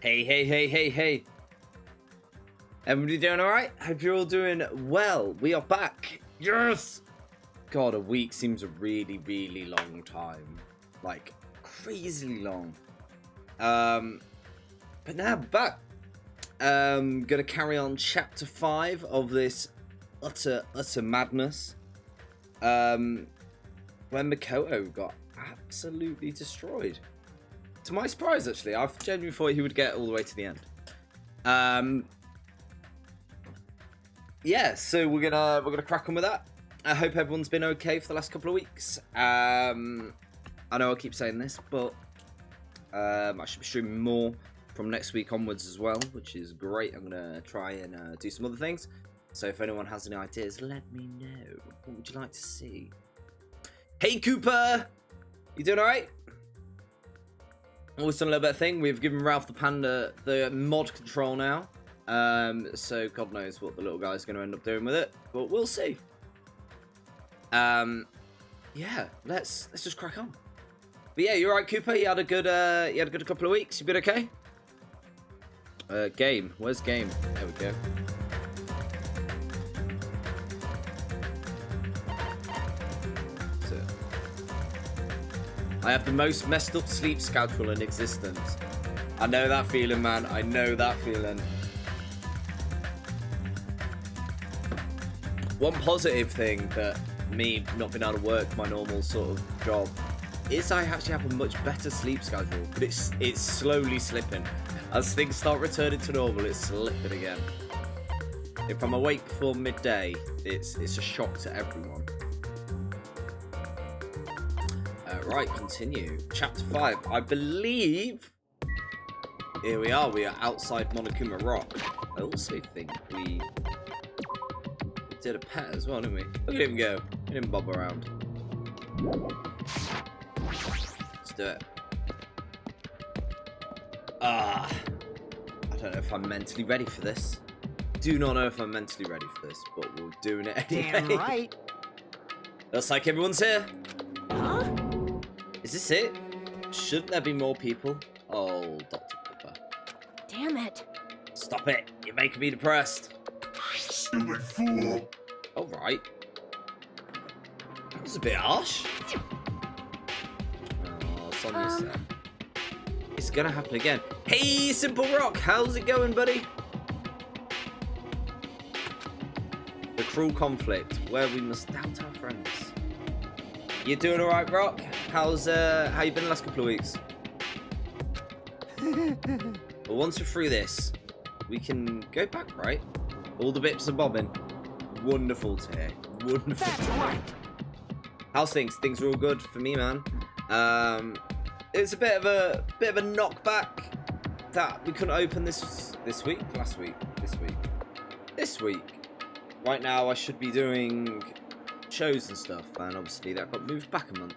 Hey. Everybody doing alright? Hope you're all doing well. We are back. Yes! God, a week seems a really, really long time. Like, crazily long. But now, back. Gonna carry on chapter 5 of this utter madness. When Makoto got absolutely destroyed. To my surprise, actually, I genuinely thought he would get all the way to the end. Yeah, so we're gonna crack on with that. I hope everyone's been okay for the last couple of weeks. I know I keep saying this, but I should be streaming more from next week onwards as well, which is great. I'm gonna try and do some other things. So if anyone has any ideas, let me know. What would you like to see? Hey Cooper, you doing all right? Always done a little bit of thing. We've given Ralph the Panda the mod control now. So God knows what the little guy's going to end up doing with it, but we'll see. Yeah, let's just crack on. But yeah, you're right, Cooper. You had a good couple of weeks. You been okay? Game. Where's game? There we go. I have the most messed up sleep schedule in existence. I know that feeling, man. I know that feeling. One positive thing that me not being able to work my normal sort of job is I actually have a much better sleep schedule, but it's slowly slipping. As things start returning to normal, it's slipping again. If I'm awake before midday, it's a shock to everyone. Right, continue. Chapter 5. I believe... Here we are. We are outside Monokuma Rock. I also think we did a pet as well, didn't we? Look at him go. He didn't bob around. Let's do it. I don't know if I'm mentally ready for this. Do not know if I'm mentally ready for this, but we're doing it anyway. Damn right. Looks like everyone's here. Huh? Is this it? Shouldn't there be more people? Oh, Dr. Pepper. Damn it. Stop it. You're making me depressed. Stupid fool! Alright. That was a bit harsh. Oh, Sonia's there. It's gonna happen again. Hey, Simple Rock! How's it going, buddy? The cruel conflict, where we must doubt our friends. You doing alright, Rock? How you been the last couple of weeks? But once we're through this, we can go back, right? All the bits are bobbing. Wonderful to hear. Wonderful. That's right. How's things? Things are all good for me, man. It's a bit of a knockback that we couldn't open this week, last week, this week. Right now, I should be doing shows and stuff, and obviously that got moved back a month.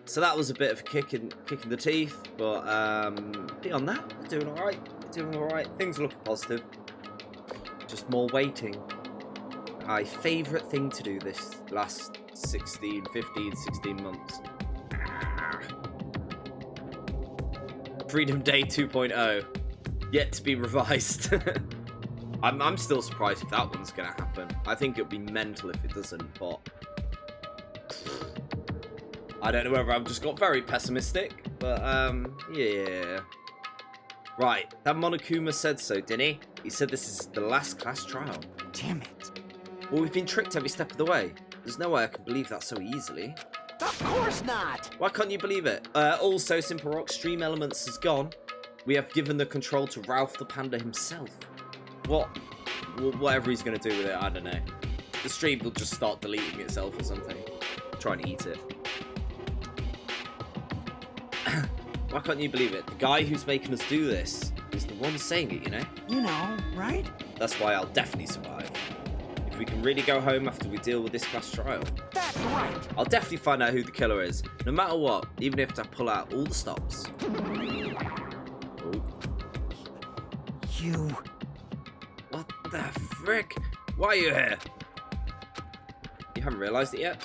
So that was a bit of a kick in the teeth, but beyond that, we're doing alright. Things are looking positive. Just more waiting. My favourite thing to do this last 16 months. Freedom Day 2.0. Yet to be revised. I'm still surprised if that one's going to happen. I think it'll be mental if it doesn't, but I don't know whether I've just got very pessimistic, but yeah. Right, that Monokuma said so, didn't he? He said this is the last class trial. Damn it. Well, we've been tricked every step of the way. There's no way I can believe that so easily. Of course not. Why can't you believe it? Also, Simple Rock Stream Elements is gone. We have given the control to Ralph the Panda himself. Whatever he's going to do with it, I don't know. The stream will just start deleting itself or something. Trying to eat it. Why can't you believe it? The guy who's making us do this is the one saying it, you know? You know, right? That's why I'll definitely survive. If we can really go home after we deal with this class trial. That's right. I'll definitely find out who the killer is, no matter what, even if I pull out all the stops. Oh. You. What the frick? Why are you here? You haven't realised it yet?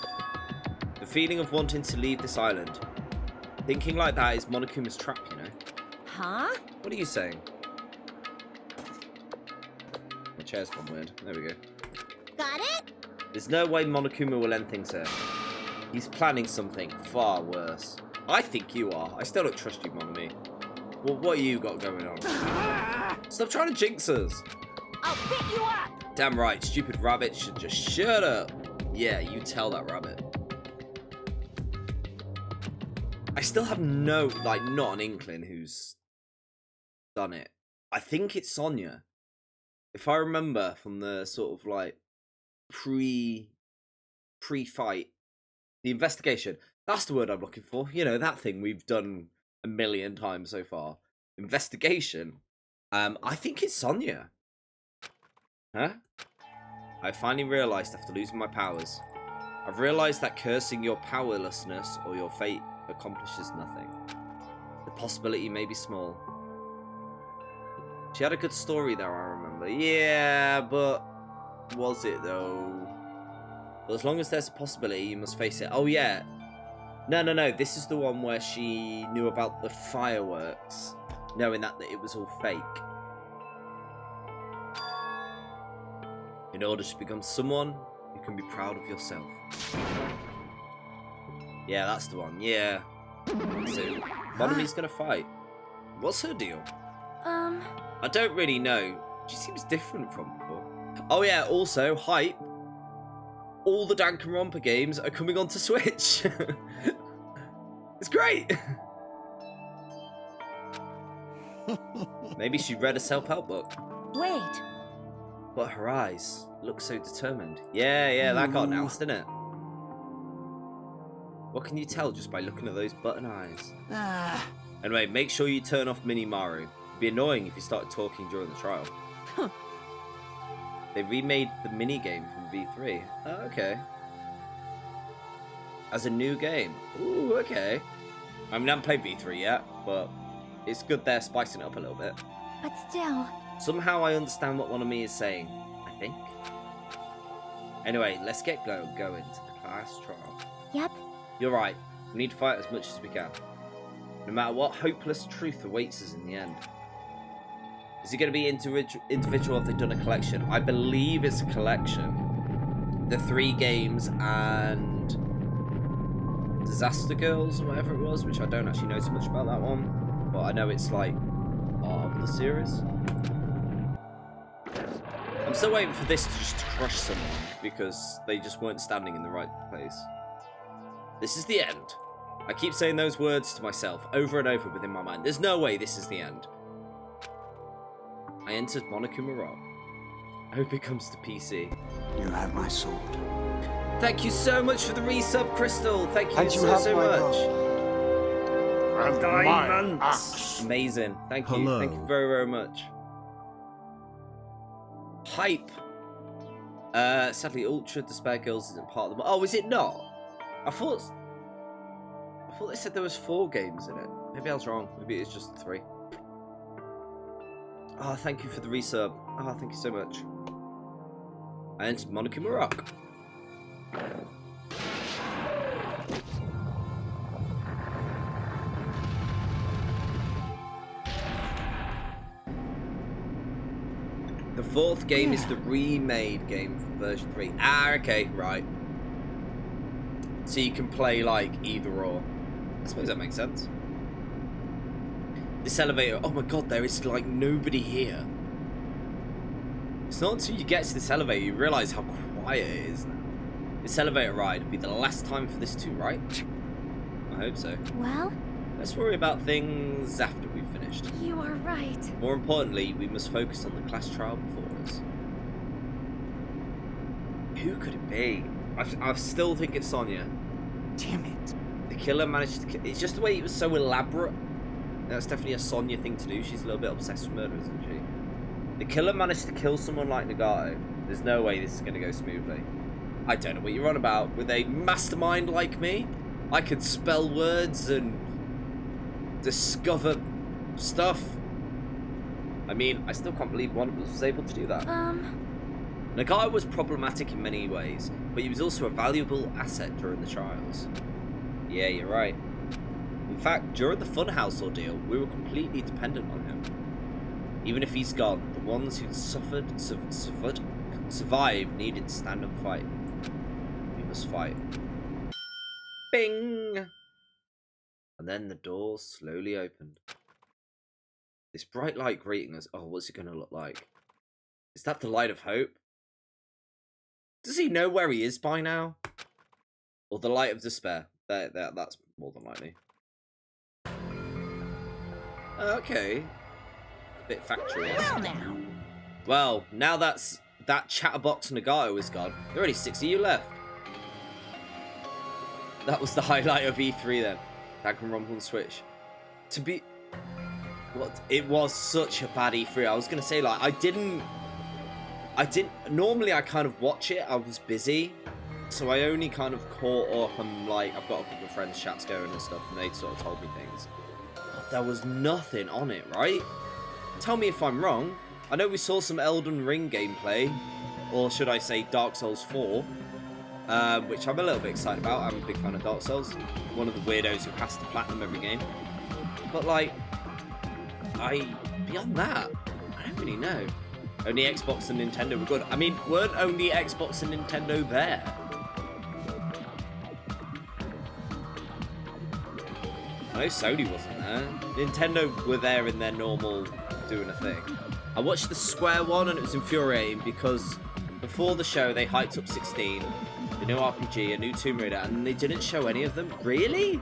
The feeling of wanting to leave this island. Thinking like that is Monokuma's trap, you know? Huh? What are you saying? chair's gone weird. There we go. Got it? There's no way Monokuma will end things here. He's planning something far worse. I think you are. I still don't trust you, Monami. Well, what you got going on? Stop trying to jinx us. I'll pick you up. Damn right, stupid rabbit should just shut up. Yeah, you tell that rabbit. I still have no, like, not an inkling who's done it. I think it's Sonya. If I remember from the sort of like pre-fight, the investigation. That's the word I'm looking for. You know, that thing we've done a million times so far. Investigation. I think it's Sonya. Huh? I finally realised after losing my powers. I've realised that cursing your powerlessness or your fate accomplishes nothing. The possibility may be small. She had a good story there, I remember. Yeah, but was it though? But as long as there's a possibility, you must face it. Oh yeah. No. This is the one where she knew about the fireworks, knowing that it was all fake. In order to become someone, you can be proud of yourself. Yeah, that's the one. Yeah. So, Monami's gonna fight. What's her deal? I don't really know. She seems different from before. Oh yeah, also, hype. All the Danganronpa games are coming onto Switch. It's great. Maybe she read a self-help book. Wait. But her eyes look so determined. Yeah, that got announced, didn't it? What can you tell just by looking at those button eyes? Anyway, make sure you turn off Mini Maru. It'd be annoying if you started talking during the trial. Huh. They remade the mini game from V3. Oh, okay. As a new game. Ooh, okay. I mean, I haven't played V3 yet, but it's good they're spicing it up a little bit. But still. Somehow I understand what one of me is saying, I think. Anyway, let's get going to the class trial. Yep. You're right. We need to fight as much as we can. No matter what hopeless truth awaits us in the end. Is it going to be individual if they've done a collection? I believe it's a collection. The 3 games and Disaster Girls or whatever it was, which I don't actually know too much about that one. But I know it's like part of the series. I'm still waiting for this to just crush someone because they just weren't standing in the right place. This is the end. I keep saying those words to myself over and over within my mind. There's no way this is the end. I entered Monokuma Rock. I hope it comes to PC. You have my sword. Thank you so much for the resub, Crystal. Thank you And you so have so my much. And Diamonds. my axe. Amazing. Thank you. Hello. Thank you very, very much. Hype. Sadly, Ultra Despair Girls isn't part of them. Oh, is it not? I thought they said there was 4 games in it. Maybe I was wrong. Maybe it's just 3. Oh, thank you for the resub. Oh, thank you so much. I entered Monokuma Rock. The 4th game is the remade game for version 3. Ah, okay, right. So you can play like either or. I suppose that makes sense. This elevator, oh my god, there is like nobody here. It's not until you get to this elevator you realise how quiet it is now. This elevator ride will be the last time for this too, right? I hope so. Well? Let's worry about things after we've finished. You are right. More importantly, we must focus on the class trial before us. Who could it be? I still think it's Sonya. Damn it. The killer managed to kill... It's just the way it was so elaborate. That's definitely a Sonya thing to do. She's a little bit obsessed with murder, isn't she? The killer managed to kill someone like Nagato. There's no way this is going to go smoothly. I don't know what you're on about. With a mastermind like me, I could spell words and discover stuff. I mean, I still can't believe one of us was able to do that. Nagato was problematic in many ways, but he was also a valuable asset during the trials. Yeah, you're right. In fact, during the Funhouse ordeal, we were completely dependent on him. Even if he's gone, the ones who survived needed to stand and fight. We must fight. Bing! And then the doors slowly opened. This bright light greeting us. Oh, what's it going to look like? Is that the light of hope? Does he know where he is by now? Or the light of despair? That's more than likely. Okay. Bit factory. Well, now that Chatterbox Nagato is gone, there are only 6 of you left. That was the highlight of E3 then. Danganronpa on Switch. To be... What? It was such a bad E3. I was going to say, like, I didn't... Normally I kind of watch it. I was busy. So I only kind of caught up and, like, I've got a couple of friends chats going and stuff, and they sort of told me things. But there was nothing on it, right? Tell me if I'm wrong. I know we saw some Elden Ring gameplay, or should I say Dark Souls 4, which I'm a little bit excited about. I'm a big fan of Dark Souls. One of the weirdos who has to platinum every game. But, like, beyond that, I don't really know. Only Xbox and Nintendo were good. I mean, weren't only Xbox and Nintendo there? I know Sony wasn't there. Nintendo were there in their normal doing a thing. I watched the Square one and it was infuriating because before the show they hyped up 16, the new RPG, a new Tomb Raider, and they didn't show any of them. Really?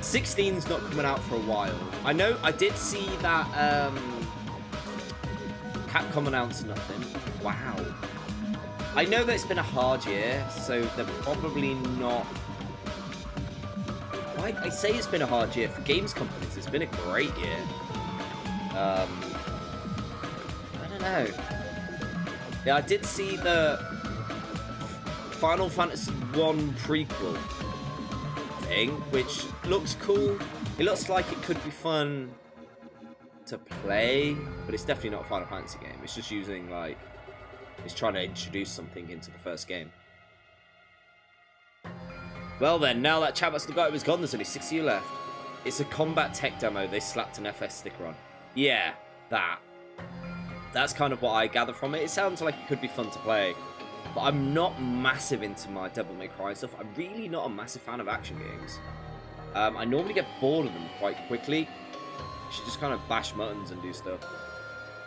16's not coming out for a while. I know, I did see that Capcom announced nothing. Wow. I know that it's been a hard year, so they're probably not... I say it's been a hard year. For games companies, it's been a great year. I don't know. Yeah, I did see the Final Fantasy 1 prequel thing, which looks cool. It looks like it could be fun to play, but it's definitely not a Final Fantasy game. It's just using, like, it's trying to introduce something into the first game. Well then, now that Chatbox Nagato is gone, there's only 6 of you left. It's a combat tech demo. They slapped an FS sticker on. Yeah, that. That's kind of what I gather from it. It sounds like it could be fun to play, but I'm not massive into my Devil May Cry stuff. I'm really not a massive fan of action games. I normally get bored of them quite quickly. You should just kind of bash buttons and do stuff.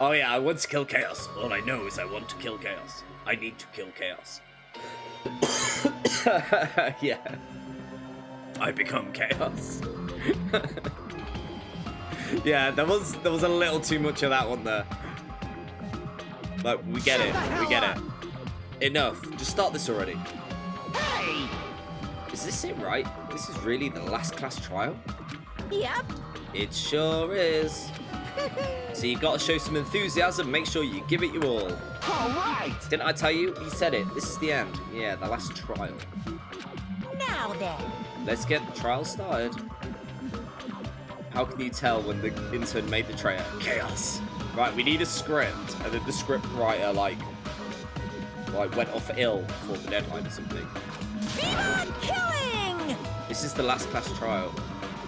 Oh yeah, I want to kill Chaos. All I know is I want to kill Chaos. I need to kill Chaos. Yeah. I become Chaos. Yeah, there was a little too much of that one there. But we get it. We get it. Enough. Just start this already. Hey! Is this it, right? This is really the last class trial? Yep. It sure is. So you gotta show some enthusiasm, make sure you give it your all. Alright! Didn't I tell you? You said it. This is the end. Yeah, the last trial. Now then. Let's get the trial started. How can you tell when the intern made the trailer? Chaos. Right, we need a script, and then the script writer like went off ill before the deadline or something. Viva killing! This is the last class trial.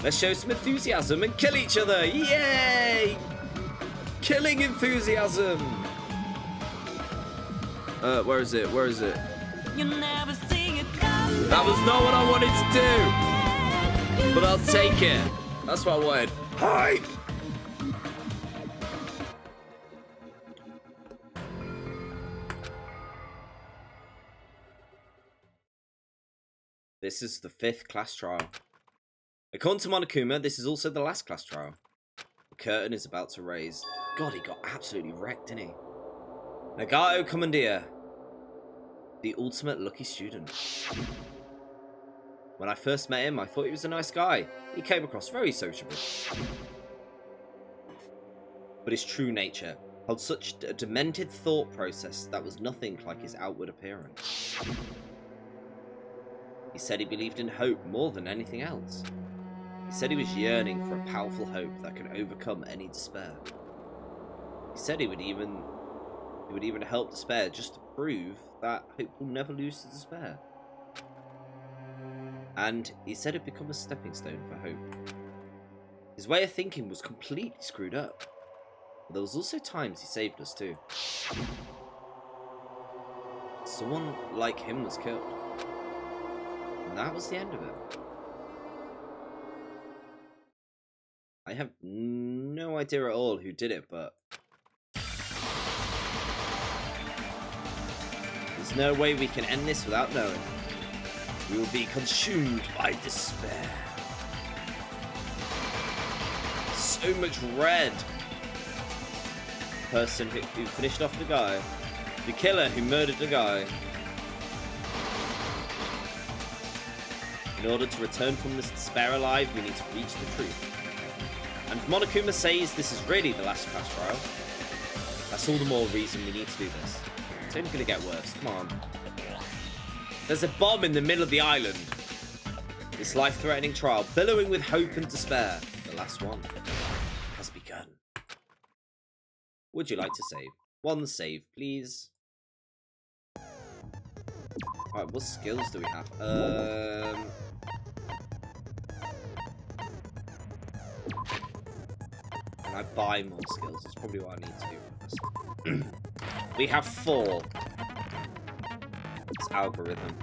Let's show some enthusiasm and kill each other! Yay! Killing enthusiasm! Where is it? Where is it? You never see it come. That was not what I wanted to do! But I'll take it. That's what I wanted. Hype! This is the 5th class trial. According to Monokuma, this is also the last class trial. The curtain is about to raise. God, he got absolutely wrecked, didn't he? Nagato Commandeer. The ultimate lucky student. When I first met him, I thought he was a nice guy. He came across very sociable. But his true nature held such a demented thought process that was nothing like his outward appearance. He said he believed in hope more than anything else. He said he was yearning for a powerful hope that could overcome any despair. He said he would even help despair just to prove that hope will never lose to despair. And he said it'd become a stepping stone for hope. His way of thinking was completely screwed up. But there was also times he saved us too. Someone like him was killed. And that was the end of it. I have no idea at all who did it, but there's no way we can end this without knowing. We will be consumed by despair. So much red. Person who finished off the guy. The killer who murdered the guy. In order to return from this despair alive, we need to reach the truth. And if Monokuma says this is really the last class trial, that's all the more reason we need to do this. It's only going to get worse. Come on. There's a bomb in the middle of the island. This life-threatening trial, billowing with hope and despair. The last one has begun. Would you like to save? One save, please. Alright, what skills do we have? Can I buy more skills? That's probably what I need to do first. We have 4. It's algorithm.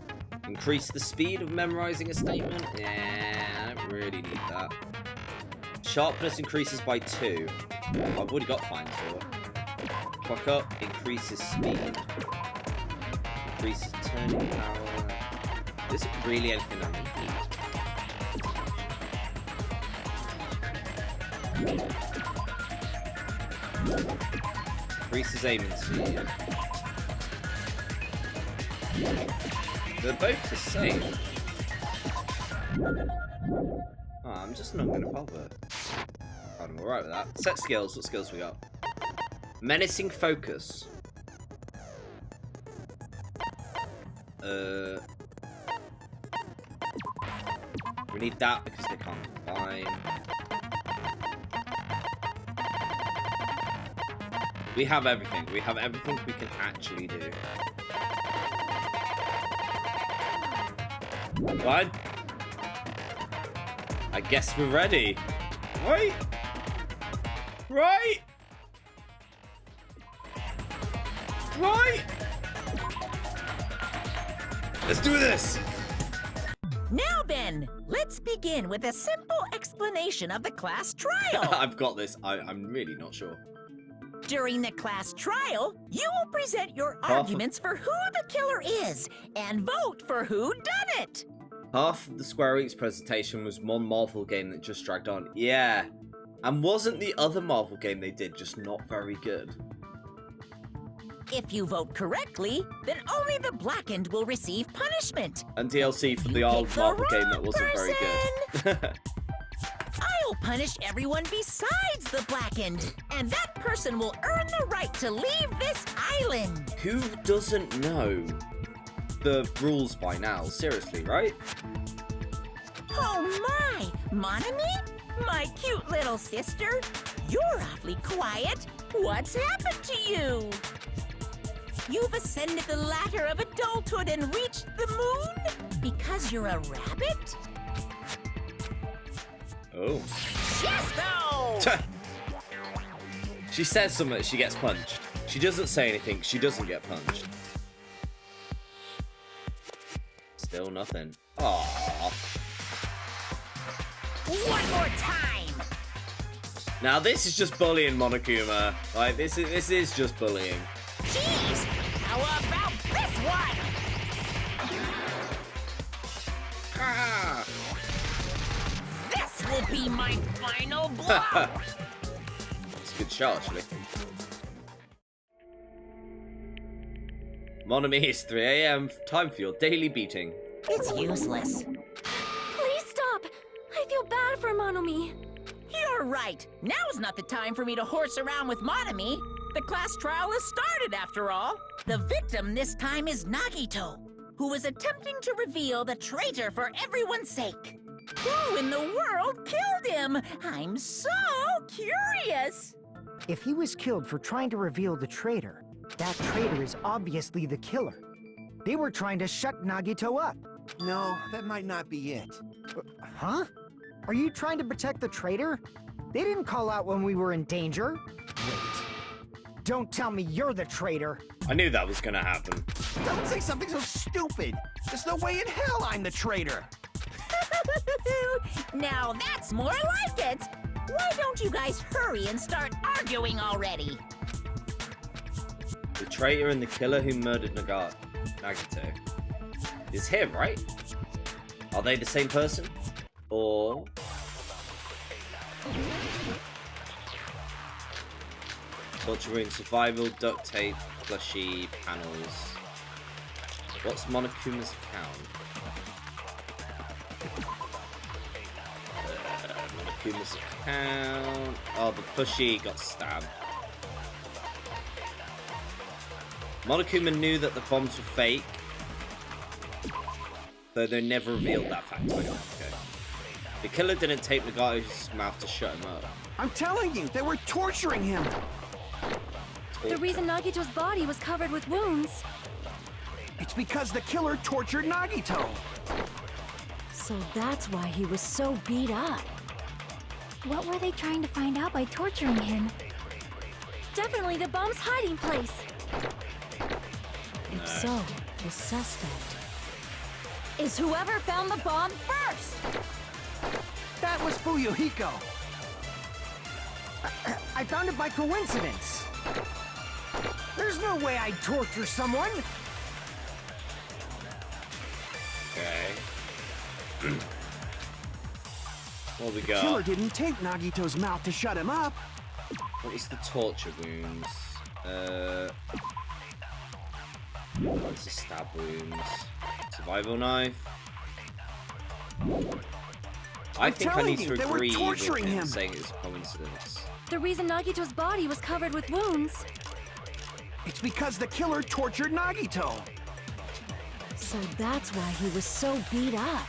Increase the speed of memorizing a statement? Yeah, I don't really need that. Sharpness increases by 2. I've already got fine sword. Clock up increases speed. Increases turning power. There isn't really anything I need. Increases aiming speed. They're both the same. Oh, I'm just not gonna bother. I'm alright with that. Set skills. What skills we got? Menacing focus. We need that because they can't combine. We have everything. We have everything we can actually do. What? I guess we're ready. Right? Right? Right? Let's do this! Now then, let's begin with a simple explanation of the class trial. I've got this. I'm really not sure. During the class trial, you will present your arguments for who the killer is and vote for who done it. Half of the Square Enix presentation was one Marvel game that just dragged on. Yeah. And wasn't the other Marvel game they did just not very good? If you vote correctly, then only the blackened will receive punishment. And DLC for the old Marvel game that wasn't very good. I'll punish everyone besides the blackened, and that person will earn the right to leave this island. Who doesn't know the rules by now? Seriously, right? Oh my! Monami? My cute little sister? You're awfully quiet. What's happened to you? You've ascended the ladder of adulthood and reached the moon? Because you're a rabbit? Oh. Chesto! She says something, she gets punched. She doesn't say anything, she doesn't get punched. Still nothing. Aww. One more time! Now this is just bullying, Monokuma. Like, this is just bullying. Jeez! How about this one? Ah. This will be my final blow! It's a good shot, actually. Monami, it's 3 AM. Time for your daily beating. It's useless. Please stop. I feel bad for Monomi. You're right. Now's not the time for me to horse around with Monami. The class trial has started, after all. The victim this time is Nagito, who was attempting to reveal the traitor for everyone's sake. Who in the world killed him? I'm so curious. If he was killed for trying to reveal the traitor, that traitor is obviously the killer. They were trying to shut Nagito up. No, that might not be it. Huh? Are you trying to protect the traitor? They didn't call out when we were in danger. Wait. Don't tell me you're the traitor. I knew that was gonna happen. Don't say something so stupid. There's no way in hell I'm the traitor. Now that's more like it. Why don't you guys hurry and start arguing already? The traitor and the killer who murdered Nagito is him, right? Are they the same person? Or... Torture room, survival, duct tape, plushie, panels. What's Monokuma's account? Monokuma's account... Oh, the plushie got stabbed. Monokuma knew that the bombs were fake, though they never revealed that fact to anyone. Okay. The killer didn't tape Nagato's mouth to shut him up. I'm telling you, they were torturing him. The reason Nagito's body was covered with wounds. It's because the killer tortured Nagito. So that's why he was so beat up. What were they trying to find out by torturing him? Definitely the bomb's hiding place. If so, the suspect is whoever found the bomb first. That was Fuyuhiko. I found it by coincidence. There's no way I'd torture someone. Okay. What we The got? killer didn't tape Nagito's mouth to shut him up. What is the torture wounds? What's the stab wounds? Survival knife. I think I telling need to you, they were agree with torturing him him. saying it's a coincidence. The reason Nagito's body was covered with wounds. It's because the killer tortured Nagito. So that's why he was so beat up.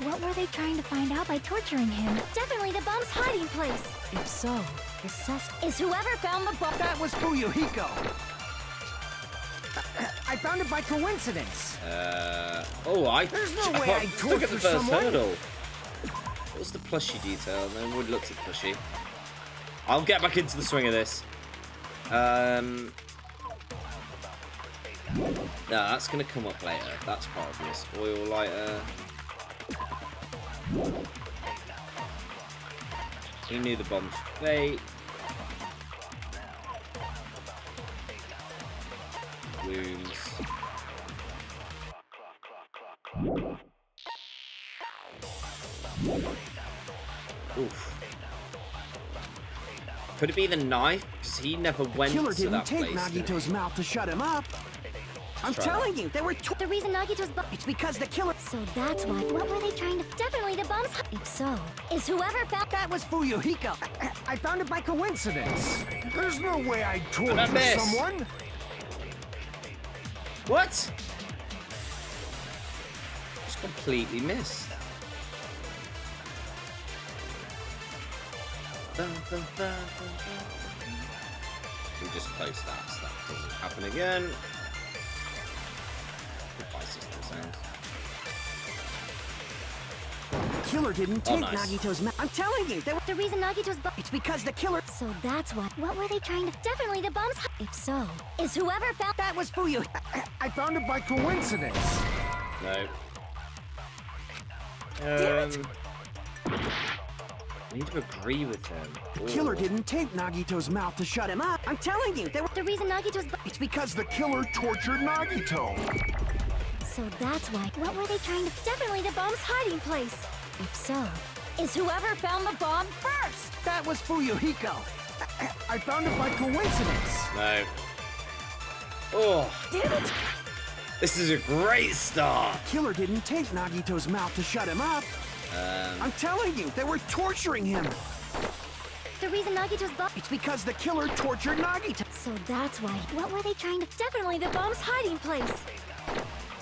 What were they trying to find out by torturing him? Definitely the bomb's hiding place. If so, the suspect is whoever found the bomb. That was Fuyuhiko. I found it by coincidence. There's no way I'd look at torture the first someone. hurdle. What was the plushie detail? No one looked at plushie. I'll get back into the swing of this. No, that's gonna come up later. That's part of this. Oil lighter. He knew the bombs were fake. Wounds. Oof. Could it be the knife? Because he never went Killer to didn't that tape place. did he? Nagito's mouth to shut him up. I'm Try telling you, they were. The reason Nagito's body. It's because the killer. So that's why. What were they trying to? Definitely the bomb's. If so, is whoever found. That was Fuyuhiko. I found it by coincidence. There's no way I'd torture about this? someone. What? Just completely missed. We just close that so that doesn't happen again. Goodbye, system sounds. Killer didn't tape nice. Nagito's mouth. I'm telling you, they were. The reason Nagito's body. It's because the killer. So that's why. What were they trying to? Definitely the bomb's. If so, is whoever found. That was Fuyu. I found it by coincidence. No. Damn it. I need to agree with him. The killer didn't tape Nagito's mouth to shut him up. I'm telling you, they were. The reason Nagito's body. It's because the killer tortured Nagito. So that's why. What were they trying to? Definitely the bomb's hiding place. If so, is whoever found the bomb first. That was Fuyuhiko. I found it by coincidence. No. Oh, Damn it! this is a great start. Killer didn't tape Nagito's mouth to shut him up. I'm telling you, they were torturing him. The reason Nagito's body. It's because the killer tortured Nagito. So that's why. What were they trying to? Definitely the bomb's hiding place.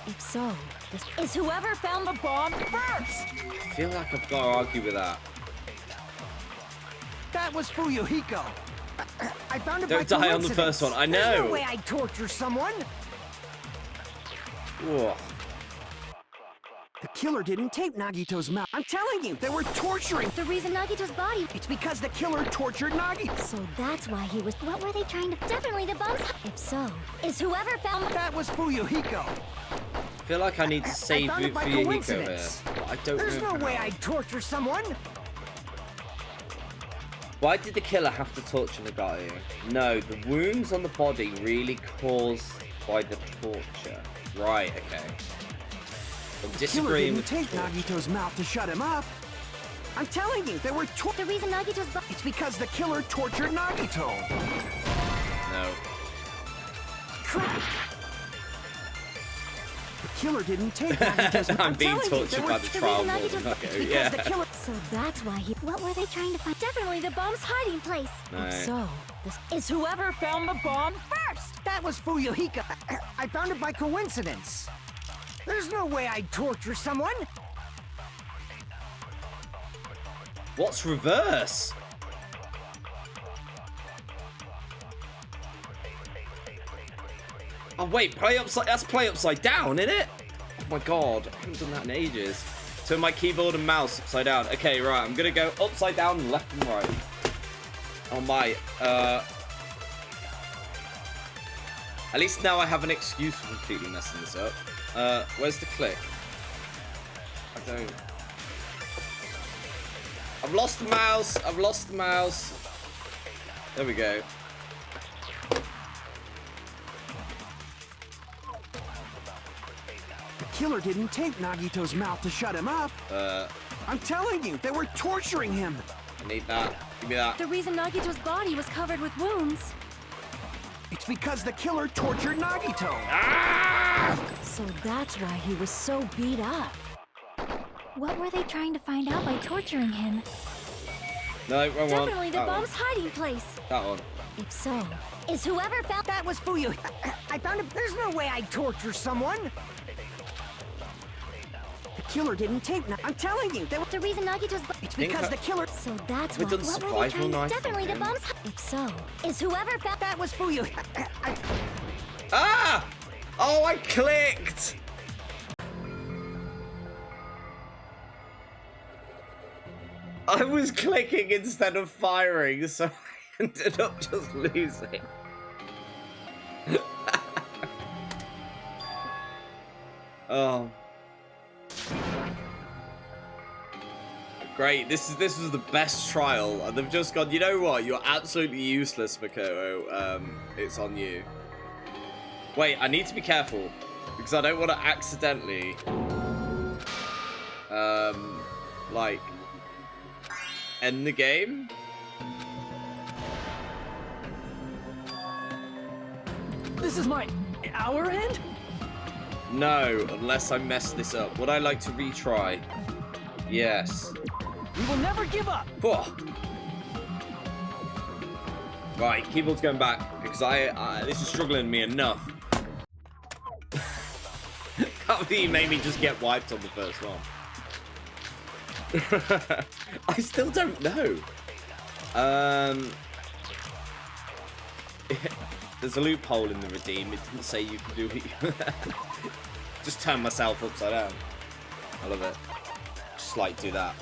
If so, this is whoever found the bomb first. I feel like I've got to argue with that. That was Fuyuhiko. I found it by Don't die on the coincidence. first one. I There's know. no way I'd torture someone. Whoa. The killer didn't tape Nagito's mouth. I'm telling you, they were torturing. The reason Nagito's body... It's because the killer tortured Nagito. So that's why he was... What were they trying to... Definitely the bums... If so, is whoever found... That was Fuyuhiko. I feel like I need to save found it it by for Yahiko coincidence. here. But I don't There's know no way how. I'd torture someone. Why did the killer have to torture the guy? No, the wounds on the body really caused by the torture. Right, okay. I'm Killer disagreeing didn't with tape the torture. Nagito's mouth to shut him up. I'm telling you, they were The reason Nagito's body... It's because the killer tortured Nagito. No. Crap. The killer didn't tape Nagito's mouth. I'm being telling you, tortured they by were- the The trial reason more Nagito's than body... okay, Because yeah. the killer... So that's why he... What were they trying to find? Definitely the bomb's hiding place. No. If so, this... Is whoever found the bomb first. That was Fuyuhiko. I found it by coincidence. There's no way I'd torture someone. What's reverse? Oh wait, play upside. That's play upside down, isn't it? Oh my god, I haven't done that in ages. Turn my keyboard and mouse upside down. Okay, right. I'm gonna go upside down, left and right. Oh my. At least now I have an excuse for completely messing this up. Where's the click? I don't. I've lost the mouse. I've lost the mouse. There we go. The killer didn't tape Nagito's mouth to shut him up. I'm telling you, they were torturing him. I need that. Give me that. The reason Nagito's body was covered with wounds. It's because the killer tortured Nagito. So that's why he was so beat up. What were they trying to find out by torturing him? No, wrong one. Definitely the That one. bomb's hiding place. That one. If so, is whoever found... That was Fuyu. I found it. There's no way I'd torture someone. The killer didn't tape I'm telling you, they were... The reason Nagito's... It's because the killer... So that's Have why... we done What were they survival trying to... knife Definitely the again? bomb's... If so, is whoever found... That was Fuyu. Ah! Oh, I clicked! I was clicking instead of firing, so I ended up just losing. Oh. Great, this was the best trial, and they've just gone, you know what, you're absolutely useless, Makoto, it's on you. Wait, I need to be careful, because I don't want to accidentally, like, end the game. This is our end? No, unless I mess this up. Would I like to retry? Yes. We will never give up. Whoa. Right, keyboard's going back because this is struggling me enough. Can't believe you made me just get wiped on the first one. I still don't know. There's a loophole in the redeem. It didn't say you can do it. Just turn myself upside down. I love it. Just like do that.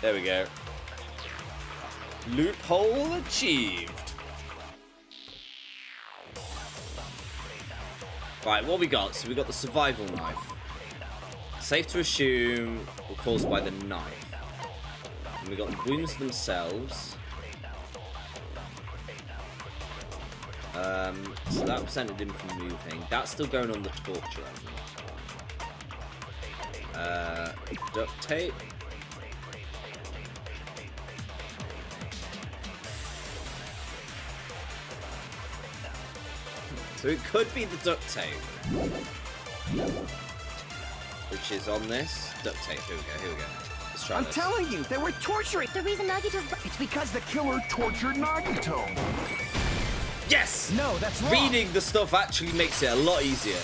There we go. Loophole achieved. Right, what we got? So we got the survival knife. Safe to assume were caused by the knife. And we got the wounds themselves. So that prevented him from moving. That's still going on the torture. Duct tape. So it could be the duct tape, which is on this duct tape. Here we go. Here we go. Let's try I'm this. telling you, they were torturing. The reason Nagito's... It's because the killer tortured Nagito. Yes! No, that's wrong. Reading the stuff actually makes it a lot easier.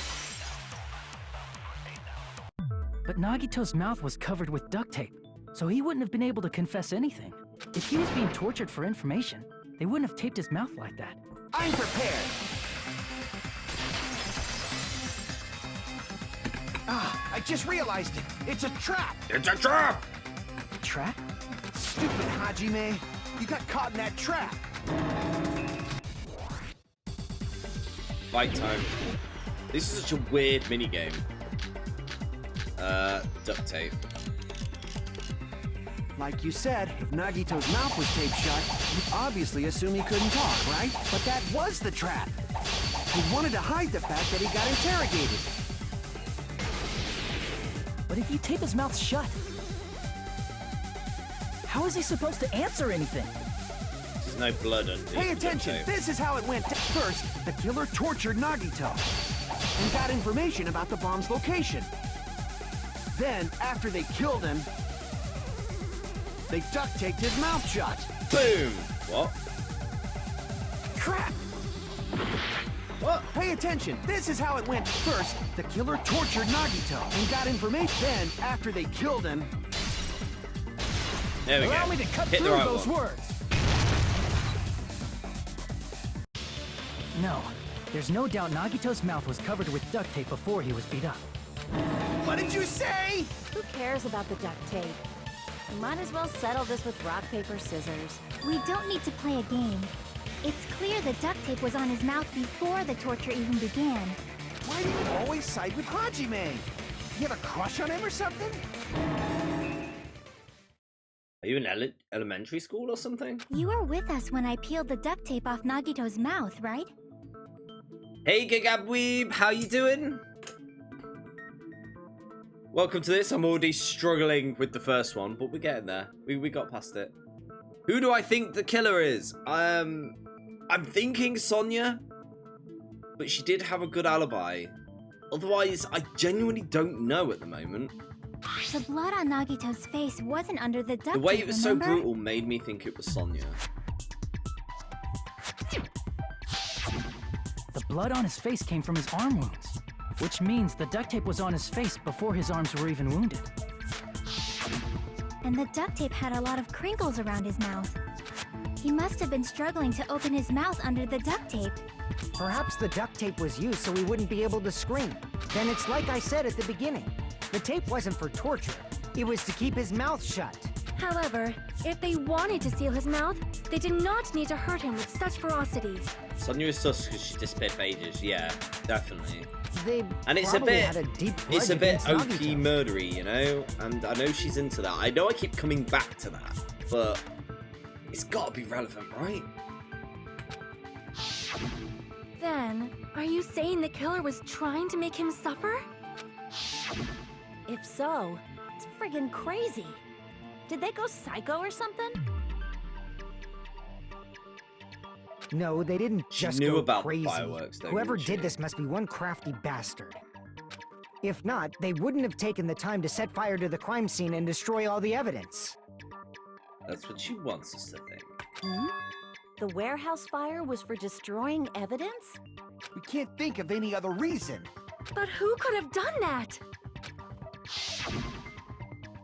But Nagito's mouth was covered with duct tape, so he wouldn't have been able to confess anything. If he was being tortured for information, they wouldn't have taped his mouth like that. I'm prepared. I just realized it. It's a trap. It's a trap! Trap? Stupid Hajime. You got caught in that trap. Fight time. This is such a weird minigame. Duct tape. Like you said, if Nagito's mouth was taped shut, you'd obviously assume he couldn't talk, right? But that was the trap. He wanted to hide the fact that he got interrogated. But if you tape his mouth shut, how is he supposed to answer anything? There's no blood under Pay attention. This is how it went. First, the killer tortured Nagito and got information about the bomb's location. Then, after they killed him, they duct taped his mouth shut. Boom! What? Crap! What? Pay attention. This is how it went. First, the killer tortured Nagito and got information. Then, after they killed him, There we Allow go. me to cut Hit the through right those one. words. No, there's no doubt Nagito's mouth was covered with duct tape before he was beat up. what did you say? Who cares about the duct tape? We might as well settle this with rock, paper, scissors. We don't need to play a game. It's clear the duct tape was on his mouth before the torture even began. Why do you always side with Hajime? You have a crush on him or something? Are you in elementary school or something? You were with us when I peeled the duct tape off Nagito's mouth, right? Hey Gigabweeb, how you doing? Welcome to this. I'm already struggling with the first one, but we're getting there. We got past it. Who do I think the killer is? I'm thinking Sonia, but she did have a good alibi. Otherwise, I genuinely don't know at the moment. The blood on Nagito's face wasn't under the duct tape, The way it was so remember? brutal made me think it was Sonia. The blood on his face came from his arm wounds, which means the duct tape was on his face before his arms were even wounded. And the duct tape had a lot of crinkles around his mouth. He must have been struggling to open his mouth under the duct tape. Perhaps the duct tape was used so he wouldn't be able to scream. Then it's like I said at the beginning. The tape wasn't for torture. It was to keep his mouth shut. However, if they wanted to seal his mouth, they did not need to hurt him with such ferocity. Sonia is sus because she disappeared for ages. Yeah, definitely. They And it's a probably bit, had a deep it's a grudge bit against OP Nagito. murdery, you know. And I know she's into that. I know I keep coming back to that, but it's got to be relevant, right? Then, are you saying the killer was trying to make him suffer? If so, it's friggin' crazy. Did they go psycho or something? No, they didn't She just knew go about the crazy. fireworks, though, Whoever didn't did she? this must be one crafty bastard. If not, they wouldn't have taken the time to set fire to the crime scene and destroy all the evidence. That's what she wants us to think. Hmm? The warehouse fire was for destroying evidence? We can't think of any other reason. But who could have done that?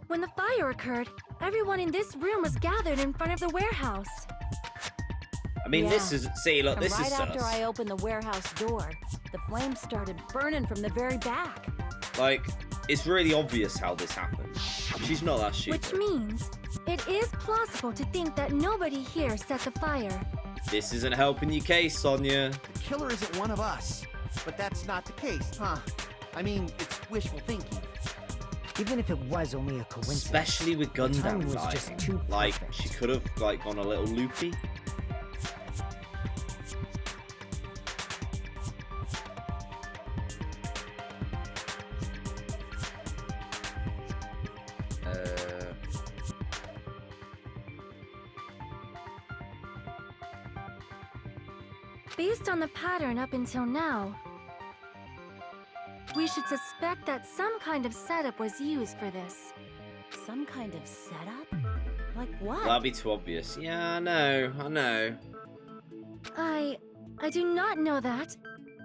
When the fire occurred, everyone in this room was gathered in front of the warehouse. I mean, this Yeah. is, see, look, And this right is after sus. I opened the warehouse door, the flames started burning from the very back. Like, it's really obvious how this happened. She's not that stupid. Which means, it is plausible to think that nobody here set the fire. This isn't helping your case, Sonia. The killer isn't one of us. But that's not the case, huh? I mean, it's wishful thinking. Even if it was only a coincidence. Especially with gun timing down was lighting. just too Like, perfect. she could have, like, gone a little loopy. Based on the pattern up until now, we should suspect that some kind of setup was used for this. Some kind of setup? Like what? That'd be too obvious. Yeah, I know. I do not know that,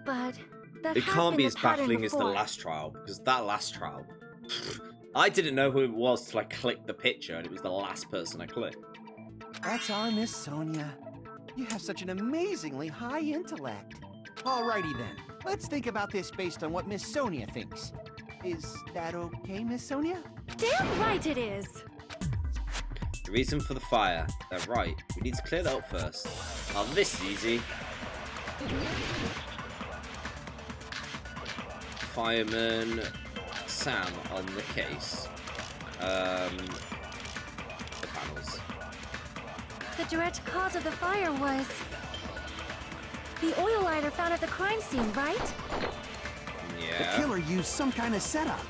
but that It has can't been be the as pattern baffling as the before. last trial, because that last trial, I didn't know who it was till I clicked the picture, and it was the last person I clicked. That's our Miss Sonia. You have such an amazingly high intellect. Alrighty then, let's think about this based on what Miss Sonia thinks. Is that okay, Miss Sonia? Damn right it is! The reason for the fire. They're right. We need to clear that up first. Oh, this is easy. Fireman Sam on the case. The panels. The direct cause of the fire was... the oil lighter found at the crime scene, right? Yeah. The killer used some kind of setup.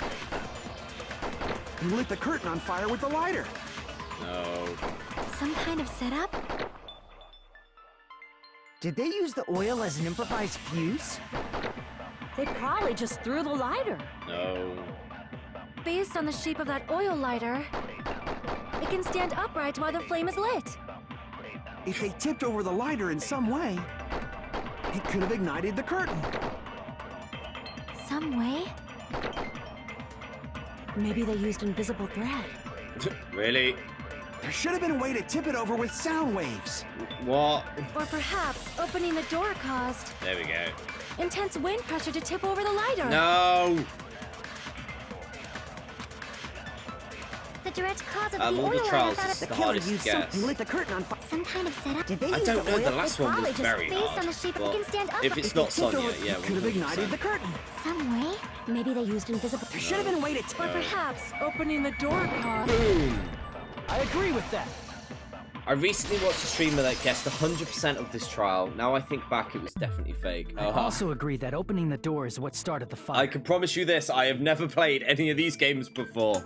He lit the curtain on fire with the lighter. No. Some kind of setup? Did they use the oil as an improvised fuse? They probably just threw the lighter. No. Based on the shape of that oil lighter, it can stand upright while the flame is lit. If they tipped over the lighter in some way, it could have ignited the curtain. Some way? Maybe they used invisible thread. Really? There should have been a way to tip it over with sound waves. What? Or perhaps opening the door caused There we go. intense wind pressure to tip over the lighter. No. The direct cause of the All oil the lighter trials found is at the Killer hardest to used guess. something lit the curtain on fire. some kind of setup. Did they I use don't the know. oil? The last one probably was just very based hard. on the shape of But it can stand up. if it's not Sonya, yeah, It could have 100%. ignited the curtain. Some way? Maybe they used invisible. There should have been a way to tip. Or perhaps opening the door caused... Boom. I agree with that. I recently watched a streamer that guessed 100% of this trial. Now I think back, it was definitely fake. I also agree that opening the door is what started the fire. I can promise you this, I have never played any of these games before.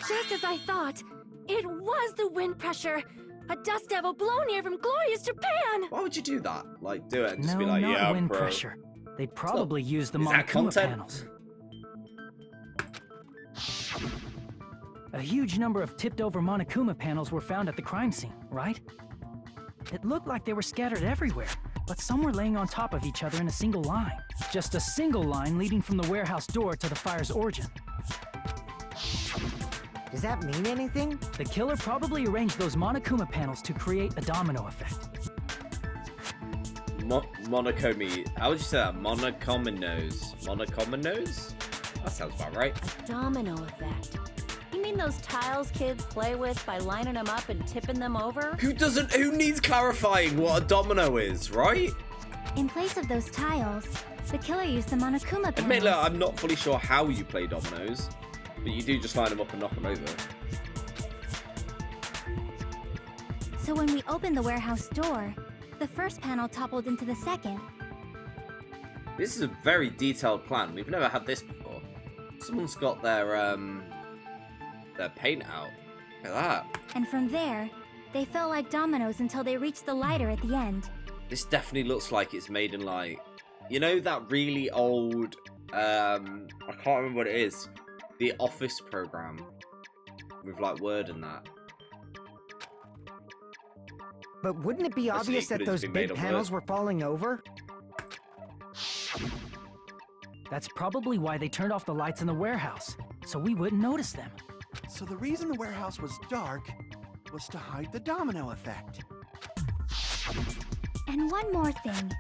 Just as I thought, it was the wind pressure. A dust devil blown here from glorious Japan. Why would you do that? Like, do it and just No, be like, not yeah, wind bro. pressure. They probably used the is that Monokuma content? panels. A huge number of tipped-over Monokuma panels were found at the crime scene, right? It looked like they were scattered everywhere, but some were laying on top of each other in a single line. Just a single line leading from the warehouse door to the fire's origin. Does that mean anything? The killer probably arranged those Monokuma panels to create a domino effect. Monocomy. How would you say that? Monocominos. Monocominos? That sounds about right. Domino effect. You mean those tiles kids play with by lining them up and tipping them over? Who needs clarifying what a domino is, right? In place of those tiles, the killer used the Monokuma panels. Admittedly, I'm not fully sure how you play dominoes, but you do just line them up and knock them over. So when we opened the warehouse door, the first panel toppled into the second. This is a very detailed plan. We've never had this before. Someone's got their paint out. Look at that. And from there, they fell like dominoes until they reached the lighter at the end. This definitely looks like it's made in, like, you know that really old, I can't remember what it is. The Office program with, like, Word and that. But wouldn't it be Actually, obvious it that could've those just been made big of panels wood. were falling over? That's probably why they turned off the lights in the warehouse, so we wouldn't notice them. So the reason the warehouse was dark was to hide the domino effect. And one more thing.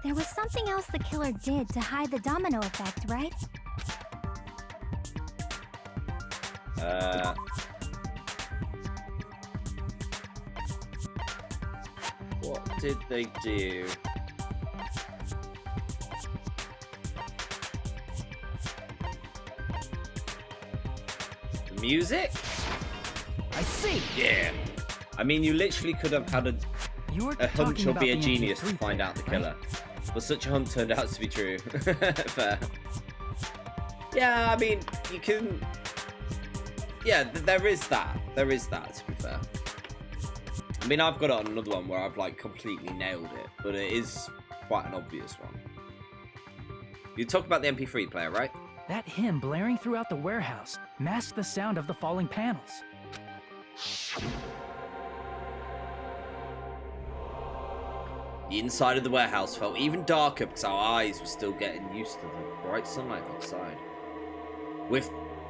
There was something else the killer did to hide the domino effect, right? What did they do? The music? I see! Yeah. I mean, you literally could have had You were a hunch talking or about be a the genius to MP3 find out the player, killer. right? But such a hunt turned out to be true. Fair. Yeah, I mean, you can... Yeah, there is that. There is that, to be fair. I mean, I've got it on another one where I've, like, completely nailed it. But it is quite an obvious one. You talk about the MP3 player, right? That hymn blaring throughout the warehouse masked the sound of the falling panels. The inside of the warehouse felt even darker because our eyes were still getting used to the bright sunlight outside.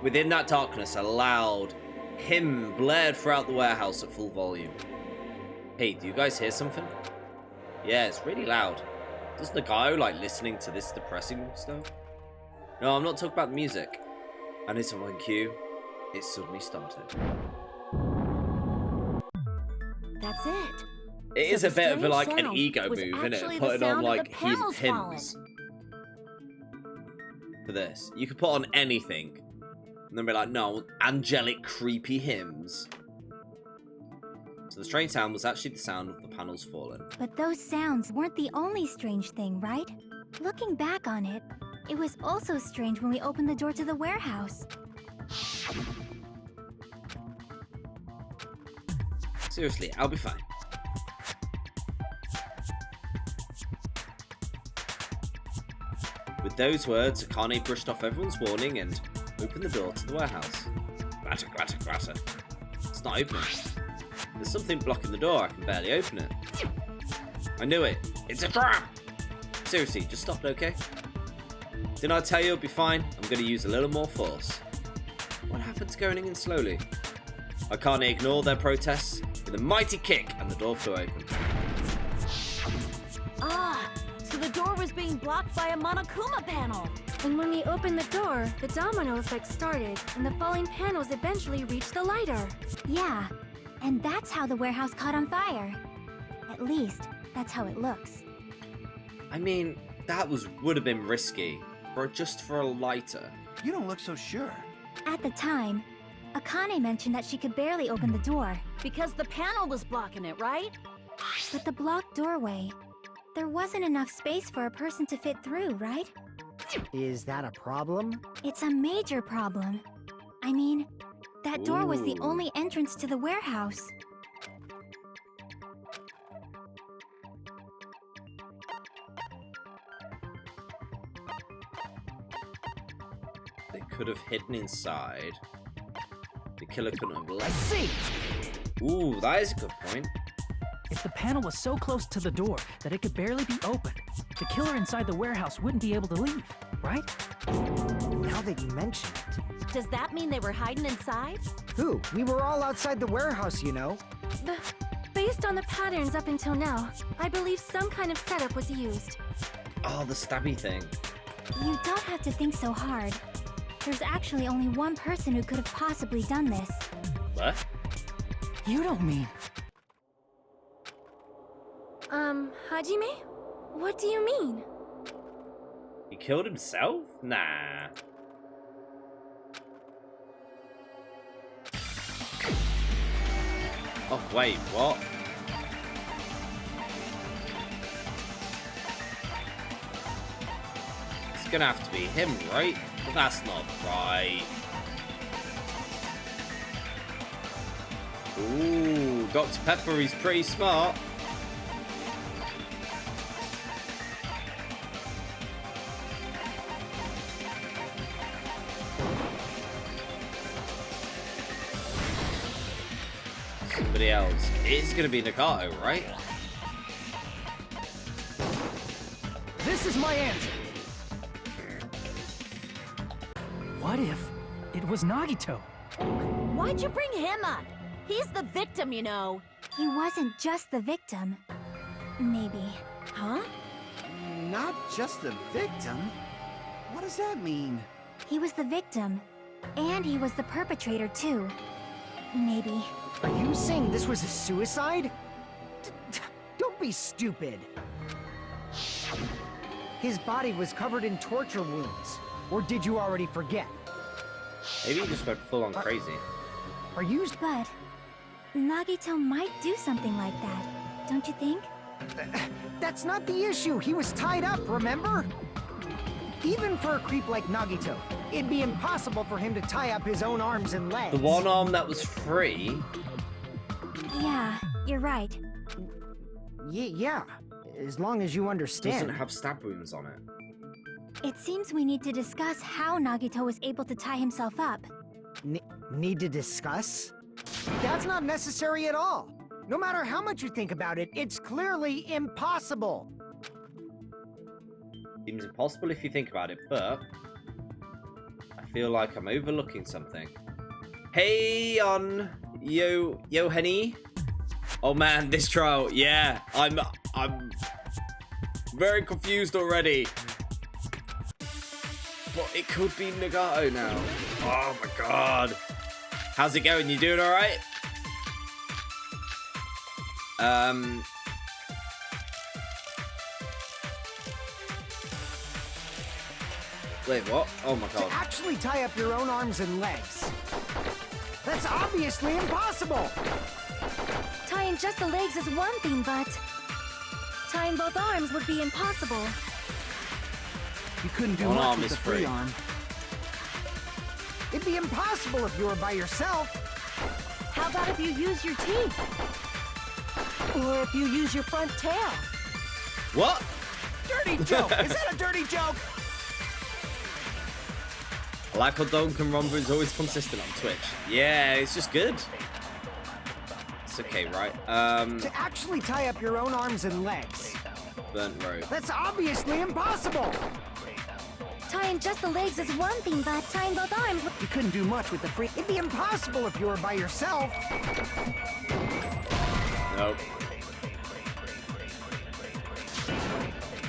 Within that darkness, a loud hymn blared throughout the warehouse at full volume. Hey, do you guys hear something? Yeah, it's really loud. Doesn't the guy like listening to this depressing stuff? No, I'm not talking about the music. And it's on cue. It suddenly started. That's it. It is a bit of a, like an sound ego was move, isn't actually it? the Putting on sound of like the panels hymns for this. You could put on anything, and then be like, no, angelic, creepy hymns. So the strange sound was actually the sound of the panels falling. But those sounds weren't the only strange thing, right? Looking back on it, it was also strange when we opened the door to the warehouse. Seriously, I'll be fine. With those words, Akane brushed off everyone's warning and opened the door to the warehouse. Gratter, gratter, gratter. It's not opening. There's something blocking the door. I can barely open it. I knew it. It's a trap! Seriously, just stop it, okay? Didn't I tell you it'll be fine? I'm going to use a little more force. What happened to going in slowly? Akane ignored their protests with a mighty kick, and the door flew open. Ah, so the door was being blocked by a Monokuma panel. And when we opened the door, the domino effect started, and the falling panels eventually reached the lighter. Yeah, and that's how the warehouse caught on fire. At least, that's how it looks. I mean, that would have been risky, just for a lighter. You don't look so sure. At the time, Akane mentioned that she could barely open the door. Because the panel was blocking it, right? But the blocked doorway, there wasn't enough space for a person to fit through, right? Is that a problem? It's a major problem. I mean, that door was the Ooh. only entrance to the warehouse. They could have hidden inside. The killer couldn't have I left. see! Ooh, that is a good point. If the panel was so close to the door that it could barely be opened, the killer inside the warehouse wouldn't be able to leave, right? Now that you mention it. Does that mean they were hiding inside? Who? We were all outside the warehouse, you know. Based on the patterns up until now, I believe some kind of setup was used. Oh, the stabby thing. You don't have to think so hard. There's actually only one person who could have possibly done this. What? You don't mean... Hajime? What do you mean? He killed himself? Nah. Oh, wait, what? It's gonna have to be him, right? But that's not right. Ooh, Dr. Pepper, he's pretty smart. Somebody else. It's gonna be Nagato, right? This is my answer! What if it was Nagito? Why'd you bring him up? He's the victim, you know. He wasn't just the victim. Maybe. Huh? Not just the victim? What does that mean? He was the victim. And he was the perpetrator, too. Maybe. Are you saying this was a suicide? Don't be stupid. His body was covered in torture wounds. Or did you already forget? Maybe he just went full on crazy. Are you... But Nagito might do something like that, don't you think? That's not the issue. He was tied up, remember? Even for a creep like Nagito, it'd be impossible for him to tie up his own arms and legs. The one arm that was free. Yeah, you're right. Yeah, as long as you understand. Doesn't have stab wounds on it. It seems we need to discuss how Nagito was able to tie himself up. Need to discuss? That's not necessary at all. No matter how much you think about it, it's clearly impossible. Seems impossible if you think about it, but I feel like I'm overlooking something. Hey, yo, Henny. Oh man, this trial, yeah, I'm very confused already. But it could be Nagato now. Oh my god. How's it going? You doing alright? Wait, what? Oh my god. To actually tie up your own arms and legs. That's obviously impossible. Tying just the legs is one thing, but tying both arms would be impossible. You couldn't do One much arm with is the free free. arm. It'd be impossible if you were by yourself. How about if you use your teeth? Or if you use your front tail? What? Dirty joke! Is that a dirty joke? I like how Duncan Romba is always consistent on Twitch. Yeah, it's just good. It's okay, right? To actually tie up your own arms and legs. Burnt rope. That's obviously impossible. Tying just the legs is one thing, but tying both arms would... You couldn't do much with the free... It'd be impossible if you were by yourself. Nope.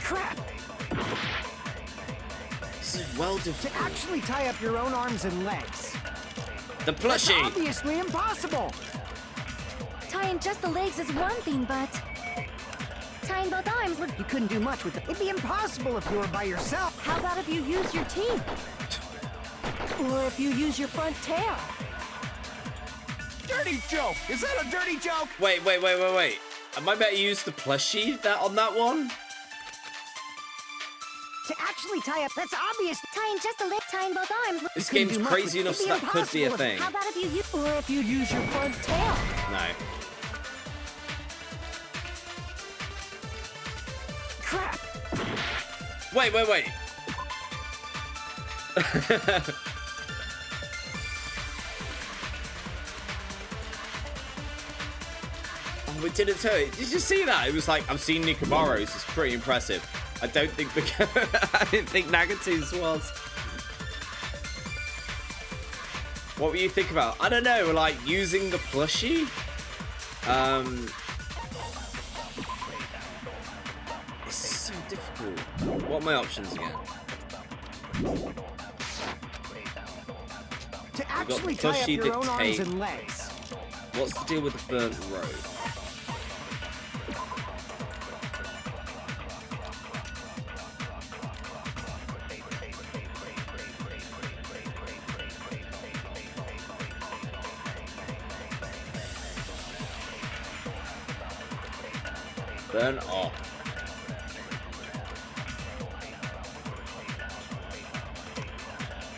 Crap! This is well To difficult. actually tie up your own arms and legs. The That's plushie. obviously impossible. Tying just the legs is one thing, but tying both arms would... You couldn't do much with the... It'd be impossible if you were by yourself. How about if you use your teeth? Or if you use your front tail? Dirty joke! Is that a dirty joke? Wait. Am I better use the plushie on that one? To actually tie up, that's obvious. Tying just the leg, tying both arms would... This couldn't game's do much crazy with- enough so it'd that be could be a impossible thing. How about if you use... Or if you use your front tail? No. Crap! Wait. Oh, it didn't tell it. Did you see that? It was like, I've seen Nikamaro's. It's pretty impressive. I don't think I didn't think Nagatu's was. What were you thinking about? I don't know, like using the plushie? It's so difficult. What are my options again? To actually tie up plushie, your the own arms tape. and legs. What's the deal with the burnt rope? Burn off.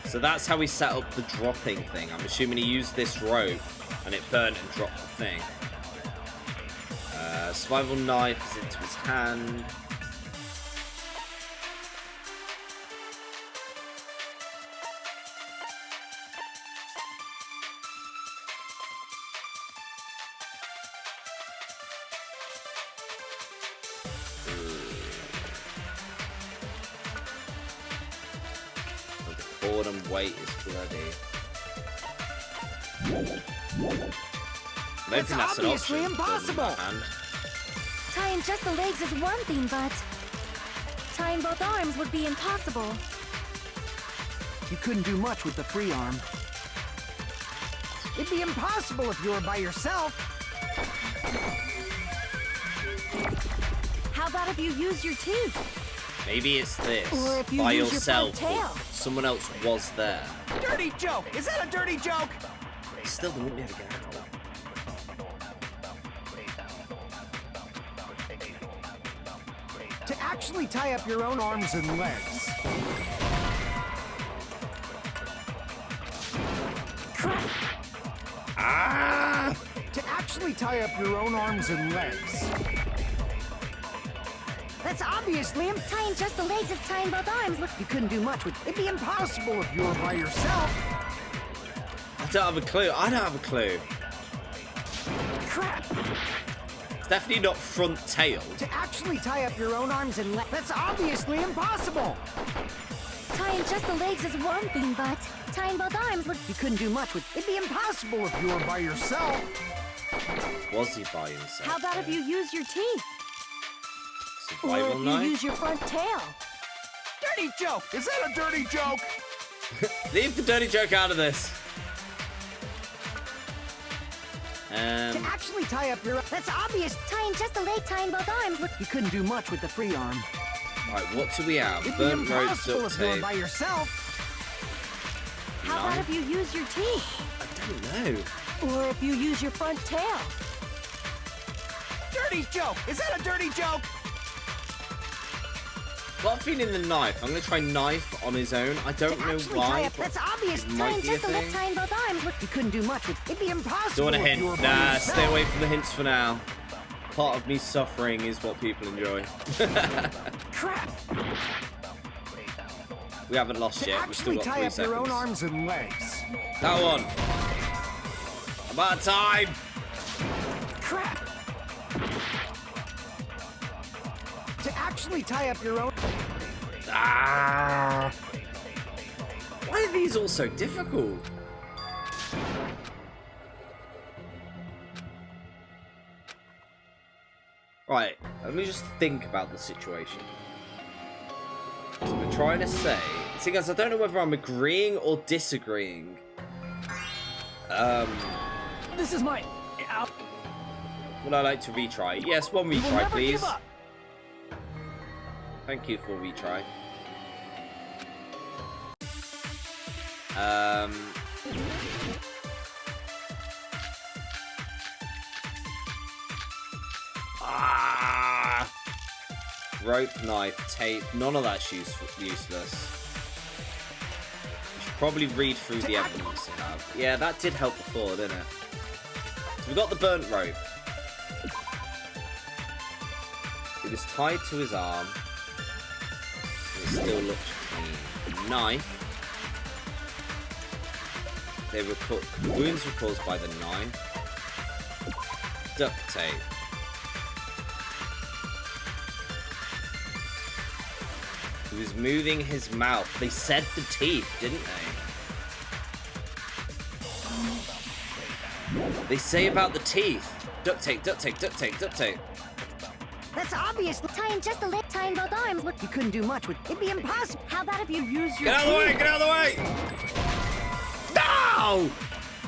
So that's how we set up the dropping thing. I'm assuming he used this rope and it burnt and dropped the thing. Survival knife is into his hand. The cord and weight is bloody. I don't think that's an obviously option. impossible. And Tying just the legs is one thing, but tying both arms would be impossible. You couldn't do much with the free arm. It'd be impossible if you were by yourself. How about if you use your teeth? maybe it's this. Or if you by use your yourself. front tail. but someone else was there. Dirty joke! Is that a dirty joke? Still, they wouldn't be able to get out. To actually tie up your own arms and legs. Crap! Ah! To actually tie up your own arms and legs. That's obviously Tying just the legs is tying both arms would... You couldn't do much with... It'd be impossible if you were by yourself. I don't have a clue. I don't have a clue. Crap! It's definitely not front tail. To actually tie up your own arms and legs. That's obviously impossible. Tying just the legs is one thing, but tying both arms would... You couldn't do much with... It'd be impossible if you were by yourself. Was he by himself? How about if you use your teeth? Or Survival if you knife? use your front tail? Dirty joke! Is that a dirty joke? Leave the dirty joke out of this. To actually tie up your... That's obvious. Tying just a leg, tying both arms would... You couldn't do much with the free arm. Right, what do we have? It'd be Burnt rope, impossible duct if you were tape. by yourself. How about if you use your teeth? I don't know. Or if you use your front tail? Dirty joke! Is that a dirty joke? Got a feeling the knife. I'm gonna try knife on his own. I don't know Actually why. tie up... That's obvious. It might Tying be a just a leg, thing. tying both arms would... You couldn't do much with... It'd be impossible Don't want a if you were hint. by Nah, yourself. stay away from the hints for now. Part of me suffering is what people enjoy. Crap! We haven't lost To yet. We've still actually got tie 3 up your own seconds. arms and legs. That one. About time. Crap! To actually tie up your own... Ah. Why are these all so difficult? Right, let me just think about the situation. So we're trying to say... See guys, I don't know whether I'm agreeing or disagreeing. This is my... Ow. Would I like to retry? Yes, one We will retry, never please. give up. Thank you for retry. Rope, knife, tape, none of that's useless. You should probably read through the evidence you have. Yeah, that did help before, didn't it? So we got the burnt rope. It was tied to his arm. It still looked clean. Knife. They were wounds were caused by the knife. Duct tape. He was moving his mouth. They said the teeth, didn't they? They say about the teeth. Duct tape, duct tape, duct tape, duct tape. That's obvious. Tying just a leg, tying both arms would... You couldn't do much with... It'd be impossible. How about if you use your Get out of the way! teeth? Get out of the way! No!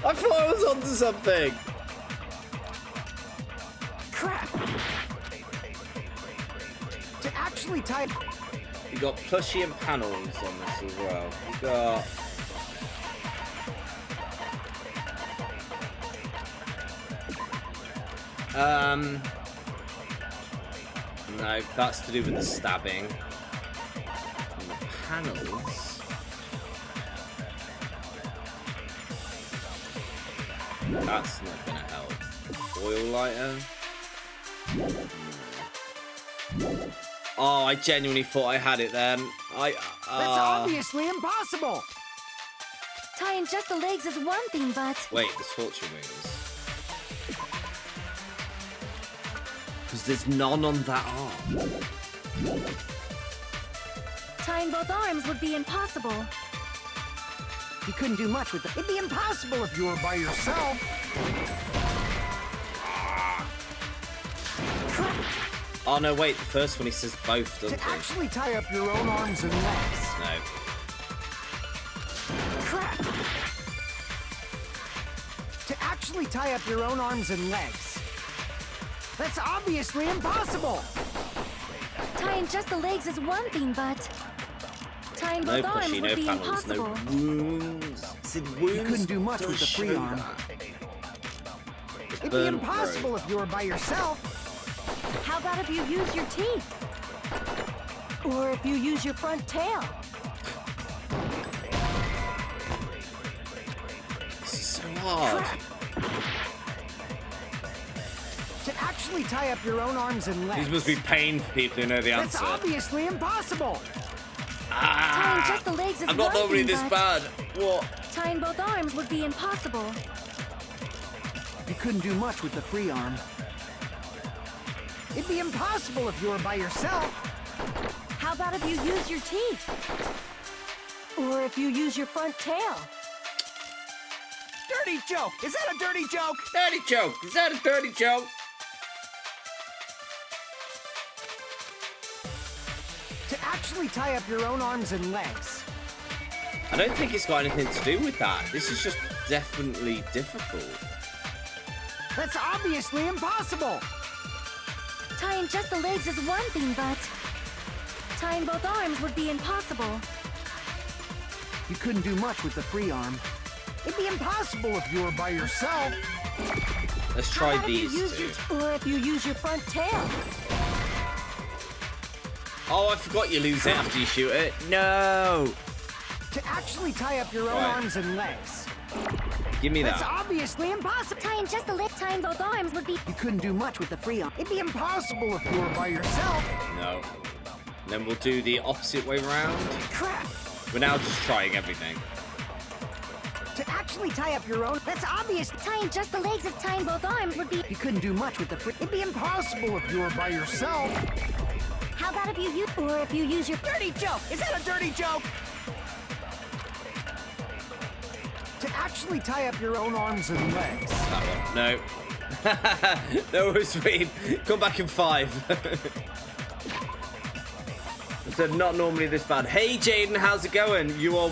I thought I was onto something. Crap! To actually tie... You got plushy and panels on this as well. You got... No, that's to do with the stabbing. And the panels... That's not gonna help. Oil lighter? Oh, I genuinely thought I had it then. That's obviously impossible. Tying just the legs is one thing, but... Wait, the torture wings. Because there's none on that arm. Tying both arms would be impossible. You couldn't do much with it. It'd be impossible if you were by yourself. Oh no, wait, the first one he says both, doesn't To he? actually tie up your own arms and legs. No. Crap. To actually tie up your own arms and legs. That's obviously impossible. Tying just the legs is one thing, but... Tying No both arms pushy, would no be panels, no impossible. wounds. Said wounds. You couldn't do much does with the free show arm. that. It'd be Burnt impossible rope. if you were by yourself. How about if you use your teeth? Or if you use your front tail? This is so hard. To actually tie up your own arms and legs. These must be pain for people who know the That's answer. obviously impossible. Tying just the legs is I'm not one normally thing, this but... bad. What? Tying both arms would be impossible. You couldn't do much with the free arm. It'd be impossible if you were by yourself. How about if you use your teeth? Or if you use your front tail? Dirty joke! Is that a dirty joke? Dirty joke. Is that a dirty joke? To actually tie up your own arms and legs. I don't think it's got anything to do with that. This is just definitely difficult. That's obviously impossible. Tying just the legs is one thing, but tying both arms would be impossible. You couldn't do much with the free arm. It'd be impossible if you were by yourself. Let's try How about these if you use two. or if you use your front tail. Oh, I forgot you lose it after you shoot it. No! To actually tie up your own Right. arms and legs. Give me That's that. obviously impossible. Tying just the legs, tying both arms would be. You couldn't do much with the free arm. It'd be impossible if you were by yourself. No. Then we'll do the opposite way around. Crap. We're now just trying everything. To actually tie up your own. That's obvious. Tying just the legs is tying both arms would be. You couldn't do much with the free. It'd be impossible if you were by yourself. How about if you use or if you use your Dirty joke. Is that a dirty joke? To actually tie up your own arms and legs. That one. No. No, we're sweet. Come back in 5. I said not normally this bad. Hey Jaden, how's it going? You all...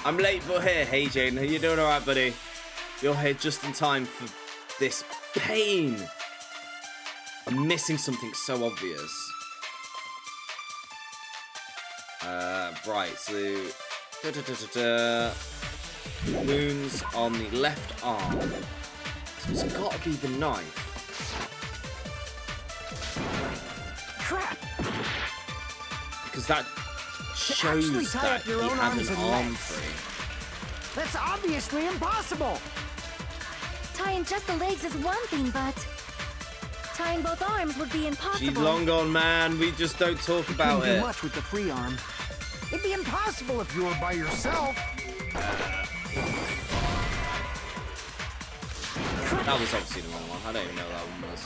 I'm late but here. Hey Jaden, are you doing alright, buddy? You're here just in time for this pain. I'm missing something so obvious. Right, so... Wounds on the left arm. So it's got to be the knife. Crap. Because that actually shows tie that up he your own had arms an and arm legs. free. That's obviously impossible. tying just the legs is one thing, but tying both arms would be impossible. She's long gone, man. We just don't talk You about couldn't it. do much with the free arm. It'd be impossible if you were by yourself. That was obviously the wrong one. I don't even know what that one was.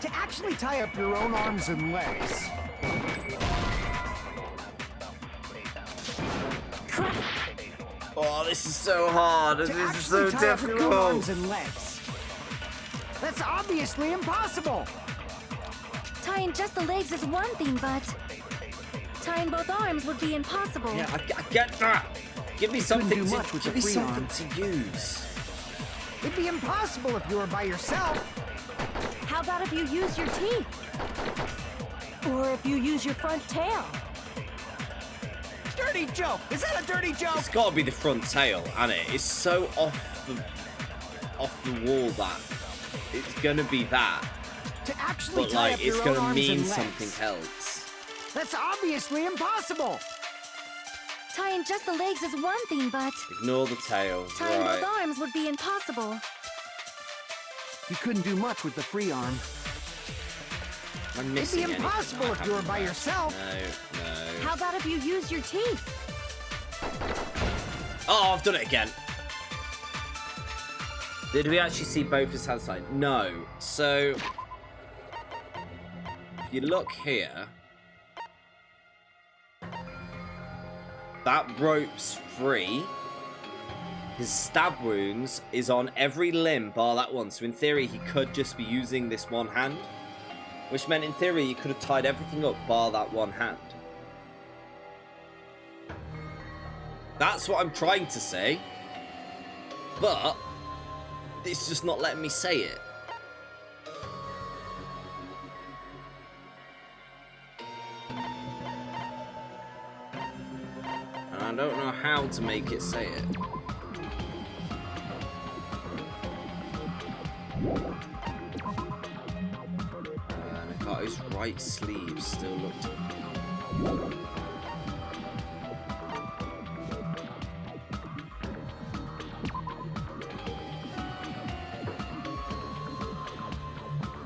To actually tie up your own arms and legs. Oh, this is so hard. To This is actually so tie up your own arms difficult. and legs. That's obviously impossible. Tying just the legs is one thing, but tying both arms would be impossible. Yeah, I get that. Give me something do to much with give the me free something to use. It'd be impossible if you were by yourself. How about if you use your teeth? Or if you use your front tail? Dirty joke. Is that a dirty joke? It's got to be the front tail, and it's so off the wall that it's gonna be that. To actually But tie like, up it's your gonna own arms mean and legs. something else. That's obviously impossible. Tying just the legs is one thing, but Ignore the tail. tying Right. both arms would be impossible. You couldn't do much with the free arm. I'm It'd missing be anything. impossible I if you were haven't by got. yourself. No. How about if you use your teeth? Oh, I've done it again. Did we actually see both his hand side? No. So, if you look here, that rope's free. His stab wounds is on every limb bar that one. So in theory, he could just be using this one hand. Which meant in theory, he could have tied everything up bar that one hand. That's what I'm trying to say. But it's just not letting me say it. And I don't know how to make it say it. And I got his right sleeve still looked.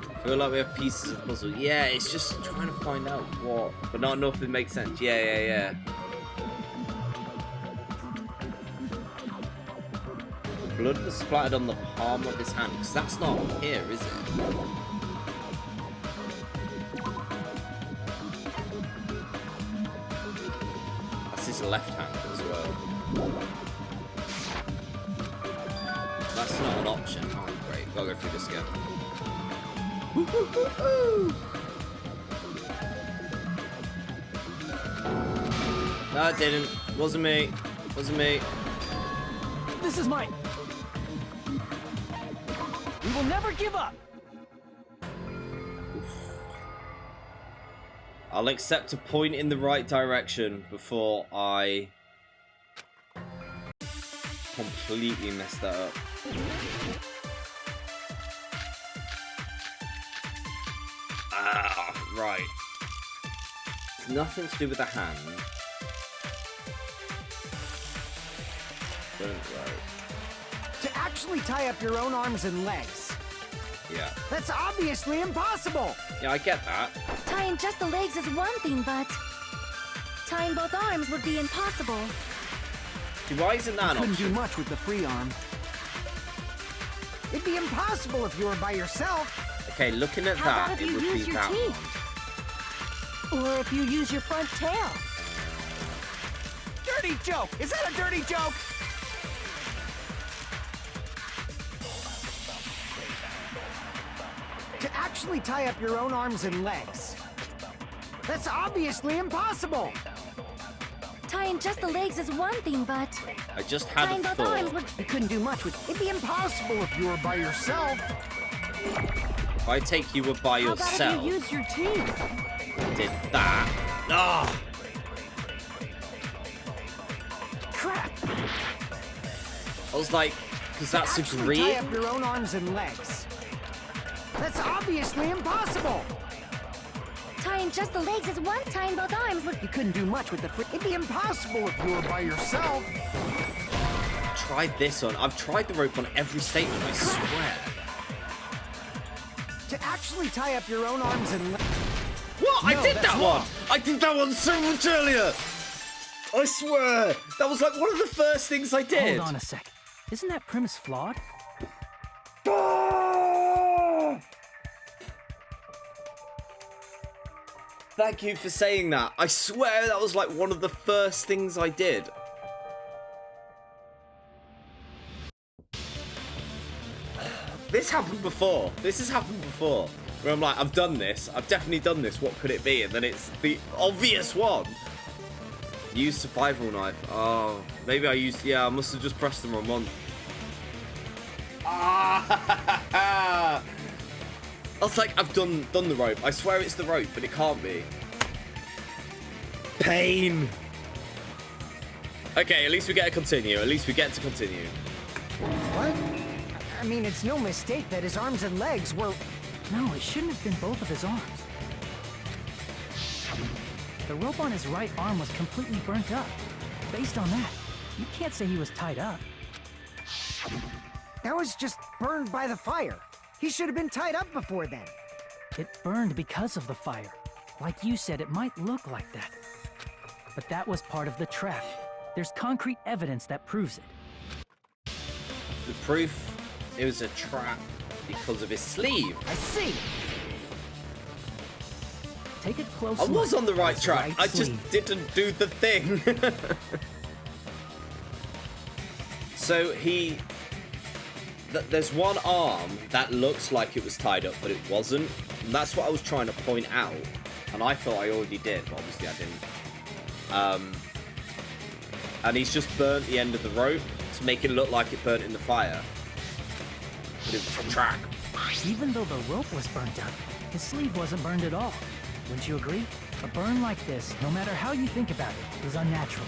I feel like we have pieces of the puzzle. Yeah, it's just trying to find out what, but not enough to make sense. Yeah. The blood was splattered on the palm of his hand, because that's not here, is it? That's his left hand as well. That's not an option. Oh, great. Gotta go through this again. No, it didn't. Wasn't me. Wasn't me. This is mine. We will never give up. I'll accept a point in the right direction before I completely mess that up. Ah, right. It's nothing to do with the hand. Right. To actually tie up your own arms and legs. Yeah. That's obviously impossible. Yeah, I get that. Tying just the legs is one thing, but tying both arms would be impossible. See, why isn't that an Couldn't do option? much with the free arm. It'd be impossible if you were by yourself. Okay, looking at How about that, if it you would use be your that teeth? one. Or if you use your front tail. Dirty joke! Is that a dirty joke? To actually tie up your own arms and legs. That's obviously impossible. Tying just the legs is one thing, but I just had tying a both arms thought. would... You couldn't do much with. It'd be impossible if you were by yourself. If I take you were by How about yourself, if you use your teeth? did that. Ah! Crap. I was like, because that's a Actually tie grid? up your own arms and legs. That's obviously impossible. Tying just the legs is one. Tying both arms would... You couldn't do much with the free. It'd be impossible if you were by yourself. Tried this on. I've tried the rope on every statement, I swear. To actually tie up your own arms and legs. What? No, I did that's that wrong. one! I did that one so much earlier! I swear! That was like one of the first things I did. Hold on a sec. Isn't that premise flawed? Ah! Thank you for saying that. I swear that was like one of the first things I did. This happened before. This has happened before. Where I'm like, I've done this. I've definitely done this. What could it be? And then it's the obvious one. Use survival knife. Oh, maybe I used... Yeah, I must have just pressed the wrong one. Ah! I was like, I've done the rope. I swear it's the rope, but it can't be. Pain. Okay, at least we get to continue. At least we get to continue. What? I mean, it's no mistake that his arms and legs were... No, it shouldn't have been both of his arms. The rope on his right arm was completely burnt up. Based on that, you can't say he was tied up. That was just burned by the fire. He should have been tied up before then. It burned because of the fire. Like you said, it might look like that. But that was part of the trap. There's concrete evidence that proves it. The proof it was a trap because of his sleeve. I see. Take a close I look. was on the right His track. right I just sleeve. didn't do the thing. So there's one arm that looks like it was tied up, but it wasn't. And that's what I was trying to point out. And I thought I already did, but obviously I didn't. And he's just burnt the end of the rope to make it look like it burnt in the fire. But it was a track. Even though the rope was burnt up, his sleeve wasn't burned at all. Wouldn't you agree? A burn like this, no matter how you think about it, is unnatural.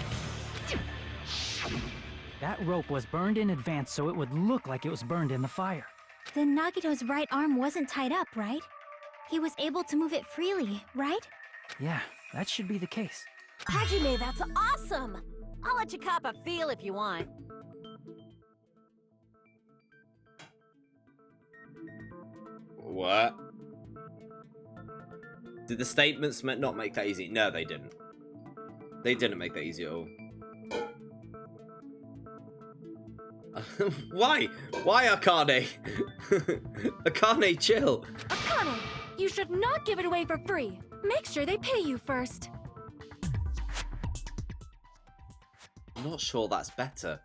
That rope was burned in advance so it would look like it was burned in the fire. Then Nagito's right arm wasn't tied up, right? He was able to move it freely, right? Yeah, that should be the case. Hajime, that's awesome! I'll let you cop a feel if you want. What? Did the statements not make that easy? No, they didn't. They didn't make that easy at all. Why? Why Akane? Akane, chill. Akane, you should not give it away for free. Make sure they pay you first. I'm not sure that's better.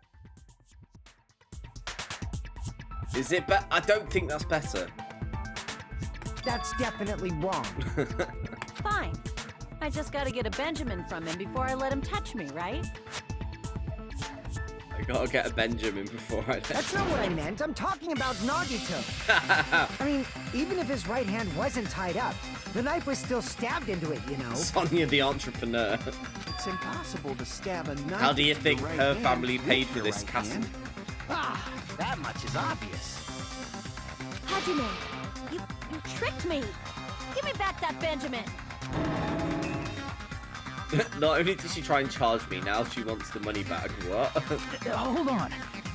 Is it better? I don't think that's better. That's definitely wrong. Fine. I just gotta get a Benjamin from him before I let him touch me, right? I gotta get a Benjamin before I... That's not what I meant. I'm talking about Nagito. I mean, even if his right hand wasn't tied up, the knife was still stabbed into it, you know? Sonia the entrepreneur. It's impossible to stab a knife. How do you with the think right her hand family with paid for the this right castle? hand. Ah, that much is obvious. Hajime, you tricked me. Give me back that Benjamin. Not only did she try and charge me, now she wants the money back. What? Hold on.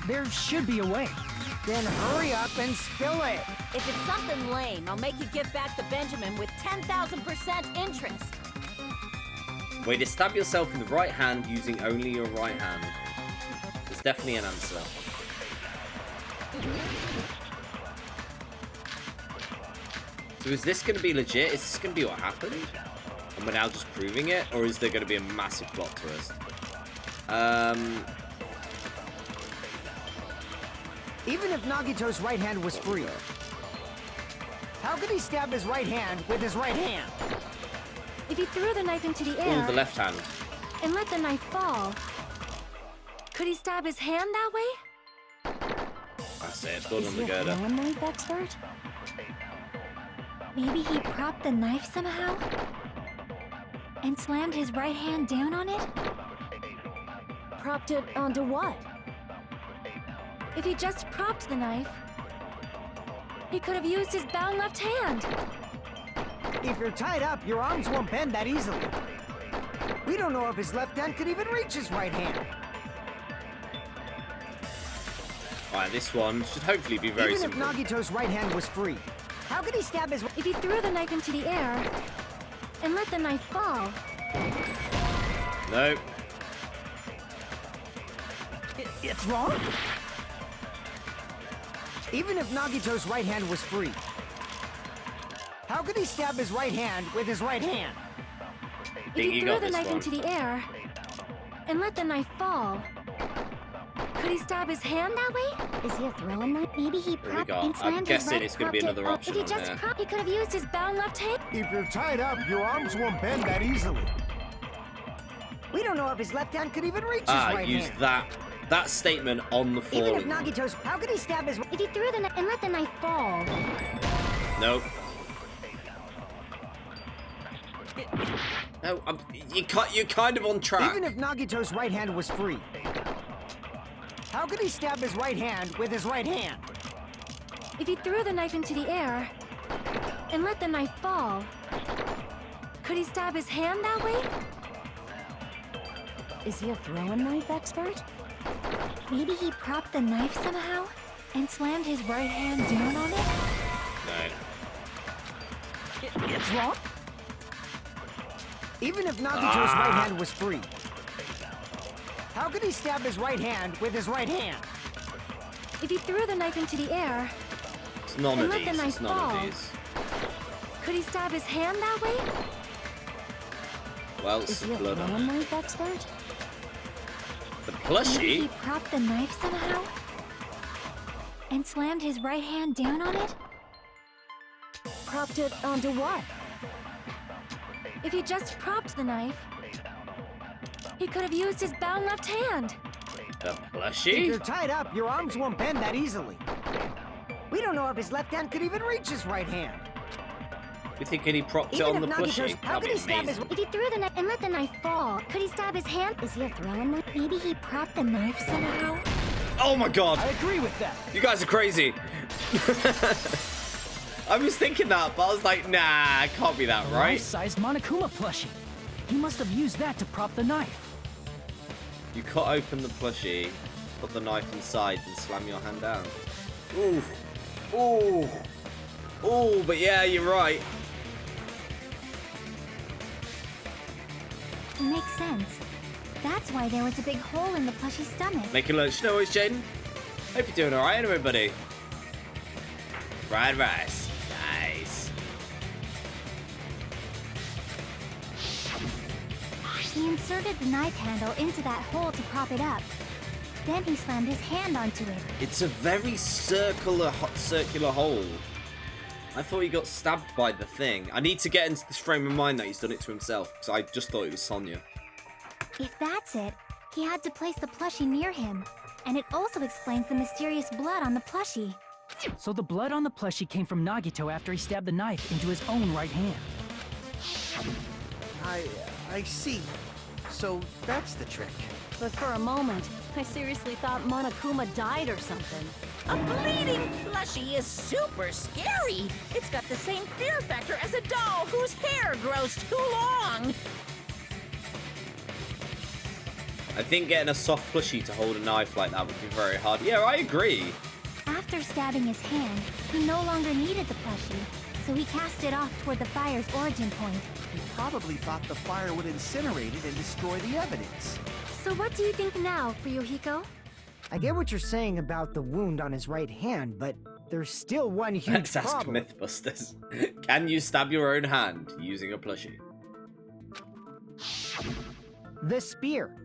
There should be a way. Then hurry up and spill it. If it's something lame, I'll make you give back the Benjamin with 10,000% interest. Way to stab yourself in the right hand using only your right hand. There's definitely an answer. So is this going to be legit? Is this going to be what happened? And we're now just proving it? Or is there going to be a massive plot twist? Even if Nagito's right hand was free, how could he stab his right hand with his right hand? If he threw the knife into the air Oh, the left hand. and let the knife fall, could he stab his hand that way? That's it. Blood Is on he the a girder. throwing knife expert? Maybe he propped the knife somehow? And slammed his right hand down on it? Propped it onto what? If he just propped the knife, he could have used his bound left hand. If you're tied up, your arms won't bend that easily. We don't know if his left hand could even reach his right hand. Alright, this one should hopefully be very Even simple. if Nagito's right hand was free, how could he stab his... If he threw the knife into the air and let the knife fall, No. It's wrong? Even if Nagito's right hand was free, how could he stab his right hand with his right hand? if Think he you threw got the this knife one. into the air and let the knife fall, could he stab his hand that way? Is he a throwing knife? Maybe he we propped go. and I'm slammed his guessing right it's gonna be propped it- another option If he on just there. propped, he could have used his bound left hand. If you're tied up, your arms won't bend that easily. We don't know if his left hand could even reach his Ah, right use hand. that statement on the Even if falling. Nagito's... How could he stab his... If he threw the knife and let the knife fall, Nope. No, you're kind of on track. Even if Nagito's right hand was free, how could he stab his right hand with his right hand? if he threw the knife into the air and let the knife fall, could he stab his hand that way? Is he a throwing knife expert? Maybe he propped the knife somehow? And slammed his right hand down on it? No. It's wrong? Even if Nagito's right hand was free, how could he stab his right hand with his right hand? If he threw the knife into the air, It's none And of let these. the knife It's none fall. of these. could he stab his hand that way? Well, Is it's he a blood on throwing it. knife expert? The Maybe plushie? he propped the knife somehow? And slammed his right hand down on it? Propped it onto what? If he just propped the knife, he could have used his bound left hand. The If plushie? you're tied up, your arms won't bend that easily. We don't know if his left hand could even reach his right hand. You thinking he propped it Even on if the Nagito's... plushie? How That'd could be he stab his... amazing. If he threw the knife and let the knife fall, could he stab his hand? Is he a throwing knife? Maybe he propped the knife somehow? Oh my god! I agree with that. You guys are crazy. I was thinking that, but I was like, nah, it can't be that, right? Life-sized Monokuma plushie. He must have used that to prop the knife. You cut open the plushie, put the knife inside, and slam your hand down. Ooh. Ooh. Ooh, but yeah, you're right. It makes sense. That's why there was a big hole in the plushie's stomach. Making lunch noise, Jaden. Hope you're doing alright, everybody. Fried rice. Nice. He inserted the knife handle into that hole to prop it up. Then he slammed his hand onto it. It's a very circular hole. I thought he got stabbed by the thing. I need to get into this frame of mind that he's done it to himself, because I just thought it was Sonya. If that's it, he had to place the plushie near him. And it also explains the mysterious blood on the plushie. So the blood on the plushie came from Nagito after he stabbed the knife into his own right hand. I see. So that's the trick. But for a moment, I seriously thought Monokuma died or something. A bleeding plushie is super scary. It's got the same fear factor as a doll whose hair grows too long. I think getting a soft plushie to hold a knife like that would be very hard. Yeah, I agree. After stabbing his hand, he no longer needed the plushie, so he cast it off toward the fire's origin point. He probably thought the fire would incinerate it and destroy the evidence. So what do you think now, Fuyuhiko? I get what you're saying about the wound on his right hand, but there's still one huge Let's ask problem. Mythbusters. Can you stab your own hand using a plushie? The spear.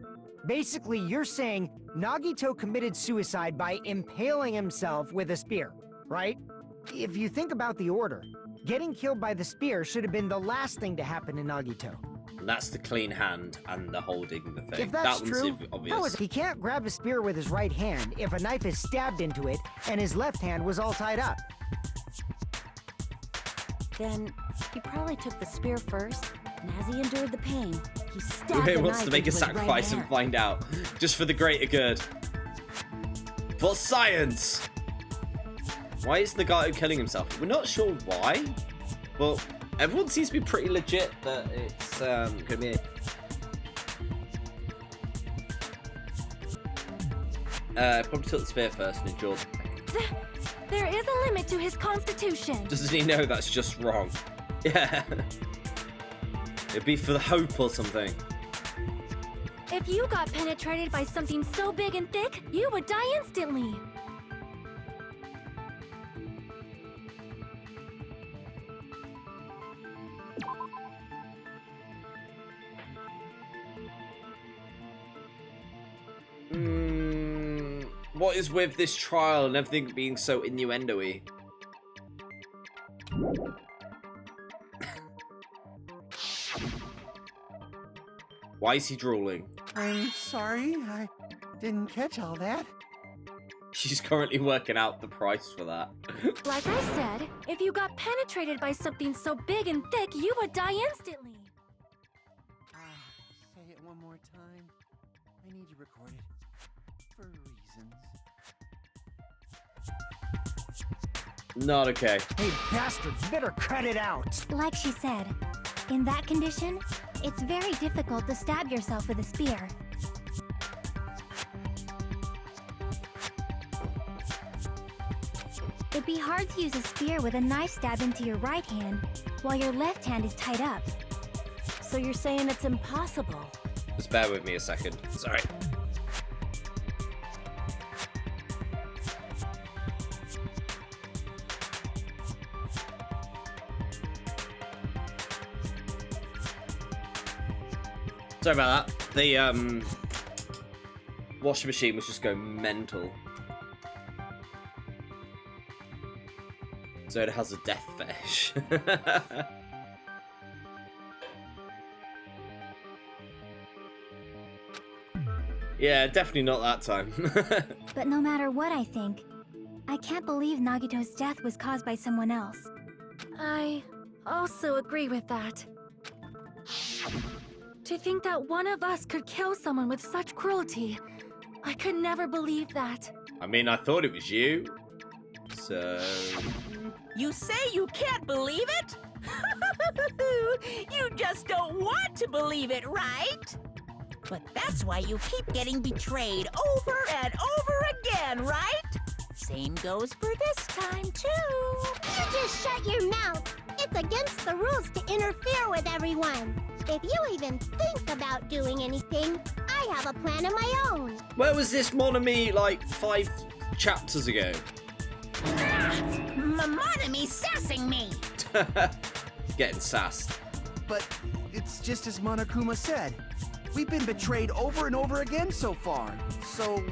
Basically, you're saying Nagito committed suicide by impaling himself with a spear, right? If you think about the order, getting killed by the spear should have been the last thing to happen to Nagito. And that's the clean hand and the holding the thing. If that's that one's true, obvious. he can't grab a spear with his right hand if a knife is stabbed into it and his left hand was all tied up. Then he probably took the spear first, and as he endured the pain, he stabbed the Who wants knife to make a into his right sacrifice and hand. find out? Just for the greater good. For science! Why is the guy killing himself? We're not sure why, but everyone seems to be pretty legit that it's gonna be. Probably took the spear first and endured. There is a limit to his constitution. Doesn't he know that's just wrong? Yeah. It'd be for the hope or something. If you got penetrated by something so big and thick, you would die instantly. What is with this trial and everything being so innuendo-y? Why is he drooling? I'm sorry, I didn't catch all that. She's currently working out the price for that. Like I said, if you got penetrated by something so big and thick, you would die instantly. Say it one more time. I need you recorded. For reasons. Not okay. Hey, bastards, you better cut it out. Like she said, in that condition, it's very difficult to stab yourself with a spear. It'd be hard to use a spear with a knife stabbed into your right hand, while your left hand is tied up. So you're saying it's impossible? Just bear with me a second. Sorry. Sorry about that. The washing machine was just going mental. So it has a death fetish. Yeah, definitely not that time. But no matter what I think, I can't believe Nagito's death was caused by someone else. I also agree with that. To think that one of us could kill someone with such cruelty, I could never believe that. I mean, I thought it was you. So... You say you can't believe it? You just don't want to believe it, right? But that's why you keep getting betrayed over and over again, right? Same goes for this time, too. You just shut your mouth. It's against the rules to interfere with everyone. If you even think about doing anything, I have a plan of my own. Where was this Mon Ami, like, 5 chapters ago? Monami sassing me. Getting sassed. But it's just as Monokuma said. We've been betrayed over and over again so far. So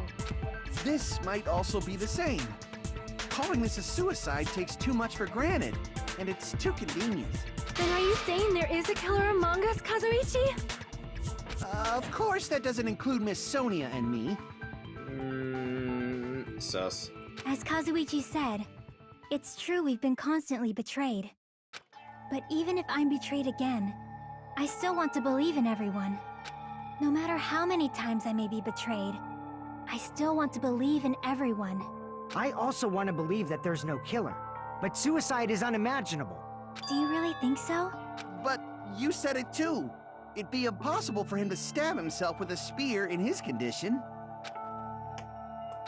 this might also be the same. Calling this a suicide takes too much for granted. and it's too convenient. Then are you saying there is a killer among us, Kazuichi? Of course, that doesn't include Miss Sonia and me. Sus. As Kazuichi said, it's true we've been constantly betrayed. But even if I'm betrayed again, I still want to believe in everyone. No matter how many times I may be betrayed, I still want to believe in everyone. I also want to believe that there's no killer, but suicide is unimaginable. Do you really think so? But you said it too. It'd be impossible for him to stab himself with a spear in his condition.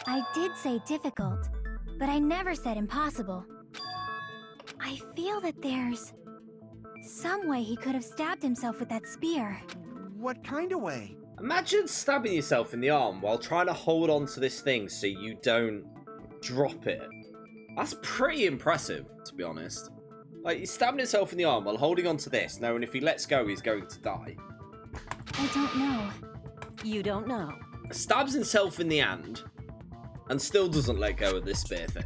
I did say difficult, but I never said impossible. I feel that there's some way he could have stabbed himself with that spear. What kind of way? Imagine stabbing yourself in the arm while trying to hold on to this thing so you don't drop it. That's pretty impressive, to be honest. Like, he's stabbing himself in the arm while holding on to this, knowing if he lets go, he's going to die. I don't know. You don't know. Stabs himself in the hand, and still doesn't let go of this spear thing.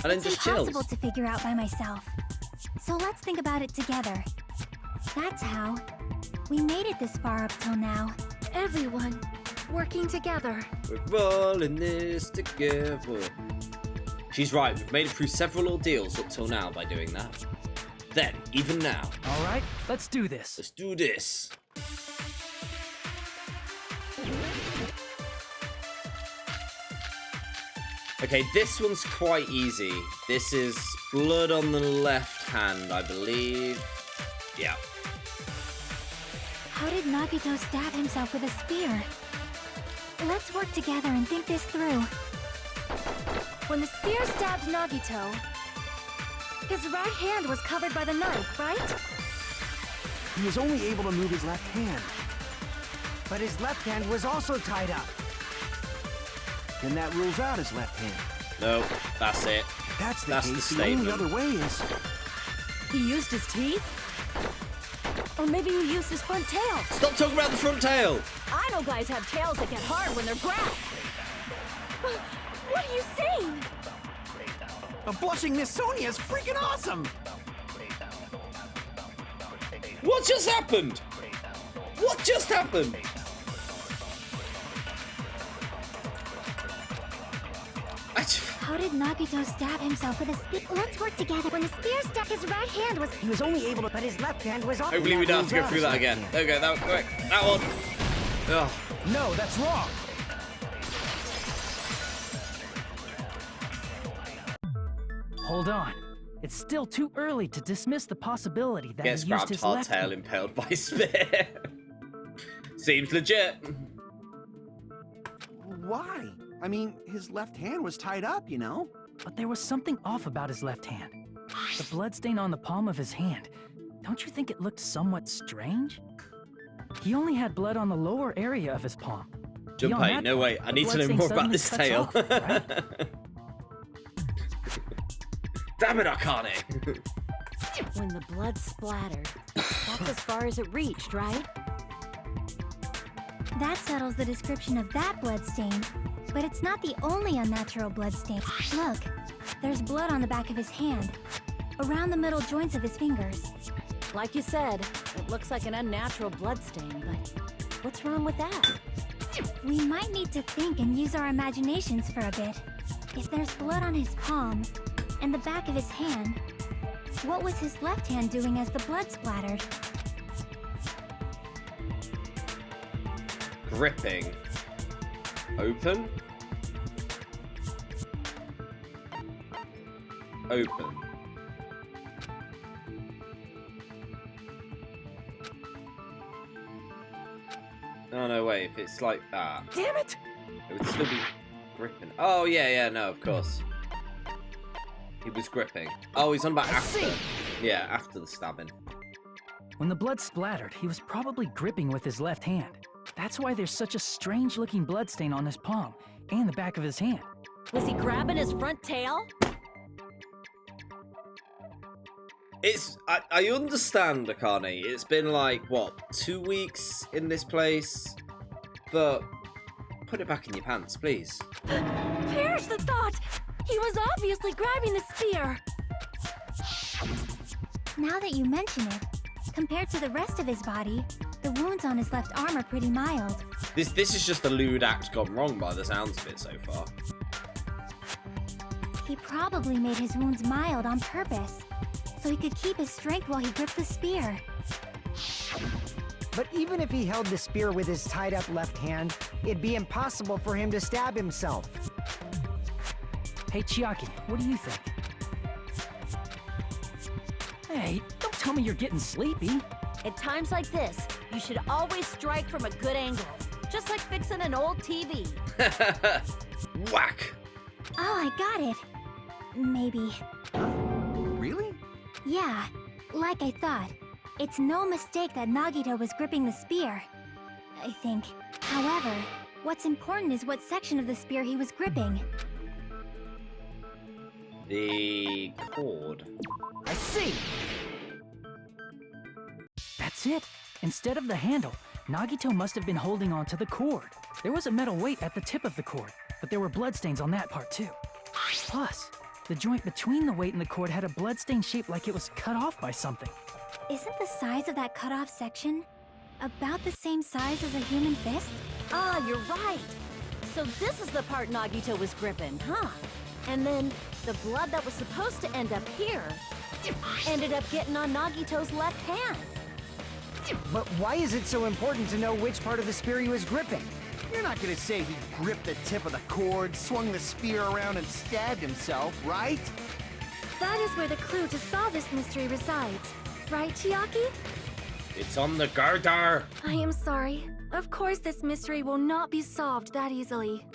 And then It's just chills. impossible to figure out by myself. So let's think about it together. That's how we made it this far up till now. Everyone working together. We're all in this together. She's right, we've made it through several ordeals up till now by doing that. Then, even now. Alright, let's do this. Let's do this. Okay, this one's quite easy. This is blood on the left hand, I believe. Yeah. How did Nagito stab himself with a spear? Let's work together and think this through. When the spear stabbed Nagito, his right hand was covered by the knife, right? He was only able to move his left hand. But his left hand was also tied up. Then that rules out his left hand. No, that's it. If that's the That's case, the the only statement. other way is... He used his teeth? Or maybe he used his front tail. Stop talking about the front tail! I know guys have tails that get hard when they're grabbed. What are you saying? A blushing Miss Sonia is freaking awesome! What just happened? What just happened? How did Nagito stab himself with a spear? Let's work together. When the spear stabbed his right hand was... He was only able to, but his left hand was also... Hopefully we don't have to go through that again. There we go, that one. Ugh. No, that's wrong. Hold on. It's still too early to dismiss the possibility that Gets he used grabbed, his hard left tail hand. impaled by spear. Seems legit. Why? I mean, his left hand was tied up, you know? But there was something off about his left hand. The bloodstain on the palm of his hand. Don't you think it looked somewhat strange? He only had blood on the lower area of his palm. Beyond Junpei, that no part, way. I the need to know bloodstain more about suddenly this cuts tail. off, right? Damn it, Akane. When the blood splattered, that's as far as it reached, right? That settles the description of that bloodstain. But it's not the only unnatural bloodstain. Look, there's blood on the back of his hand, around the middle joints of his fingers. Like you said, it looks like an unnatural bloodstain, but what's wrong with that? We might need to think and use our imaginations for a bit. If there's blood on his palm and the back of his hand, what was his left hand doing as the blood splattered? Gripping. Open. Open. Oh no, wait, if it's like that, Damn it! it would still be gripping. Oh yeah, no, of course. He was gripping. Oh, he's on about after. Yeah, after the stabbing. When the blood splattered, he was probably gripping with his left hand. That's why there's such a strange-looking bloodstain on his palm and the back of his hand. Was he grabbing his front tail? I understand, Akane. It's been like, what, 2 weeks in this place? But put it back in your pants, please. Perish the thought! He was obviously grabbing the spear! Now that you mention it, compared to the rest of his body, the wounds on his left arm are pretty mild. This is just a lewd act gone wrong by the sounds of it so far. He probably made his wounds mild on purpose, so he could keep his strength while he gripped the spear. But even if he held the spear with his tied-up left hand, it'd be impossible for him to stab himself. Hey, Chiaki, what do you think? Hey, don't tell me you're getting sleepy. At times like this, you should always strike from a good angle. Just like fixing an old TV. Whack! Oh, I got it. Maybe. Really? Yeah, like I thought. It's no mistake that Nagito was gripping the spear, I think. However, what's important is what section of the spear he was gripping. The cord. I see. That's it. Instead of the handle, Nagito must have been holding on to the cord. There was a metal weight at the tip of the cord, but there were bloodstains on that part too. Plus, the joint between the weight and the cord had a bloodstain shaped like it was cut off by something. Isn't the size of that cut-off section about the same size as a human fist? Ah, you're right. So this is the part Nagito was gripping, huh? And then the blood that was supposed to end up here ended up getting on Nagito's left hand. But why is it so important to know which part of the spear he was gripping? You're not gonna say he gripped the tip of the cord, swung the spear around, and stabbed himself, right? That is where the clue to solve this mystery resides. Right, Chiaki? It's on the girder. I am sorry. Of course this mystery will not be solved that easily.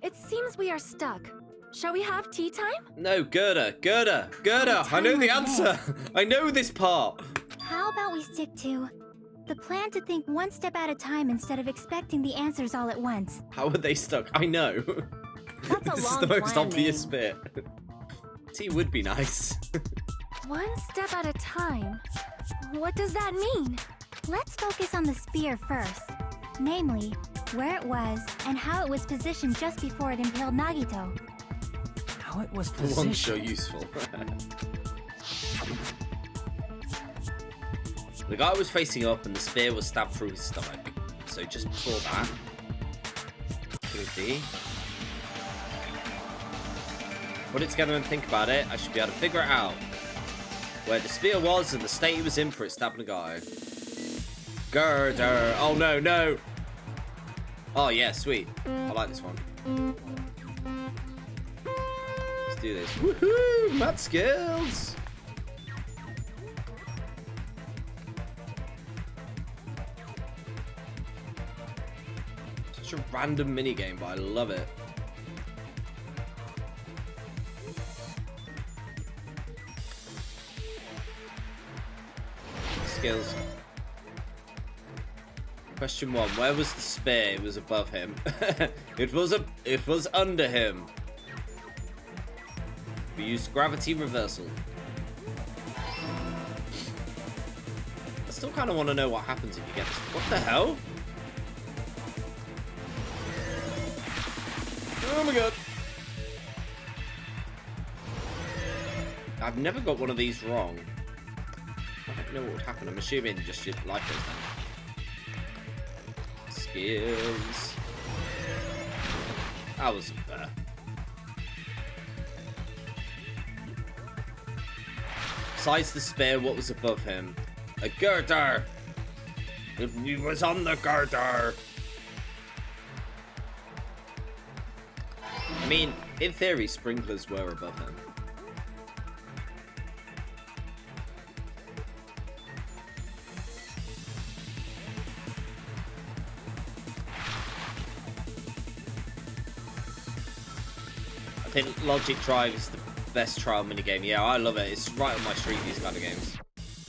It seems we are stuck. Shall we have tea time? No, girder. I know the answer. I know this part. How about we stick to the plan to think one step at a time instead of expecting the answers all at once? How are they stuck? I know. That's a This is long the most plan, obvious man. bit. Tea would be nice. One step at a time. What does that mean? Let's focus on the spear first. Namely, where it was and how it was positioned just before it impaled Nagito. How it was One's positioned. so useful. The guy was facing up and the spear was stabbed through his stomach. So just before that, could it be? Put it together and think about it. I should be able to figure it out. Where the spear was and the state he was in for it stabbing a guy. Girder. Oh no, no. Oh yeah, sweet. I like this one. Let's do this. Woohoo! Mad skills! Such a random minigame, but I love it. Skills. Question 1. Where was the spear? It was above him. It was under him. We used gravity reversal. I still kind of want to know what happens if you get this. What the hell? Oh my god. I've never got one of these wrong. I don't know what would happen. I'm assuming just your life goes down. Skills. That wasn't fair. Besides the spear, what was above him? A girder! He was on the girder! I mean, in theory, sprinklers were above him. I think Logic Drive is the best trial minigame. Yeah, I love it. It's right on my street, these kind of games.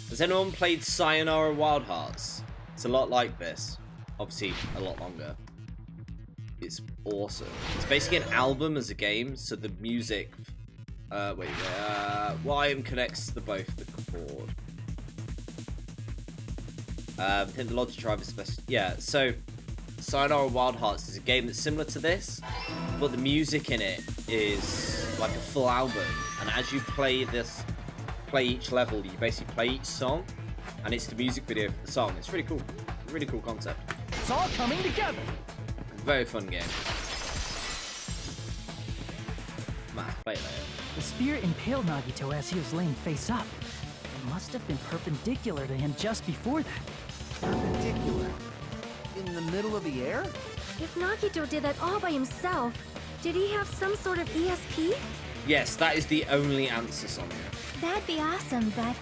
Has anyone played Sayonara Wild Hearts? It's a lot like this. Obviously, a lot longer. It's awesome. It's basically an album as a game, so the music... YM connects the both the chord. I think the Logic Drive is the best. Yeah, so Sayonara Wild Hearts is a game that's similar to this, but the music in it is like a full album. And as you play each level, you basically play each song, and it's the music video for the song. It's really cool. Really cool concept. It's all coming together. Very fun game. Man, play it later. The spear impaled Nagito as he was laying face up. It must have been perpendicular to him just before that. Perpendicular? In the middle of the air? If Nagito did that all by himself, did he have some sort of ESP? Yes, that is the only answer, Sonia. That'd be awesome, but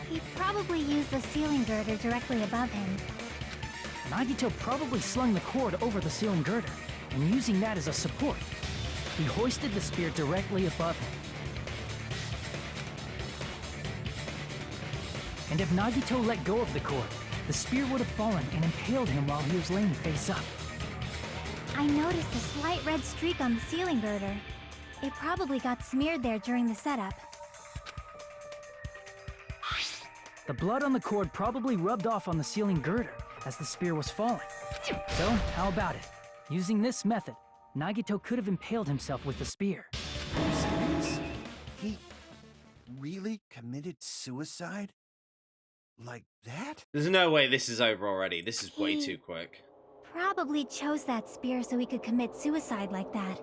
he probably used the ceiling girder directly above him. Nagito probably slung the cord over the ceiling girder, and using that as a support, he hoisted the spear directly above him. And if Nagito let go of the cord, the spear would have fallen and impaled him while he was laying face up. I noticed a slight red streak on the ceiling girder. It probably got smeared there during the setup. The blood on the cord probably rubbed off on the ceiling girder as the spear was falling. So, how about it? Using this method, Nagito could have impaled himself with the spear. Are you serious? He really committed suicide? Like that? There's no way this is over already. This is way He- too quick. Probably chose that spear so he could commit suicide like that.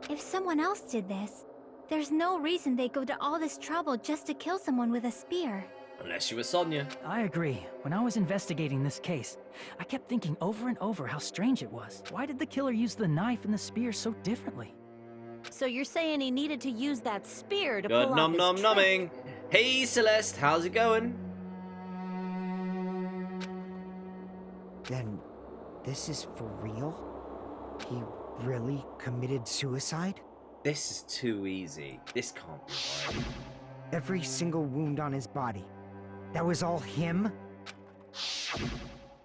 If someone else did this, there's no reason they'd go to all this trouble just to kill someone with a spear. Unless you were Sonia. I agree. When I was investigating this case, I kept thinking over and over how strange it was. Why did the killer use the knife and the spear so differently? So you're saying he needed to use that spear to Good pull nom off nom his nomming. trick? Hey Celeste, how's it going? Then, this is for real? He really committed suicide? This is too easy. This can't be right. Every single wound on his body. That was all him?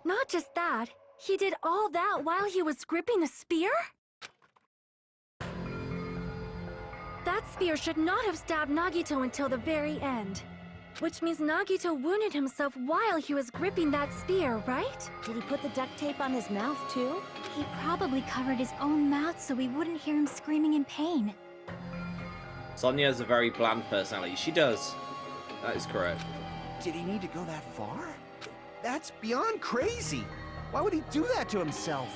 Not just that, he did all that while he was gripping the spear? That spear should not have stabbed Nagito until the very end. Which means Nagito wounded himself while he was gripping that spear, right? Did he put the duct tape on his mouth too? He probably covered his own mouth so we wouldn't hear him screaming in pain. Sonia has a very bland personality. She does. That is correct. Did he need to go that far? That's beyond crazy. Why would he do that to himself?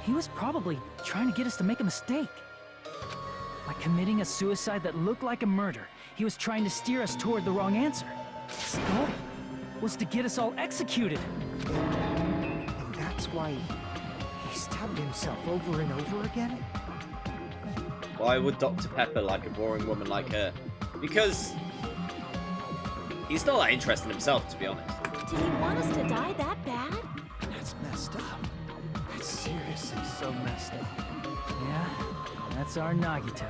He was probably trying to get us to make a mistake. By committing a suicide that looked like a murder, he was trying to steer us toward the wrong answer. His goal was to get us all executed. And that's why he stabbed himself over and over again? Why would Dr. Pepper like a boring woman like her? Because he's not that interested in himself, to be honest. Did he want us to die that bad? That's messed up. That's seriously so messed up. Yeah, that's our Nagito.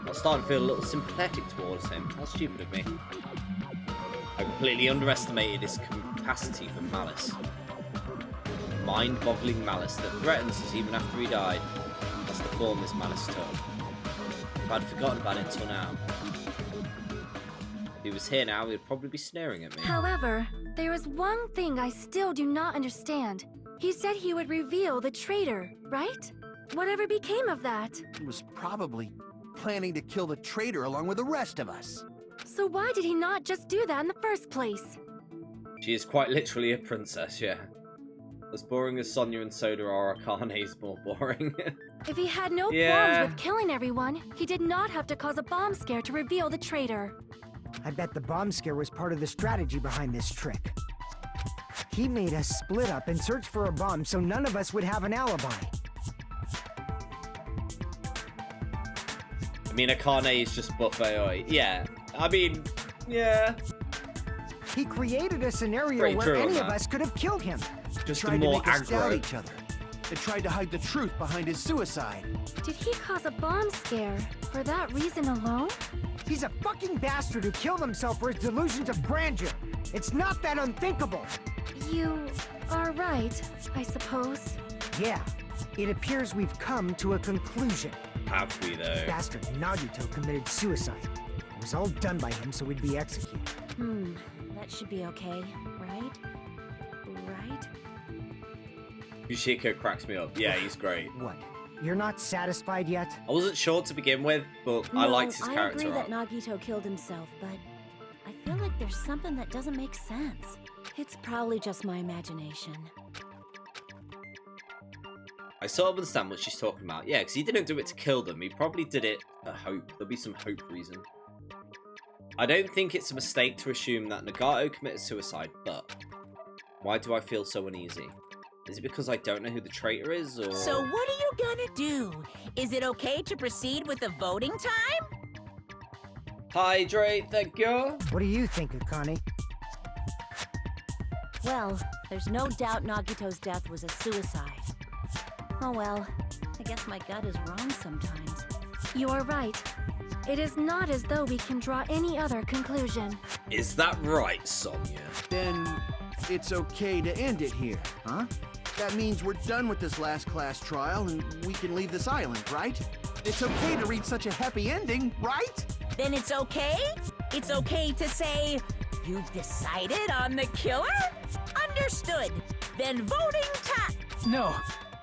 I'm starting to feel a little sympathetic towards him. How stupid of me. I completely underestimated his capacity for malice. Mind-boggling malice that threatens us even after he died. That's the form this malice took. I'd forgotten about it until now. If he was here now, he'd probably be sneering at me. However, there is one thing I still do not understand. He said he would reveal the traitor, right? Whatever became of that? He was probably planning to kill the traitor along with the rest of us. So why did he not just do that in the first place? She is quite literally a princess, yeah. As boring as Sonia and Soda are, Akane is more boring. If he had no Yeah. qualms with killing everyone, he did not have to cause a bomb scare to reveal the traitor. I bet the bomb scare was part of the strategy behind this trick. He made us split up and search for a bomb so none of us would have an alibi. I mean, Akane is just buffet. Yeah. I mean, yeah. He created a scenario Pretty where true on any of that. us could have killed him. Just the Tried to more make us doubt aggro. each other. They tried to hide the truth behind his suicide. Did he cause a bomb scare for that reason alone? He's a fucking bastard who killed himself for his delusions of grandeur. It's not that unthinkable. You are right, I suppose. Yeah, it appears we've come to a conclusion. Have we, though? Bastard Nagito committed suicide. It was all done by him so we'd be executed. That should be okay, right? Yushiko cracks me up. Yeah, he's great. What? You're not satisfied yet? I wasn't sure to begin with, but I liked his I character agree arc. that Nagito killed himself, but I feel like there's something that doesn't make sense. It's probably just my imagination. I sort of understand what she's talking about. Yeah, because he didn't do it to kill them. He probably did it for hope. There'll be some hope reason. I don't think it's a mistake to assume that Nagato committed suicide, but why do I feel so uneasy? Is it because I don't know who the traitor is, or...? So what are you gonna do? Is it okay to proceed with the voting time? Hydrate, thank you. What do you think, Akane? Well, there's no doubt Nagito's death was a suicide. Oh well, I guess my gut is wrong sometimes. You are right. It is not as though we can draw any other conclusion. Is that right, Sonya? Then it's okay to end it here, huh? That means we're done with this last class trial and we can leave this island, right? It's okay to reach such a happy ending, right? Then it's okay? It's okay to say, you've decided on the killer? Understood. Then voting time. No,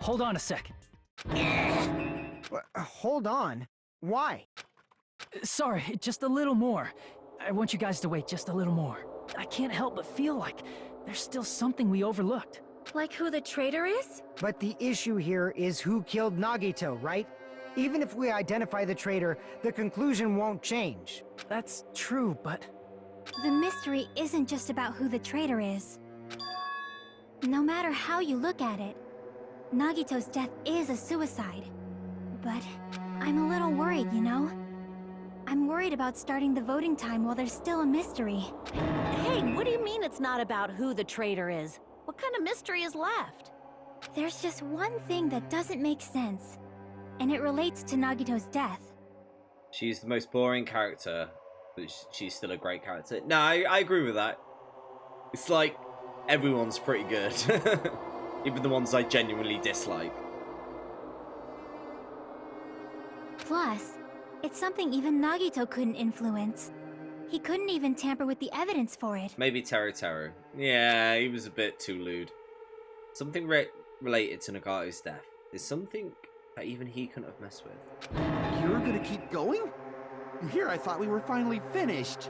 hold on a sec. Hold on. Why? Sorry, just a little more. I want you guys to wait just a little more. I can't help but feel like there's still something we overlooked. Like who the traitor is? But the issue here is who killed Nagito, right? Even if we identify the traitor, the conclusion won't change. That's true, but... The mystery isn't just about who the traitor is. No matter how you look at it, Nagito's death is a suicide. But I'm a little worried, you know? I'm worried about starting the voting time while there's still a mystery. Hey, what do you mean it's not about who the traitor is? What kind of mystery is left? There's just one thing that doesn't make sense, and it relates to Nagito's death. She's the most boring character, but she's still a great character. No, I agree with that. It's like everyone's pretty good. Even the ones I genuinely dislike. Plus, it's something even Nagito couldn't influence. He couldn't even tamper with the evidence for it. Maybe Teru. Yeah, he was a bit too lewd. Something related to Nagato's death is something that even he couldn't have messed with. You're gonna keep going? Here I thought we were finally finished.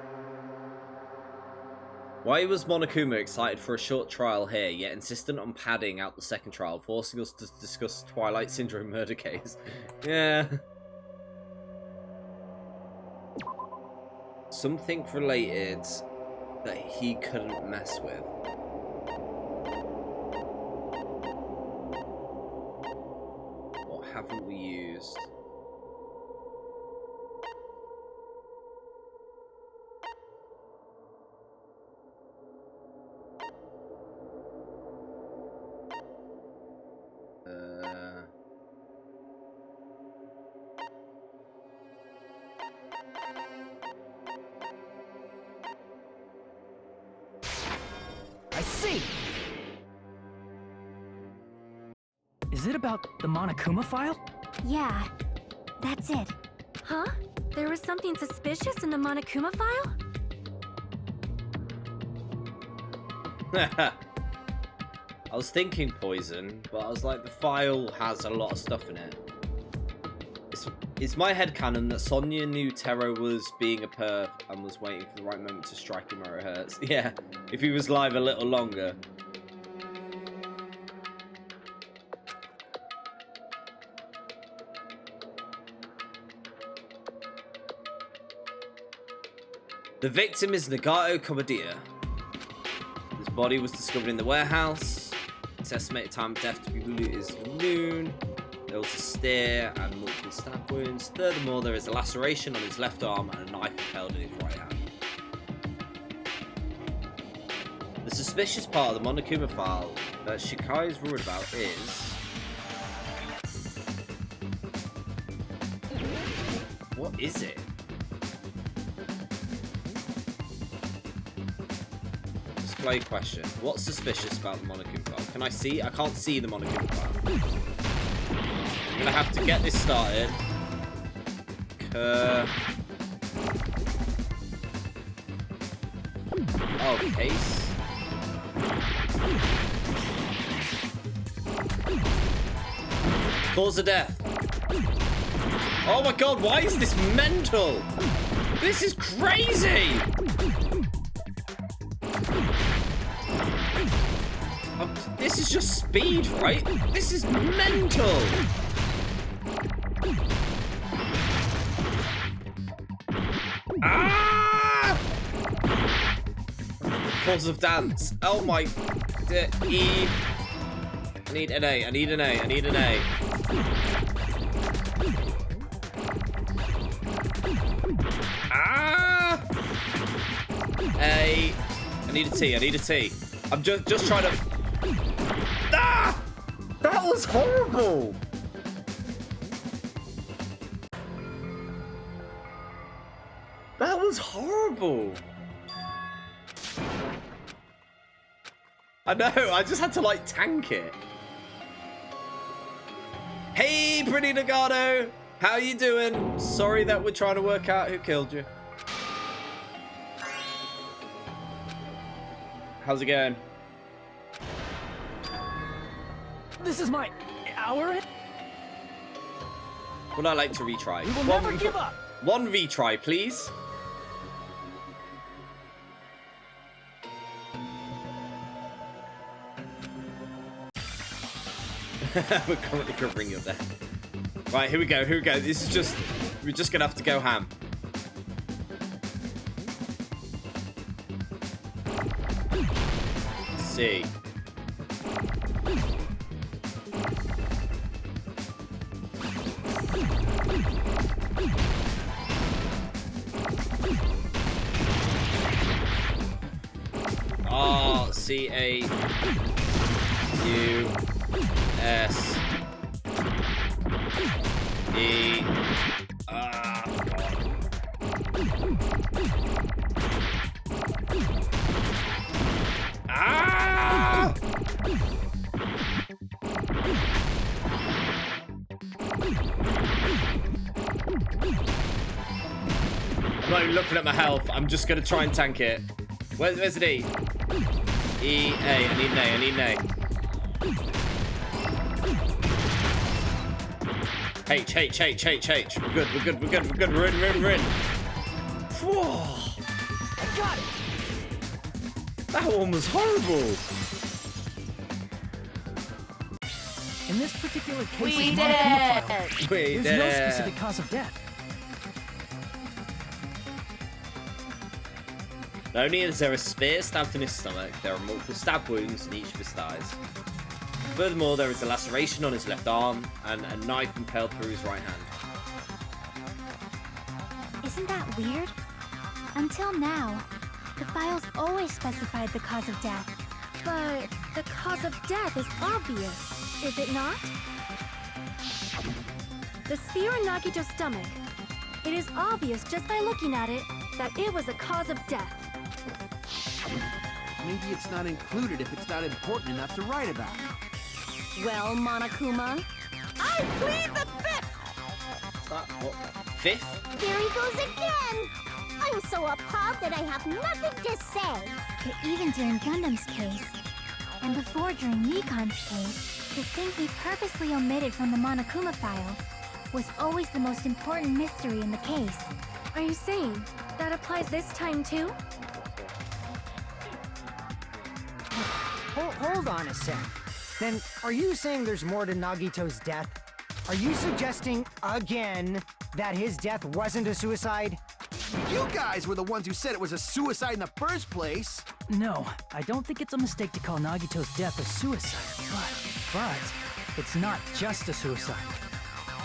Why was Monokuma excited for a short trial here, yet insistent on padding out the second trial, forcing us to discuss Twilight Syndrome murder case? Yeah. Something related that he couldn't mess with. What haven't we used? I see! Is it about the Monokuma file? Yeah, that's it. Huh? There was something suspicious in the Monokuma file? I was thinking poison, but I was like, the file has a lot of stuff in it. It's my headcanon that Sonya knew Teru was being a perv and was waiting for the right moment to strike him where it hurts. Yeah, if he was live a little longer. The victim is Nagato Komodiya. His body was discovered in the warehouse. Its estimated time of death to be is noon. There was a stare and multiple stab wounds. Furthermore, there is a laceration on his left arm and a knife held in his right hand. The suspicious part of the Monokuma file that Shikai is worried about is... What is it? Display question. What's suspicious about the Monokuma file? Can I see? I can't see the Monokuma file. I'm gonna have to get this started. Oh, case. Cause of death. Oh my god, why is this mental? This is crazy! This is just speed, right? This is mental! Ah! Cause of dance. Oh my... E... I need an A, I need an A, I need an A. Ah! A... I need a T, I need a T. I'm just trying to... Ah! That was horrible! That was horrible! I know, I just had to, like, tank it. Hey, Pretty Nagano! How you doing? Sorry that we're trying to work out who killed you. How's it going? This is my hour. Would I like to retry? We will never give up. One retry, please. We're currently covering your death. Right, here we go, here we go. This is just... We're just gonna have to go ham. C. R C A U S E. Ah, God. Ah! I'm not even looking at my health. I'm just gonna try and tank it. Where's the D? E, A. I need an A. I need an A. H, H, H, H, H. We're good, we're good, we're good, we're good. We're in. Whoa. I got it. That one was horrible. In this particular case, We it's did monochroma it. file. We There's did no it. specific cause of death. Not only is there a spear stabbed in his stomach, there are multiple stab wounds in each of his thighs. Furthermore, there is a laceration on his left arm and a knife impaled through his right hand. Isn't that weird? Until now, the files always specified the cause of death. But the cause of death is obvious, is it not? The spear in Nagito's stomach. It is obvious just by looking at it that it was a cause of death. Maybe it's not included if it's not important enough to write about. Well, Monokuma, I plead the fifth! What? Fifth? There he goes again! I'm so appalled that I have nothing to say. But even during Gundam's case, and before during Nikon's case, the thing he purposely omitted from the Monokuma file was always the most important mystery in the case. Are you saying that applies this time too? Hold on a sec. Then, are you saying there's more to Nagito's death? Are you suggesting, again, that his death wasn't a suicide? You guys were the ones who said it was a suicide in the first place. No, I don't think it's a mistake to call Nagito's death a suicide. But it's not just a suicide.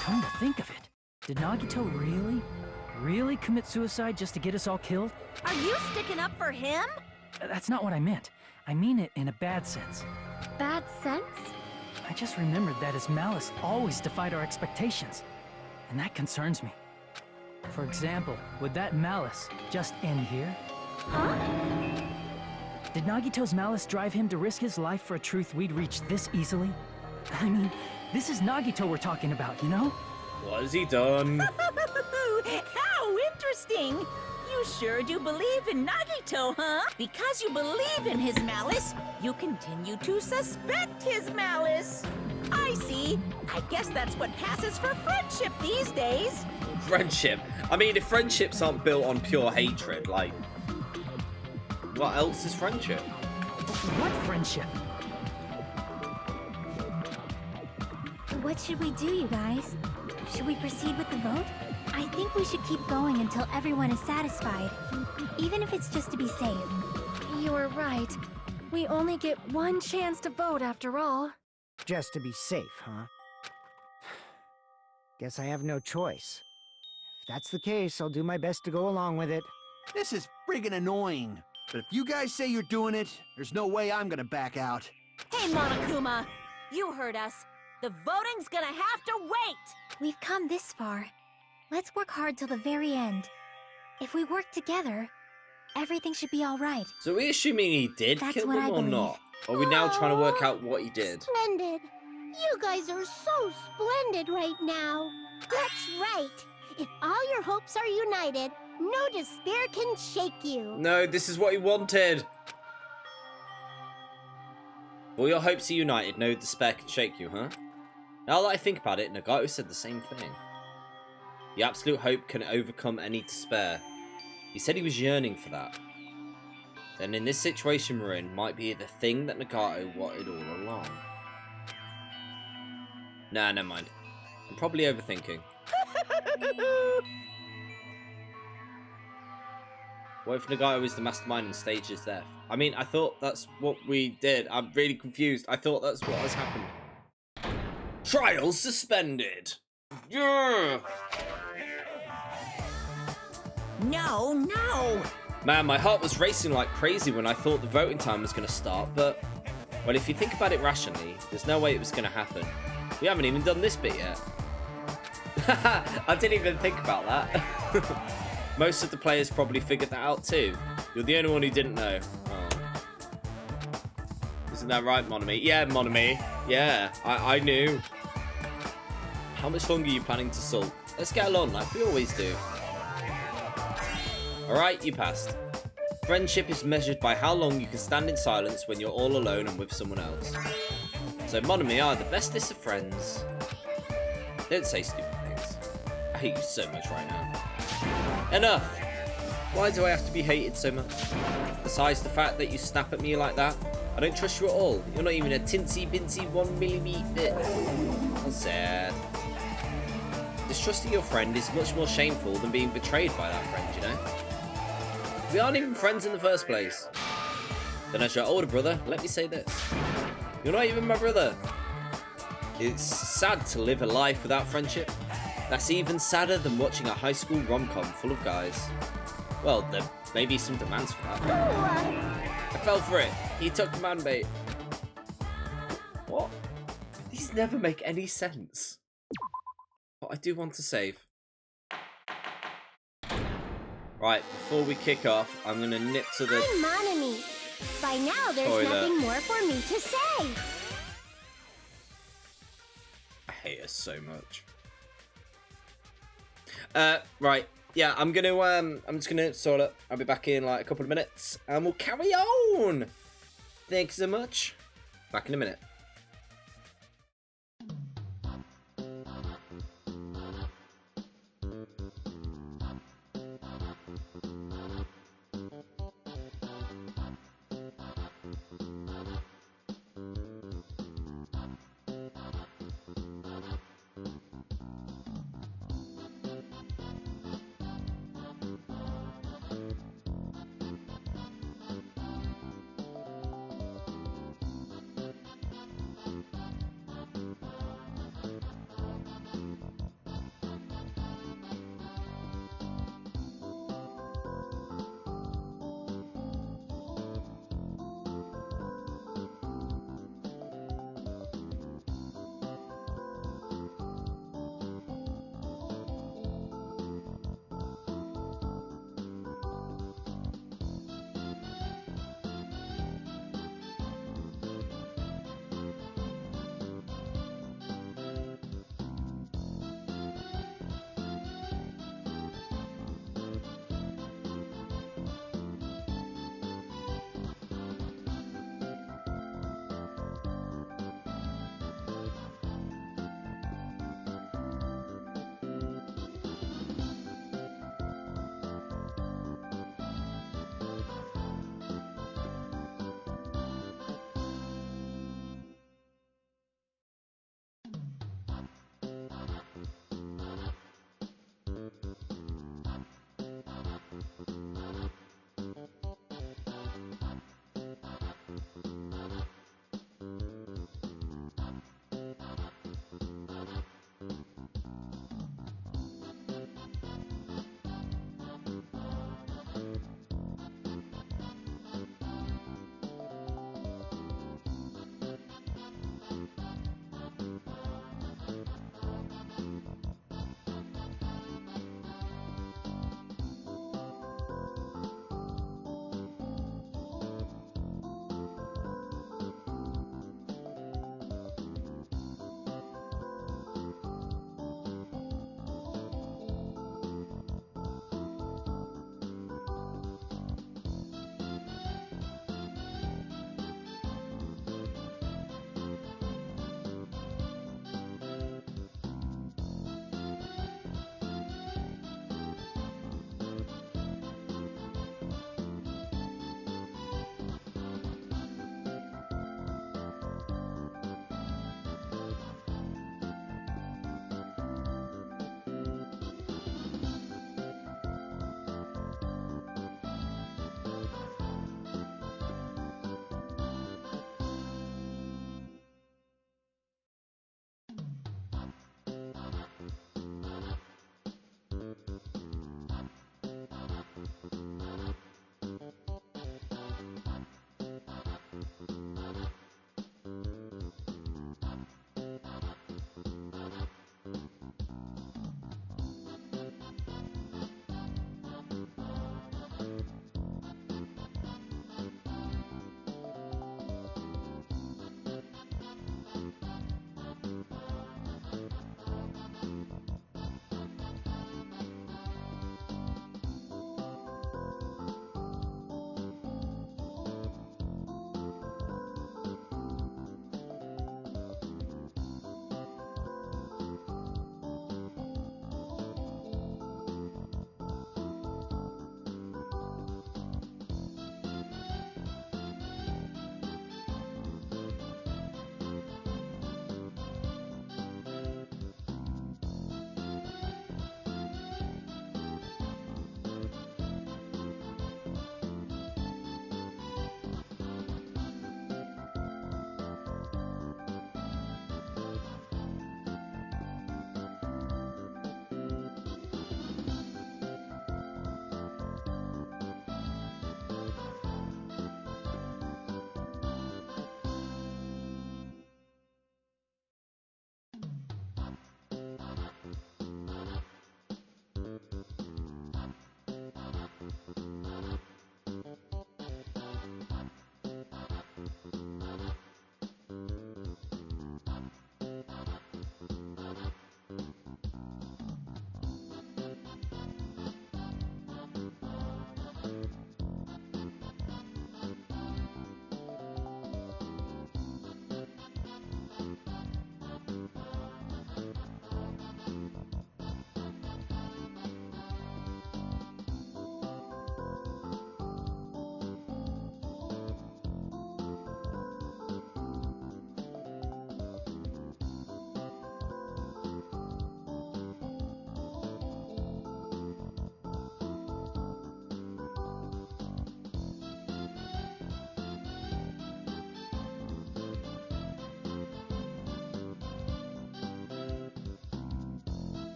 Come to think of it, did Nagito really commit suicide just to get us all killed? are you sticking up for him? That's not what I meant. I mean it in a bad sense. Bad sense? I just remembered that his malice always defied our expectations, and that concerns me. For example, would that malice just end here? Huh? Did Nagito's malice drive him to risk his life for a truth we'd reach this easily? I mean, this is Nagito we're talking about, you know? What has he done? How interesting! You sure do believe in Nagito, huh? Because you believe in his malice, you continue to suspect his malice. I see. I guess that's what passes for friendship these days. Friendship? I mean, if friendships aren't built on pure hatred, like, what else is friendship? What friendship? What should we do, you guys? Should we proceed with the vote? I think we should keep going until everyone is satisfied, even if it's just to be safe. You're right. We only get one chance to vote after all. Just to be safe, huh? Guess I have no choice. If that's the case, I'll do my best to go along with it. This is friggin' annoying. But if you guys say you're doing it, there's no way I'm gonna back out. Hey, Monokuma! You heard us. The voting's gonna have to wait! We've come this far. Let's work hard till the very end. If we work together, everything should be all right. So are we assuming he did That's kill what them I or believe. not? Or are we now trying to work out what he did? Splendid. You guys are so splendid right now. That's right. If all your hopes are united, no despair can shake you. No, this is what he wanted. All your hopes are united, no despair can shake you, huh? Now that I think about it, Nagato said the same thing. The absolute hope can overcome any despair. He said he was yearning for that. Then in this situation we're in, might be the thing that Nagato wanted all along. Nah, never mind. I'm probably overthinking. What if Nagato is the mastermind and staged his death? I mean, I thought that's what we did. I'm really confused. I thought that's what has happened. Trial suspended. Yeah. No, no! Man, my heart was racing like crazy when I thought the voting time was going to start, but... Well, if you think about it rationally, there's no way it was going to happen. We haven't even done this bit yet. I didn't even think about that. Most of the players probably figured that out too. You're the only one who didn't know. Oh. Isn't that right, Monomi? Yeah, Monomi. Yeah, I knew. How much longer are you planning to sulk? Let's get along like we always do. Alright, you passed. Friendship is measured by how long you can stand in silence when you're all alone and with someone else. So Monomi are the bestest of friends. Don't say stupid things. I hate you so much right now. Enough! Why do I have to be hated so much? Besides the fact that you snap at me like that, I don't trust you at all. You're not even a tinsy-binsy 1mm bit. How sad. Distrusting your friend is much more shameful than being betrayed by that friend, you know? We aren't even friends in the first place. Then as your older brother, let me say this. You're not even my brother. It's sad to live a life without friendship. That's even sadder than watching a high school rom-com full of guys. Well, there may be some demands for that. I fell for it. He took the man bait. What? These never make any sense. But I do want to save. Right, before we kick off, I'm going to nip to the... I'm Monomi. By now, there's toilet. nothing more for me to say. I hate her so much. Right. Yeah, I'm just gonna sort it. I'll be back in like a couple of minutes and we'll carry on. Thanks so much. Back in a minute.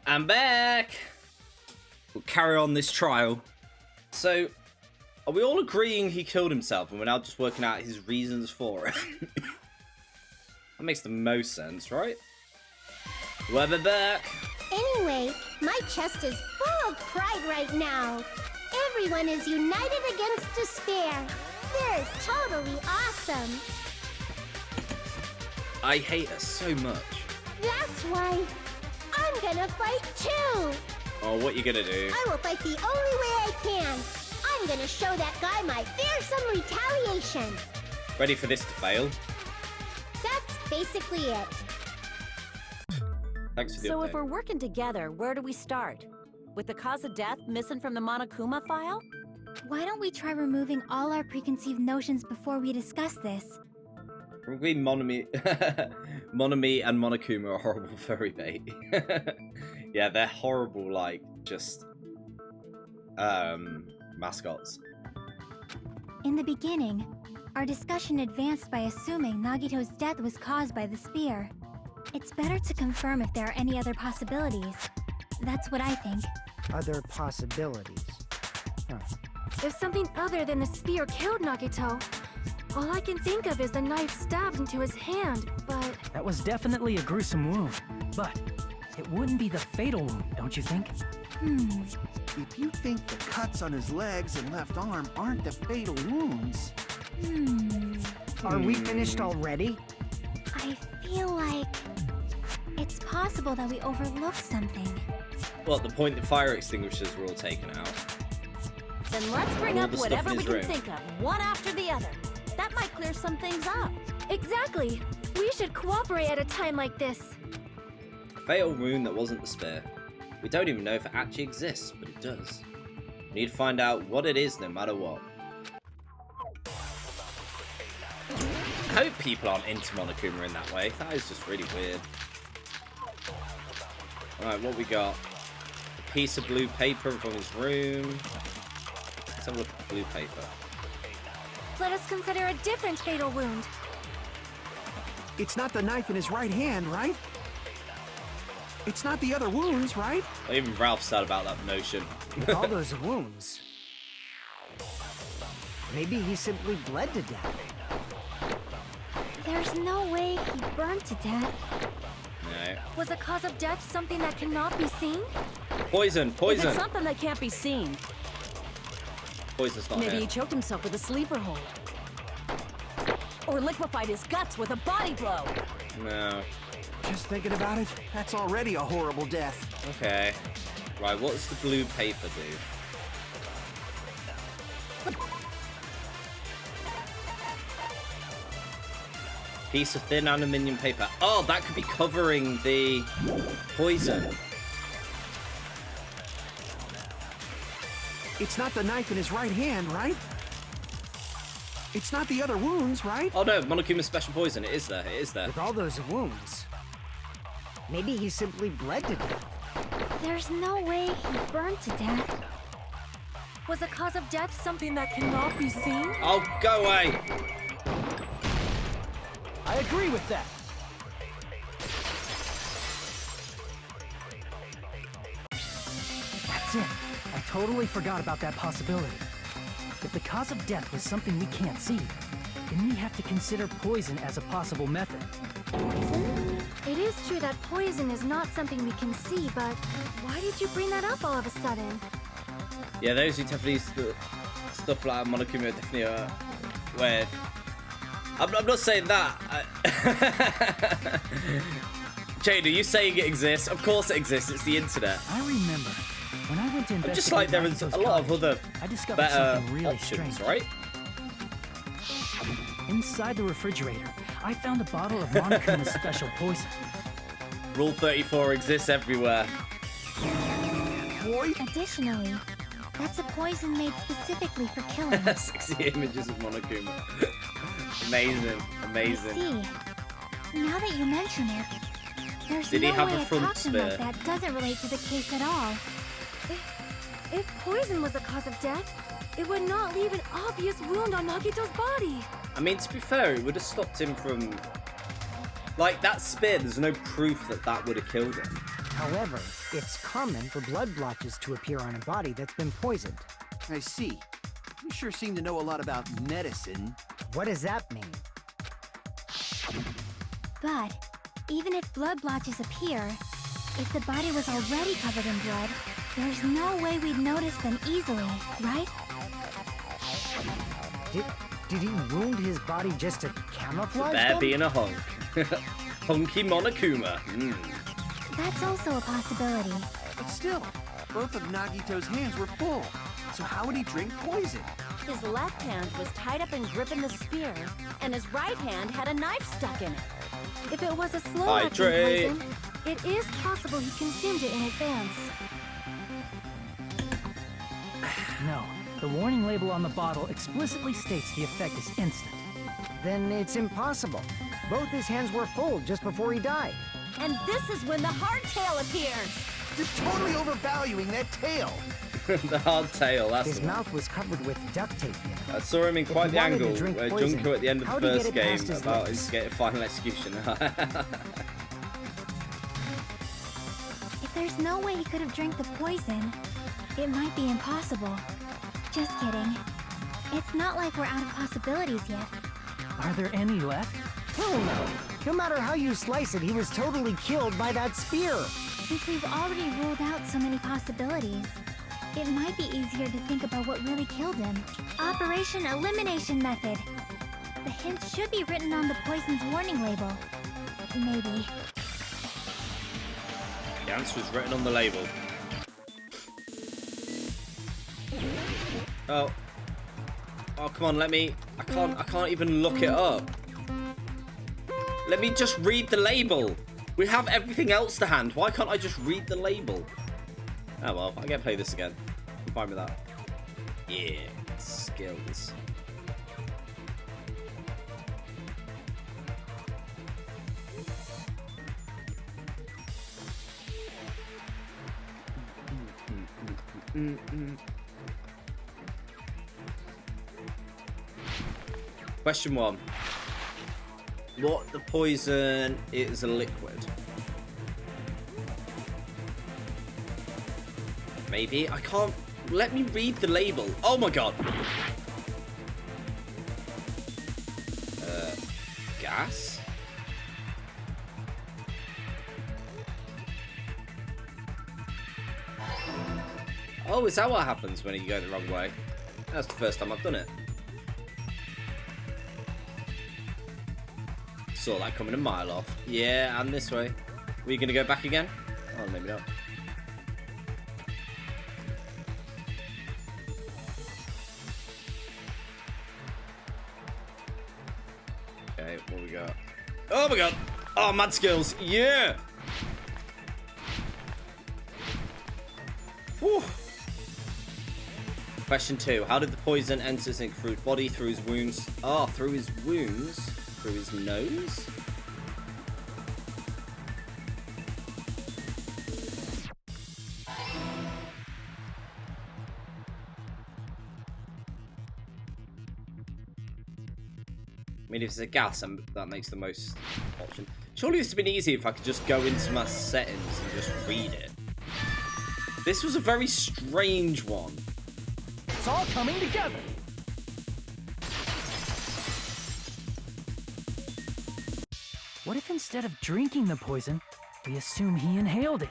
I'm back. We'll carry on this trial. So, are we all agreeing he killed himself and we're now just working out his reasons for it? That makes the most sense, right? We're back. Anyway, my chest is full of pride right now. Everyone is united against despair. They're totally awesome. I hate her so much. That's why I'm gonna fight too. Oh, what you gonna do? I will fight the only way I can. I'm gonna show that guy my fearsome retaliation. Ready for this to fail? That's basically it. Thanks for the So update. if we're working together, where do we start? With the cause of death missing from the Monokuma file? Why don't we try removing all our preconceived notions before we discuss this? Probably Monomi and Monokuma are horrible furry bait. Yeah, they're horrible, like, just mascots. In the beginning, our discussion advanced by assuming Nagito's death was caused by the spear. It's better to confirm if there are any other possibilities. That's what I think. Other possibilities. Huh. If something other than the spear killed Nagito, all I can think of is the knife stabbed into his hand, but... That was definitely a gruesome wound, but it wouldn't be the fatal wound, don't you think? If you think the cuts on his legs and left arm aren't the fatal wounds... Are we finished already? I feel like it's possible that we overlooked something. Well, at the point the fire extinguishers were all taken out. Then let's bring All up the stuff whatever in we his can room. think of, one after the other. That might clear some things up. Exactly! We should cooperate at a time like this. A fatal wound that wasn't the spear. We don't even know if it actually exists, but it does. We need to find out what it is no matter what. I hope people aren't into Monokuma in that way. That is just really weird. Alright, what we got? A piece of blue paper from his room. Let's have a look at the blue paper. Let us consider a different fatal wound. It's not the knife in his right hand, right? It's not the other wounds, right? Well, even Ralph said about that notion. With all those wounds. Maybe he simply bled to death. There's no way he burned to death. No. Was the cause of death something that cannot be seen? Poison! If Poison! it's something that can't be seen, Poison's not maybe here. he choked himself with a sleeper hold. Or liquefied his guts with a body blow. No. Just thinking about it, that's already a horrible death. Okay. Right, what does the blue paper do? Piece of thin aluminium paper. Oh, that could be covering the poison. It's not the knife in his right hand, right? It's not the other wounds, right? Oh no, Monokuma's special poison. It is there. It is there. With all those wounds. Maybe he simply bled to death. There's no way he burned to death. Was the cause of death something that cannot be seen? Oh, go away! I agree with that. That's it. I totally forgot about that possibility. If the cause of death was something we can't see, then we have to consider poison as a possible method. Poison? It is true that poison is not something we can see, but why did you bring that up all of a sudden? Yeah, those who definitely stuff like Monokuma definitely where. I'm not saying that. Jade, are you saying it exists? Of course it exists. It's the internet. I remember when I went to investigate. I'm just like there is a Nagito's lot of cottage, other I discovered better something really options, strange. right? Inside the refrigerator, I found a bottle of Monokuma's special poison. Rule 34 exists everywhere. Additionally, that's a poison made specifically for killing. 60 images of Monokuma. Amazing, amazing. See, now that you mention it, there's Did he no have way a a front toxin spear? like that doesn't relate to the case at all. If poison was the cause of death, it would not leave an obvious wound on Nagito's body. I mean, to be fair, it would have stopped him from... Like, that spear, there's no proof that that would have killed him. However, it's common for blood blotches to appear on a body that's been poisoned. I see. You sure seem to know a lot about medicine. What does that mean? But even if blood blotches appear, if the body was already covered in blood, there's no way we'd notice them easily, right? Did he wound his body just to camouflage Bear them? being a hunk. Hunky Monokuma. That's also a possibility. But still, both of Nagito's hands were full. So how would he drink poison? His left hand was tied up and gripping the spear, and his right hand had a knife stuck in it. If it was a slow-acting Hydrate. poison, it is possible he consumed it in advance. No, the warning label on the bottle explicitly states the effect is instant. Then it's impossible. Both his hands were full just before he died. And this is when the hardtail appears. You're totally overvaluing that tail. The hard tail, that's His the one. mouth was covered with duct tape. I saw him in quite he the wanted to angle drink where poison, Junko at the end of how'd the he get first it past game his about lips? his final execution. If there's no way he could have drank the poison, it might be impossible. Just kidding. It's not like we're out of possibilities yet. Are there any left? Hell no. No matter how you slice it, he was totally killed by that spear. Since we've already ruled out so many possibilities, it might be easier to think about what really killed him. Operation Elimination Method. The hint should be written on the poison's warning label. Maybe. The answer is written on the label. Oh. Oh, come on, let me... I can't even look it up. Let me just read the label. We have everything else to hand. Why can't I just read the label? Oh, well, I get to play this again. I'm fine with that. Yeah, skills. Question 1. What the poison is a liquid? Maybe? I can't... Let me read the label. Oh my god. Gas? Oh, is that what happens when you go the wrong way? That's the first time I've done it. Saw that coming a mile off. Yeah, and this way. Were you going to go back again? Oh, maybe not. Okay, what we got? Oh my god! Oh, mad skills! Yeah! Whew. Question 2. How did the poison enter Siegfried's body? Through his wounds? Oh, through his wounds? Through his nose? I mean, if it's a gas, that makes the most option. Surely this would have been easy if I could just go into my settings and just read it. This was a very strange one. It's all coming together. What if instead of drinking the poison, we assume he inhaled it?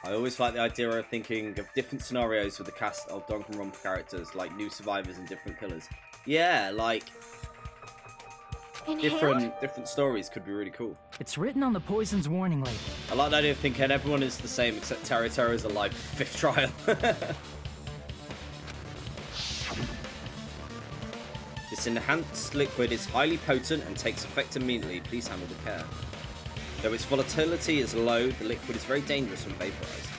I always like the idea of thinking of different scenarios with the cast of Danganronpa characters, like new survivors and different killers. Yeah, like different stories could be really cool. It's written on the poison's warning label. I like the idea of thinking everyone is the same except Terry is alive for the 5th trial. This enhanced liquid is highly potent and takes effect immediately. Please handle with care. Though its volatility is low, the liquid is very dangerous when vaporized.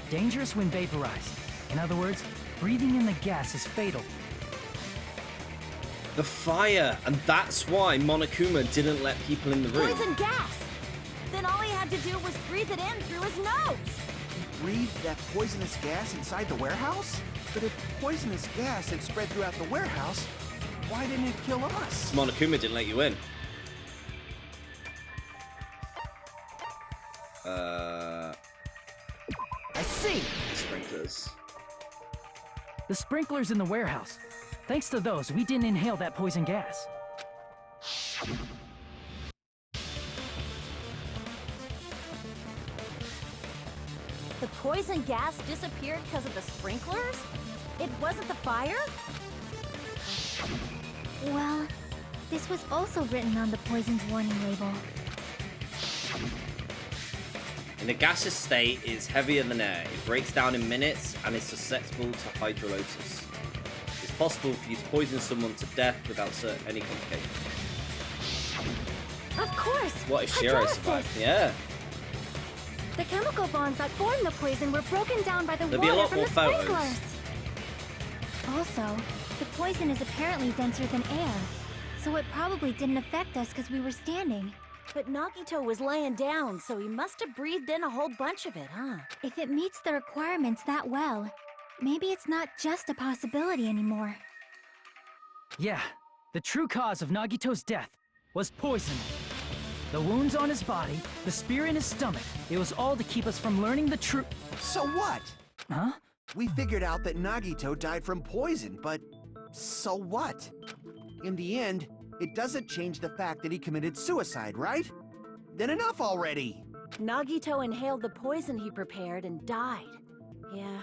Dangerous when vaporized. In other words, breathing in the gas is fatal. The fire! And that's why Monokuma didn't let people in the room. Poison gas! Then all he had to do was breathe it in through his nose! Breathe that poisonous gas inside the warehouse? But if poisonous gas had spread throughout the warehouse, why didn't it kill us? Monokuma didn't let you in. I see. Sprinklers. The sprinklers in the warehouse. Thanks to those, we didn't inhale that poison gas. The poison gas disappeared because of the sprinklers? It wasn't the fire? Well, this was also written on the poison's warning label. In a gaseous state, it's heavier than air. It breaks down in minutes and is susceptible to hydrolysis. It's possible for you to poison someone to death without any complications. Of course! What if Shiro Hydrolysis. survived? Yeah. The chemical bonds that formed the poison were broken down by the There'll be a water lot from more the photos. sprinklers. Also, the poison is apparently denser than air, so it probably didn't affect us because we were standing. But Nagito was laying down, so he must have breathed in a whole bunch of it, huh? If it meets the requirements that well, maybe it's not just a possibility anymore. Yeah, the true cause of Nagito's death was poison. The wounds on his body, the spear in his stomach, it was all to keep us from learning the truth. So what? Huh? We figured out that Nagito died from poison, but so what? In the end, it doesn't change the fact that he committed suicide, right? Then enough already! Nagito inhaled the poison he prepared and died. Yeah,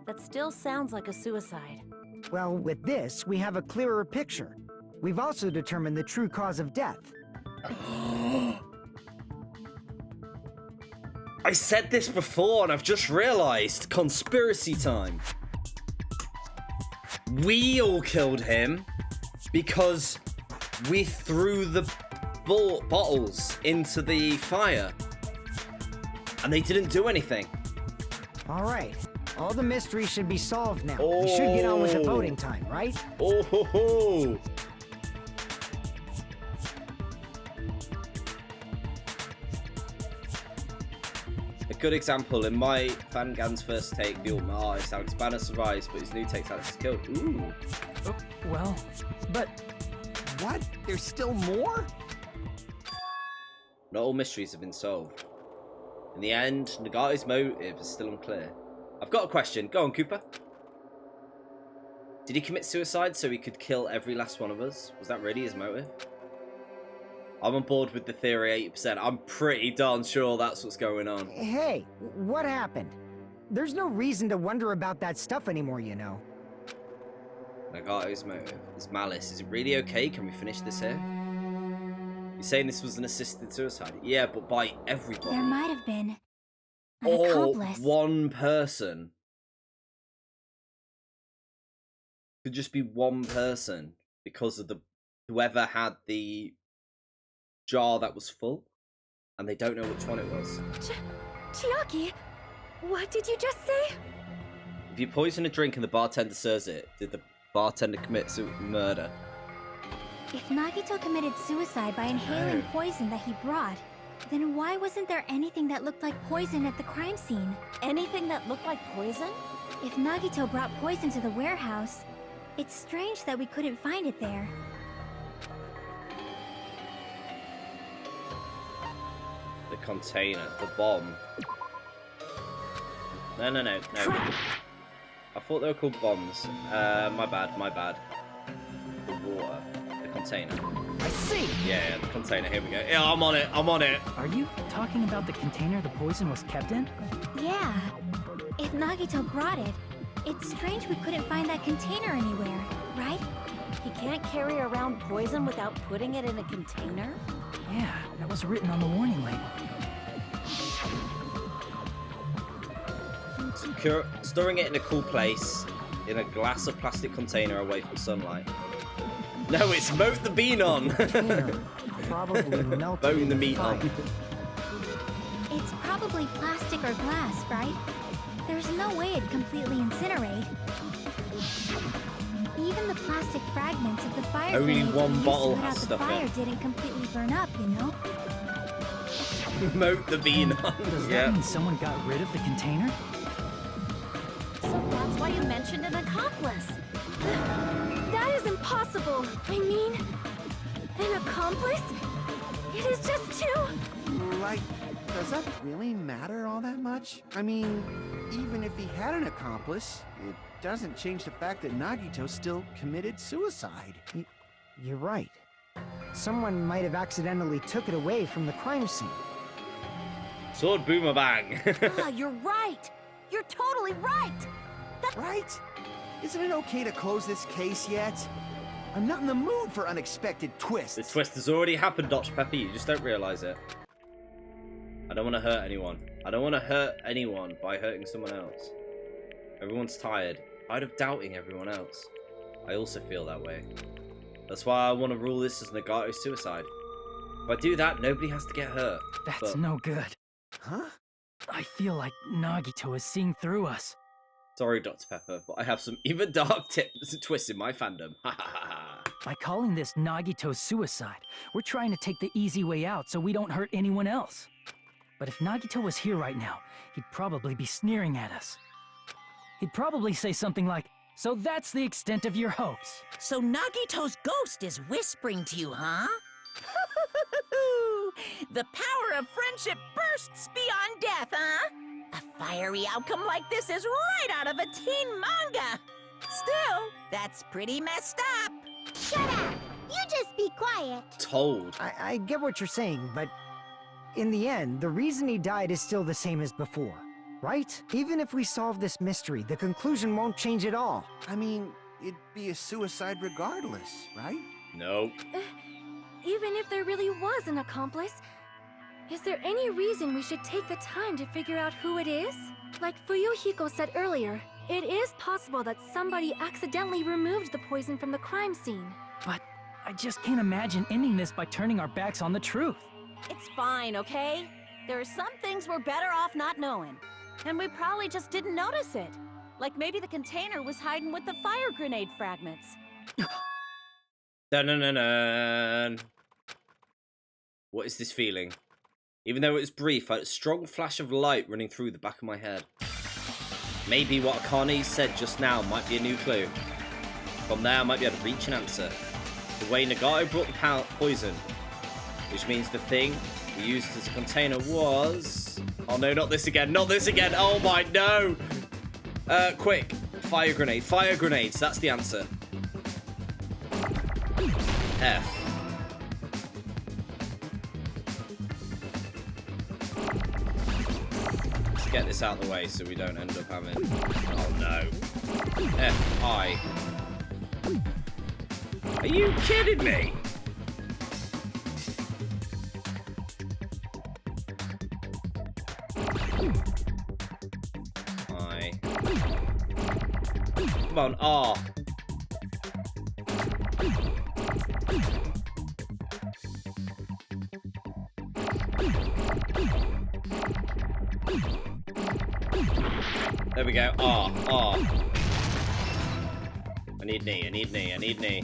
that still sounds like a suicide. Well, with this, we have a clearer picture. We've also determined the true cause of death. I said this before and I've just realized. Conspiracy time. We all killed him because we threw the bottles into the fire. And they didn't do anything. All right. All the mysteries should be solved now. We should get on with the voting time, right? Oh ho ho! A good example, in my Fangan's first take, the ultimate artist Alex Banner survives, but his new take's Alex is killed. Ooh. Oh, well, but... What? There's still more? Not all mysteries have been solved. In the end, Nagato's motive is still unclear. I've got a question. Go on, Cooper. Did he commit suicide so he could kill every last one of us? Was that really his motive? I'm on board with the theory 80%. I'm pretty darn sure that's what's going on. Hey, what happened? There's no reason to wonder about that stuff anymore, you know. Nagato's motive is malice. Is it really okay? Can we finish this here? You're saying this was an assisted suicide? Yeah, but by everybody. There might have been an Or accomplice. one person. Could just be one person because of the whoever had the jar that was full, and they don't know which one it was. Chiaki, what did you just say? If you poison a drink and the bartender serves it, did the bartender commit murder? If Nagito committed suicide by inhaling poison that he brought, then why wasn't there anything that looked like poison at the crime scene? Anything that looked like poison? If Nagito brought poison to the warehouse, it's strange that we couldn't find it there. The container, the bomb. No. I thought they were called bombs. My bad. The water. The container. I see! Yeah, the container. Here we go. Yeah, I'm on it. Are you talking about the container the poison was kept in? Yeah. If Nagito brought it, it's strange we couldn't find that container anywhere, right? He can't carry around poison without putting it in a container? Yeah, that was written on the warning label. Storing it in a cool place, in a glass or plastic container away from sunlight. No, it's moat the bean on. Probably melted. Bone the meat on. It's probably plastic or glass, right? There's no way it'd completely incinerate. Even the plastic fragments of the fire Only grenades one we used bottle to put has out stuff the fire in. didn't completely burn up, you know? Moat the bean on. Does that mean someone got rid of the container? So that's why you mentioned an accomplice. That is impossible. I mean, an accomplice? It is just too... Right. does that really matter all that much? I mean, even if he had an accomplice, it doesn't change the fact that Nagito still committed suicide. You're right. Someone might have accidentally took it away from the crime scene. Sword boomerang. You're right. You're totally right. Right? Isn't it okay to close this case yet? I'm not in the mood for unexpected twists. The twist has already happened, Dr. Pepper. You just don't realize it. I don't want to hurt anyone. I don't want to hurt anyone by hurting someone else. Everyone's tired of doubting everyone else. I also feel that way. That's why I want to rule this as Nagato's suicide. If I do that, nobody has to get hurt. That's no good. Huh? I feel like Nagito is seeing through us. Sorry, Dr. Pepper, but I have some even dark tips and twists in my fandom. Ha ha ha. By calling this Nagito's suicide, we're trying to take the easy way out so we don't hurt anyone else. But if Nagito was here right now, he'd probably be sneering at us. He'd probably say something like, "So that's the extent of your hopes." So Nagito's ghost is whispering to you, huh? The power of friendship bursts beyond death, huh? A fiery outcome like this is right out of a teen manga. Still, that's pretty messed up. Shut up! You just be quiet. Told. I get what you're saying, but in the end, the reason he died is still the same as before, right? Even if we solve this mystery, the conclusion won't change at all. I mean, it'd be a suicide regardless, right? Nope. Even if there really was an accomplice, is there any reason we should take the time to figure out who it is? Like Fuyuhiko said earlier, it is possible that somebody accidentally removed the poison from the crime scene. But I just can't imagine ending this by turning our backs on the truth. It's fine, okay? There are some things we're better off not knowing. And we probably just didn't notice it. Like maybe the container was hiding with the fire grenade fragments. Dun dun dun dun. What is this feeling? Even though it was brief, I had a strong flash of light running through the back of my head. Maybe what Akane said just now might be a new clue. From there, I might be able to reach an answer. The way Nagato brought the poison, which means the thing we used as a container was... Oh no, not this again, not this again! Oh my, no! Quick, fire grenade, fire grenades, that's the answer. F. Let's get this out of the way so we don't end up having... Oh no. F-I. Are you kidding me? I. Come on, R. There we go. R, R. I need knee, I need knee, I need knee.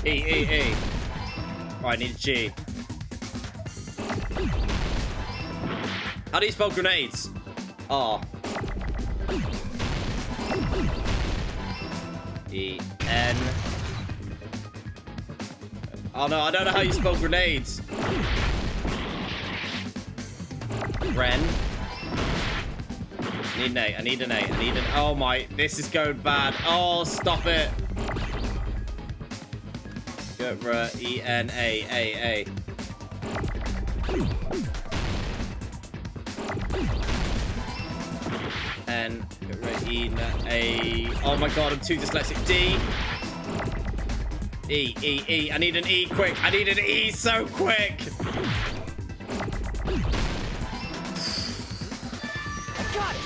E. Oh, I need G. How do you spell grenades? R. E-N. Oh no, I don't know how you spell grenades. Ren. I need an A, I need an A, I need an... Oh my, this is going bad. Oh, stop it. E-N-A, A. N, E, oh my god, I'm too dyslexic. D. E. I need an E quick. I need an E so quick. I got it.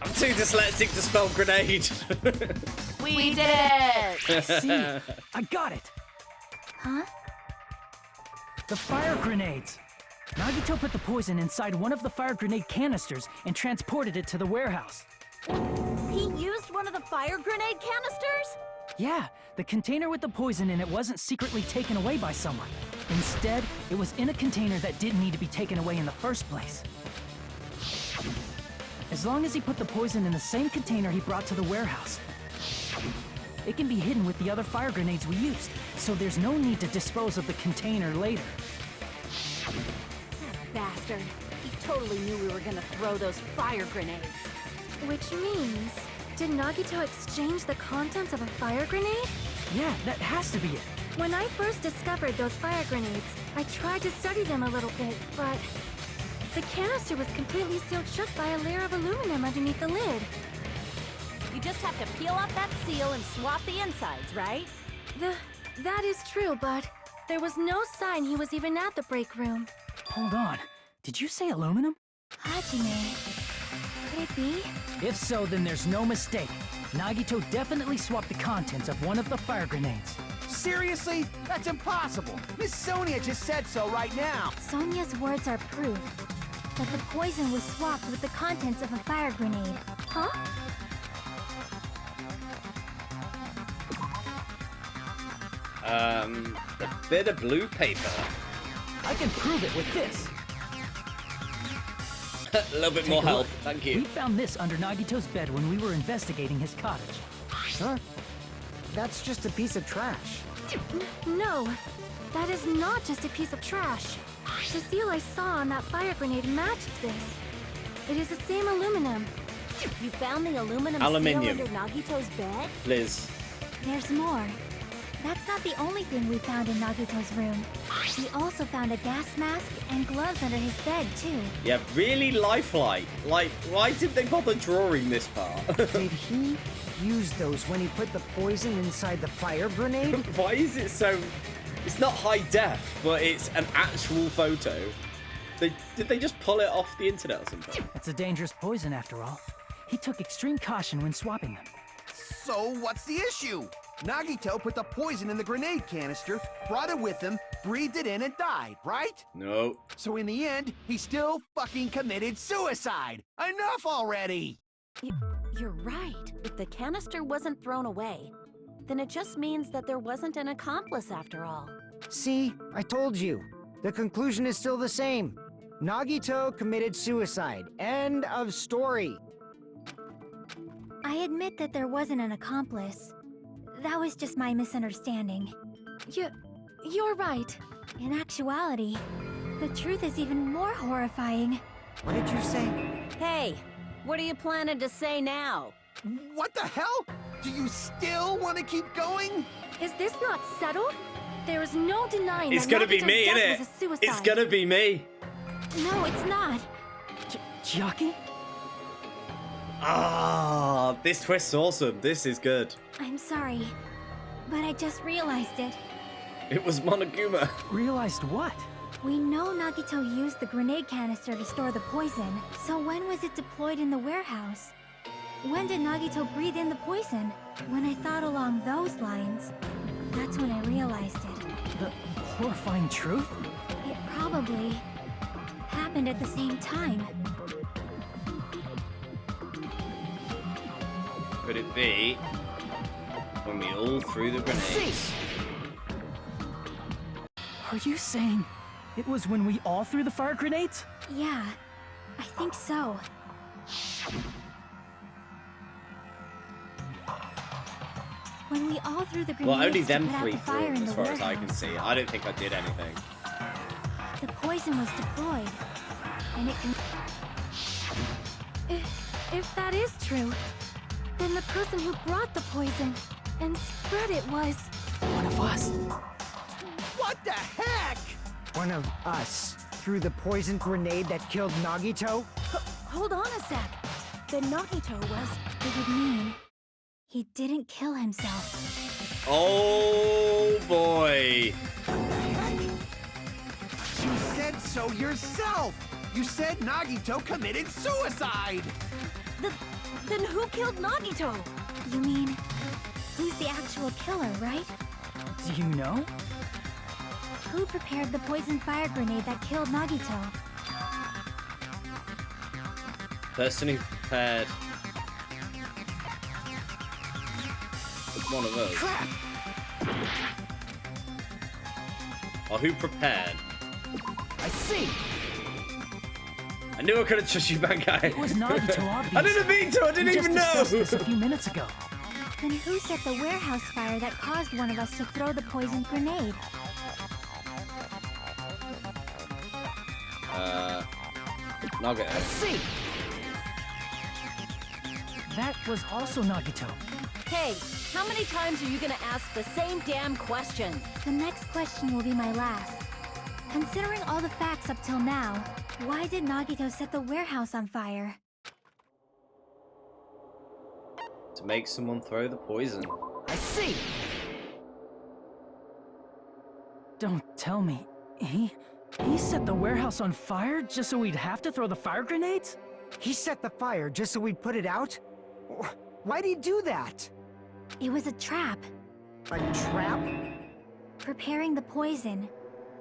I'm too dyslexic to spell grenade. We did it! See, I got it. Huh? The fire grenades. Nagito put the poison inside one of the fire grenade canisters and transported it to the warehouse. He used one of the fire grenade canisters? Yeah, the container with the poison in it wasn't secretly taken away by someone. Instead, it was in a container that didn't need to be taken away in the first place. As long as he put the poison in the same container he brought to the warehouse. It can be hidden with the other fire grenades we used, so there's no need to dispose of the container later. Bastard. He totally knew we were gonna throw those fire grenades. Which means, did Nagito exchange the contents of a fire grenade? Yeah, that has to be it. When I first discovered those fire grenades, I tried to study them a little bit, but the canister was completely sealed shut by a layer of aluminum underneath the lid. You just have to peel off that seal and swap the insides, right? That is true, but there was no sign he was even at the break room. Hold on. Did you say aluminum? Hajime. Could it be? If so, then there's no mistake. Nagito definitely swapped the contents of one of the fire grenades. Seriously? That's impossible. Miss Sonia just said so right now. Sonia's words are proof that the poison was swapped with the contents of a fire grenade. Huh? A bit of blue paper. I can prove it with this. A little bit more health, thank We you. found this under Nagito's bed when we were investigating his cottage. Huh? That's just a piece of trash. No, that is not just a piece of trash. The seal I saw on that fire grenade matched this. It is the same aluminum. You found the aluminum Aluminium. seal under Nagito's bed? Liz. There's more. That's not the only thing we found in Nagito's room. We also found a gas mask and gloves under his bed, too. Yeah, really lifelike. Like, why did they bother drawing this part? Did he use those when he put the poison inside the fire grenade? Why is it so... It's not high def, but it's an actual photo. Did they just pull it off the internet or something? It's a dangerous poison after all. He took extreme caution when swapping them. So what's the issue? Nagito put the poison in the grenade canister, brought it with him, breathed it in and died, right? No. So in the end, he still fucking committed suicide. Enough already! You're right. If the canister wasn't thrown away, then it just means that there wasn't an accomplice after all. See, I told you. The conclusion is still the same. Nagito committed suicide. End of story. I admit that there wasn't an accomplice. That was just my misunderstanding. You're right. In actuality, the truth is even more horrifying. What did you say? Hey, what are you planning to say now? What the hell? Do you still want to keep going? Is this not settled? There is no denying It's that gonna be Nagito's me, death innit? was a suicide. It's gonna be me. No, it's not. Jackie? Ah, this twist's awesome. This is good. I'm sorry, but I just realized it. It was Monokuma. Realized what? We know Nagito used the grenade canister to store the poison, so when was it deployed in the warehouse? When did Nagito breathe in the poison? When I thought along those lines, that's when I realized it. The horrifying truth? It probably happened at the same time. Could it be when we all threw the grenades? Are you saying it was when we all threw the fire grenades? Yeah, I think so. When we all threw the grenades Well, only to them put out three the threw fire them, in as the far as I can warehouse, see. I don't think I did anything. the poison was deployed, and it can... If that is true, then the person who brought the poison and spread it was... One of us. What the heck? One of us threw the poison grenade that killed Nagito? Hold on a sec. Then Nagito was... It would mean he didn't kill himself. Oh boy. You said so yourself! You said Nagito committed suicide! Then who killed Nagito? You mean, who's the actual killer, right? Do you know? Who prepared the poison fire grenade that killed Nagito? Person who prepared. One of us. Crap! Or who prepared? I see! I knew I couldn't trust you, Bankai. It was Nagito, obviously. I didn't mean to. I didn't We even just know. discussed this a few minutes ago. Then who set the warehouse fire that caused one of us to throw the poison grenade? Nagito. See. That was also Nagito. Hey, how many times are you gonna ask the same damn question? The next question will be my last. Considering all the facts up till now, why did Nagito set the warehouse on fire? To make someone throw the poison. I see. Don't tell me. He set the warehouse on fire just so we'd have to throw the fire grenades? He set the fire just so we'd put it out? Why'd he do that? It was a trap. A trap? Preparing the poison.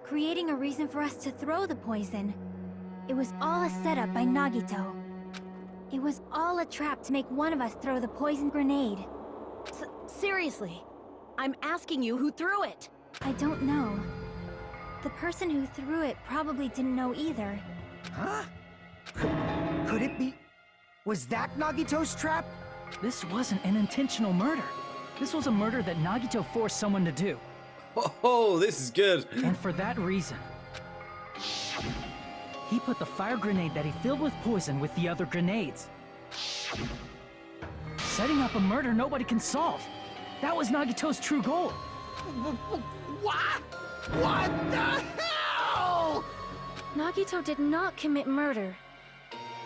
Creating a reason for us to throw the poison. It was all a setup by Nagito. It was all a trap to make one of us throw the poison grenade. Seriously, I'm asking you who threw it. I don't know. The person who threw it probably didn't know either. Huh? Could it be... Was that Nagito's trap? This wasn't an intentional murder. This was a murder that Nagito forced someone to do. Oh, this is good. And for that reason, he put the fire grenade that he filled with poison with the other grenades. Setting up a murder nobody can solve. That was Nagito's true goal. What? What the hell? Nagito did not commit murder.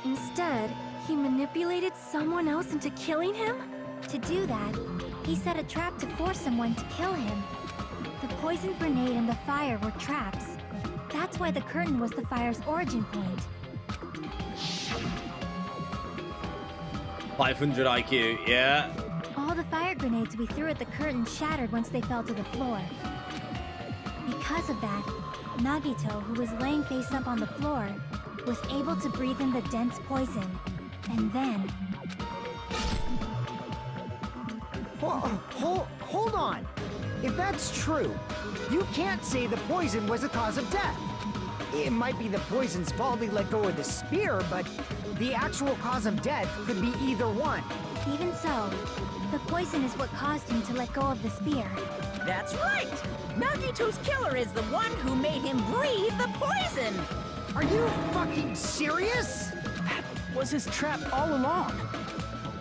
Instead, he manipulated someone else into killing him? To do that, he set a trap to force someone to kill him. The poison grenade and the fire were traps. That's why the curtain was the fire's origin point. 500 IQ, yeah. All the fire grenades we threw at the curtain shattered once they fell to the floor. Because of that, Nagito, who was laying face up on the floor, was able to breathe in the dense poison. And then... Hold on. If that's true, you can't say the poison was the cause of death. It might be the poison's fault he let go of the spear, but the actual cause of death could be either one. Even so, the poison is what caused him to let go of the spear. That's right! Nagito's killer is the one who made him breathe the poison! Are you fucking serious? That was his trap all along.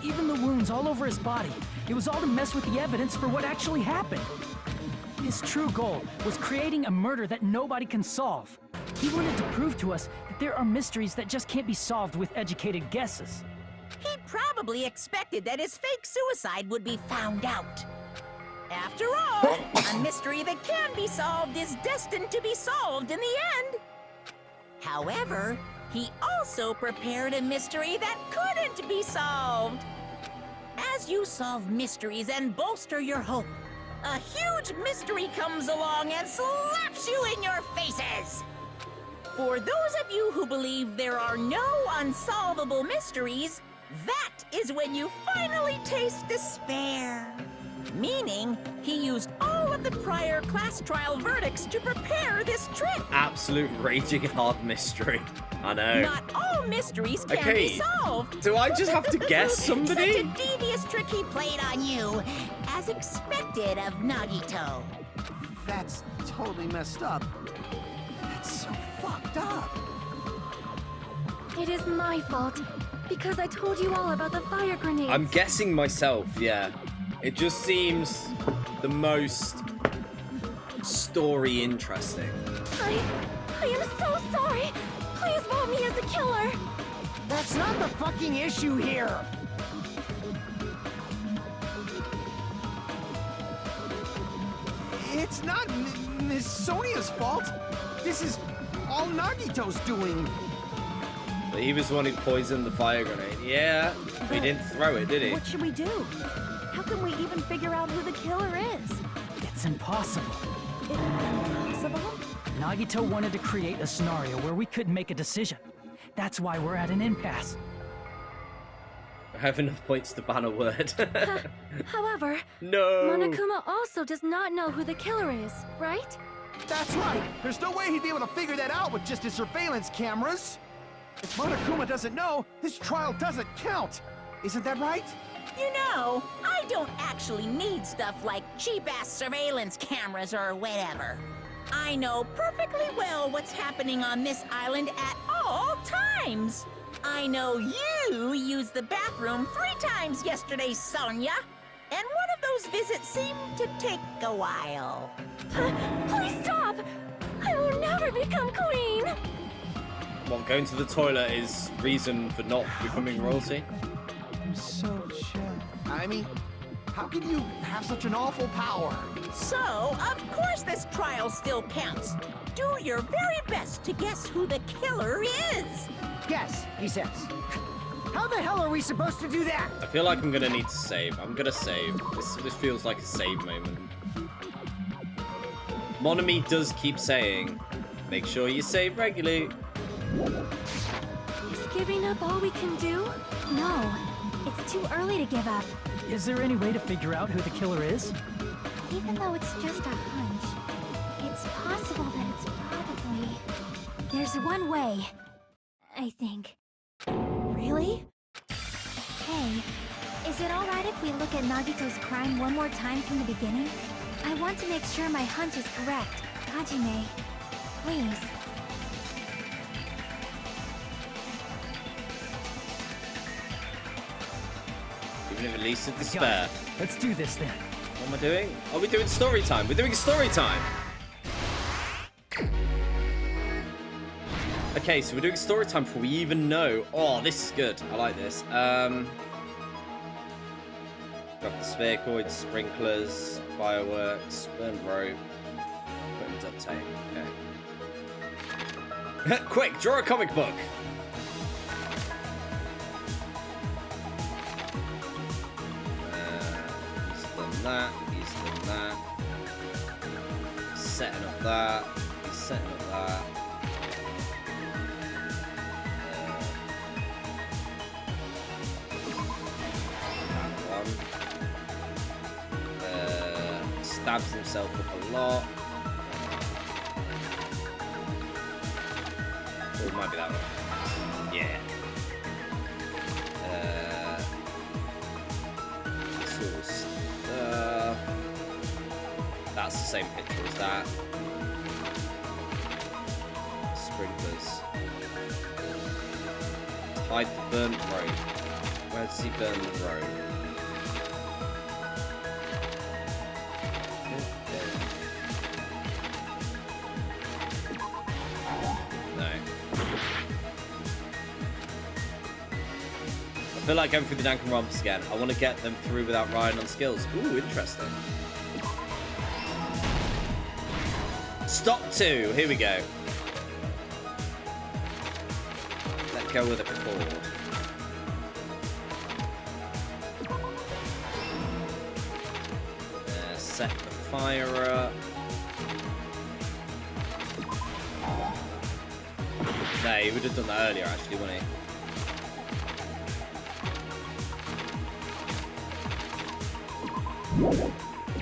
Even the wounds all over his body, it was all to mess with the evidence for what actually happened. His true goal was creating a murder that nobody can solve. He wanted to prove to us that there are mysteries that just can't be solved with educated guesses. He probably expected that his fake suicide would be found out. After all, a mystery that can be solved is destined to be solved in the end. However, he also prepared a mystery that couldn't be solved. As you solve mysteries and bolster your hope, a huge mystery comes along and slaps you in your faces. For those of you who believe there are no unsolvable mysteries, that is when you finally taste despair. Meaning, he used all of the prior class trial verdicts to prepare this trick. Absolute raging hard mystery. I know. Not all mysteries can be solved. Do I just have to guess somebody? Such a devious trick he played on you, as expected of Nagito. That's totally messed up. That's so fucked up. It is my fault, because I told you all about the fire grenades. I'm guessing myself, yeah. It just seems the most story interesting. I am so sorry. Please vote me as the killer. That's not the fucking issue here. It's not Miss Sonia's fault. This is all Nagito's doing. But he was the one who poisoned the fire grenade. Yeah, but he didn't throw it, did he? What should we do? How can we even figure out who the killer is? It's impossible. Impossible? Nagito wanted to create a scenario where we couldn't make a decision. That's why we're at an impasse. I have enough points to ban a word. However, No. Monokuma also does not know who the killer is, right? That's right. There's no way he'd be able to figure that out with just his surveillance cameras. If Monokuma doesn't know, this trial doesn't count. Isn't that right? You know, I don't actually need stuff like cheap-ass surveillance cameras or whatever. I know perfectly well what's happening on this island at all times. I know you used the bathroom 3 times yesterday, Sonia. And one of those visits seemed to take a while. Please stop! I will never become queen! What, going to the toilet is reason for not becoming royalty? I'm so sure. I mean, how can you have such an awful power? So, of course this trial still counts. Do your very best to guess who the killer is. Guess, he says. How the hell are we supposed to do that? I feel like I'm gonna need to save. I'm gonna save. This feels like a save moment. Monami does keep saying, make sure you save regularly. Is giving up all we can do? No, it's too early to give up. Is there any way to figure out who the killer is? Even though it's just a hunch, it's possible that it's probably... There's one way, I think. Really? Hey, is it alright if we look at Nagito's crime one more time from the beginning? I want to make sure my hunch is correct. Hajime, please. Even if it leads to despair. Let's do this then. What am I doing? Are we doing story time? We're doing story time! Okay, so we're doing story time before we even know. Oh, this is good. I like this. Grab the spheroids, sprinklers, fireworks, burn rope, put in duct tape. Okay. Quick, draw a comic book. He's done that. He's done that. Setting up that. He's setting up that. Stabs himself up a lot. Oh, it might be that one. Yeah. This all stuff. That's the same picture as that. Sprinklers. Hide the burnt rope. Where does he burn the rope? I feel like going through the Danganronpas again. I want to get them through without Ryan on skills. Ooh, interesting. Stop 2. Here we go. Let go with a cord. Set the fire up. No, he would have done that earlier, actually, wouldn't he?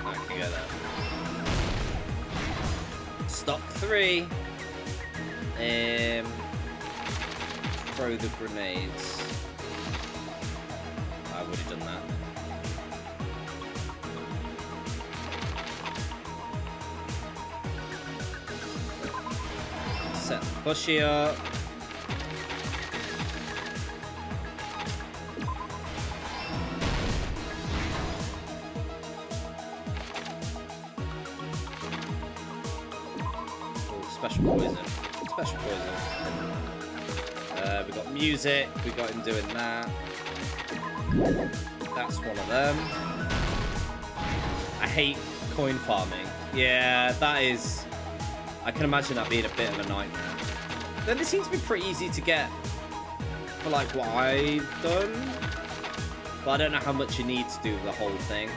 I can go there. Stock 3. Throw the grenades. I would have done that. Set the pushy up. Special poison. Special poison. We got music. We got him doing that. That's one of them. I hate coin farming. Yeah, that is... I can imagine that being a bit of a nightmare. Then it seems to be pretty easy to get for like what I've done. But I don't know how much you need to do the whole thing.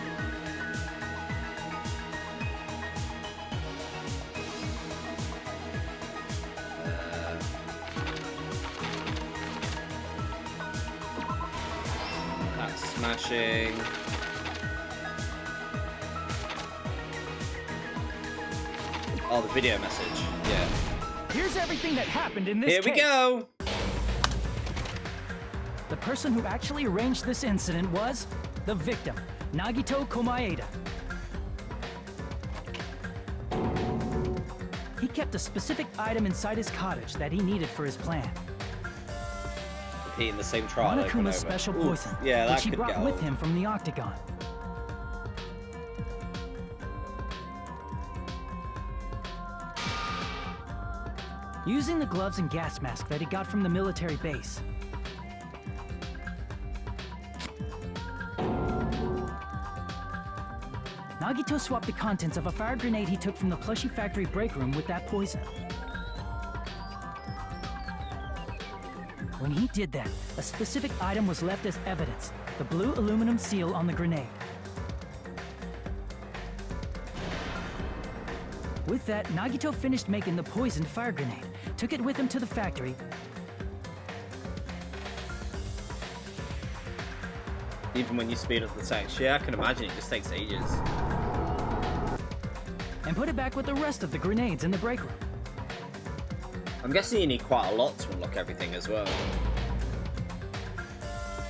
Smashing. Oh, the video message. Yeah. Here's everything that happened in this Here we case. go. the person who actually arranged this incident was the victim, Nagito Komaeda. He kept a specific item inside his cottage that he needed for his plan. Repeating the same trial over and over. Monokuma's special poison, yeah, that which he could brought get with old. him from the Octagon. Using the gloves and gas mask that he got from the military base, Nagito swapped the contents of a fire grenade he took from the plushie factory break room with that poison. When he did that, a specific item was left as evidence, the blue aluminum seal on the grenade. With that, Nagito finished making the poisoned fire grenade, took it with him to the factory, Even when you speed up the text. Yeah, I can imagine it just takes ages. and put it back with the rest of the grenades in the break room. I'm guessing you need quite a lot to unlock everything as well.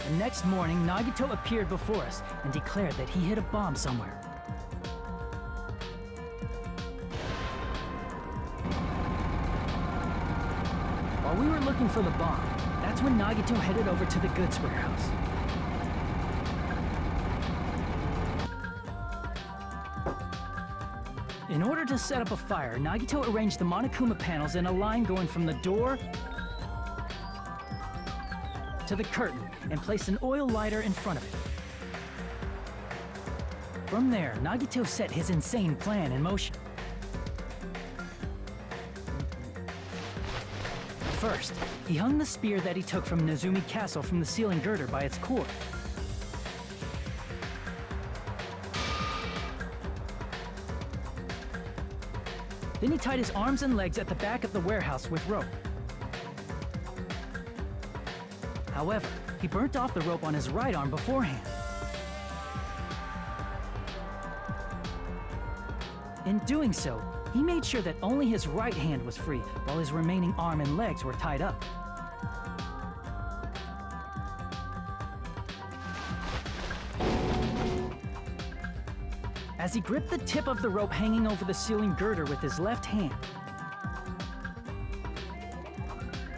The next morning, Nagito appeared before us and declared that he hid a bomb somewhere. While we were looking for the bomb, that's when Nagito headed over to the goods warehouse. In order to set up a fire, Nagito arranged the Monokuma panels in a line going from the door to the curtain and placed an oil lighter in front of it. From there, Nagito set his insane plan in motion. First, he hung the spear that he took from Nezumi Castle from the ceiling girder by its cord. Then he tied his arms and legs at the back of the warehouse with rope. However, he burnt off the rope on his right arm beforehand. In doing so, he made sure that only his right hand was free, while his remaining arm and legs were tied up. As he gripped the tip of the rope hanging over the ceiling girder with his left hand,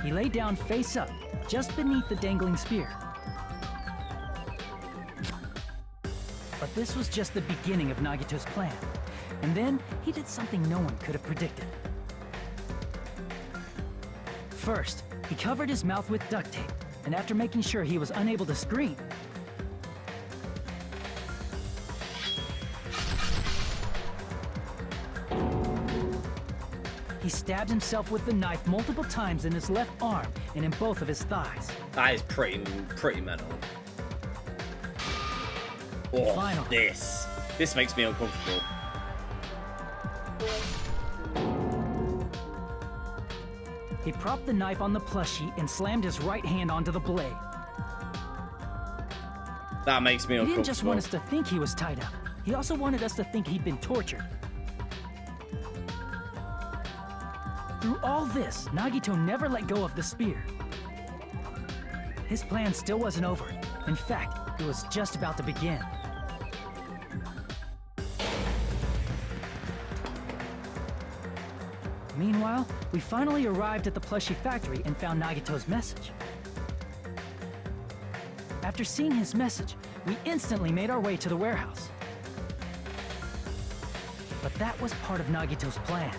he lay down face up, just beneath the dangling spear. But this was just the beginning of Nagito's plan. And then, he did something no one could have predicted. First, he covered his mouth with duct tape, and after making sure he was unable to scream, he stabbed himself with the knife multiple times in his left arm and in both of his thighs. That is pretty mental. Oh, Finally. This makes me uncomfortable. He propped the knife on the plushie and slammed his right hand onto the blade. That makes me He uncomfortable. didn't just want us to think he was tied up. He also wanted us to think he'd been tortured. Through all this, Nagito never let go of the spear. His plan still wasn't over. In fact, it was just about to begin. Meanwhile, we finally arrived at the plushie factory and found Nagito's message. After seeing his message, we instantly made our way to the warehouse. But that was part of Nagito's plan.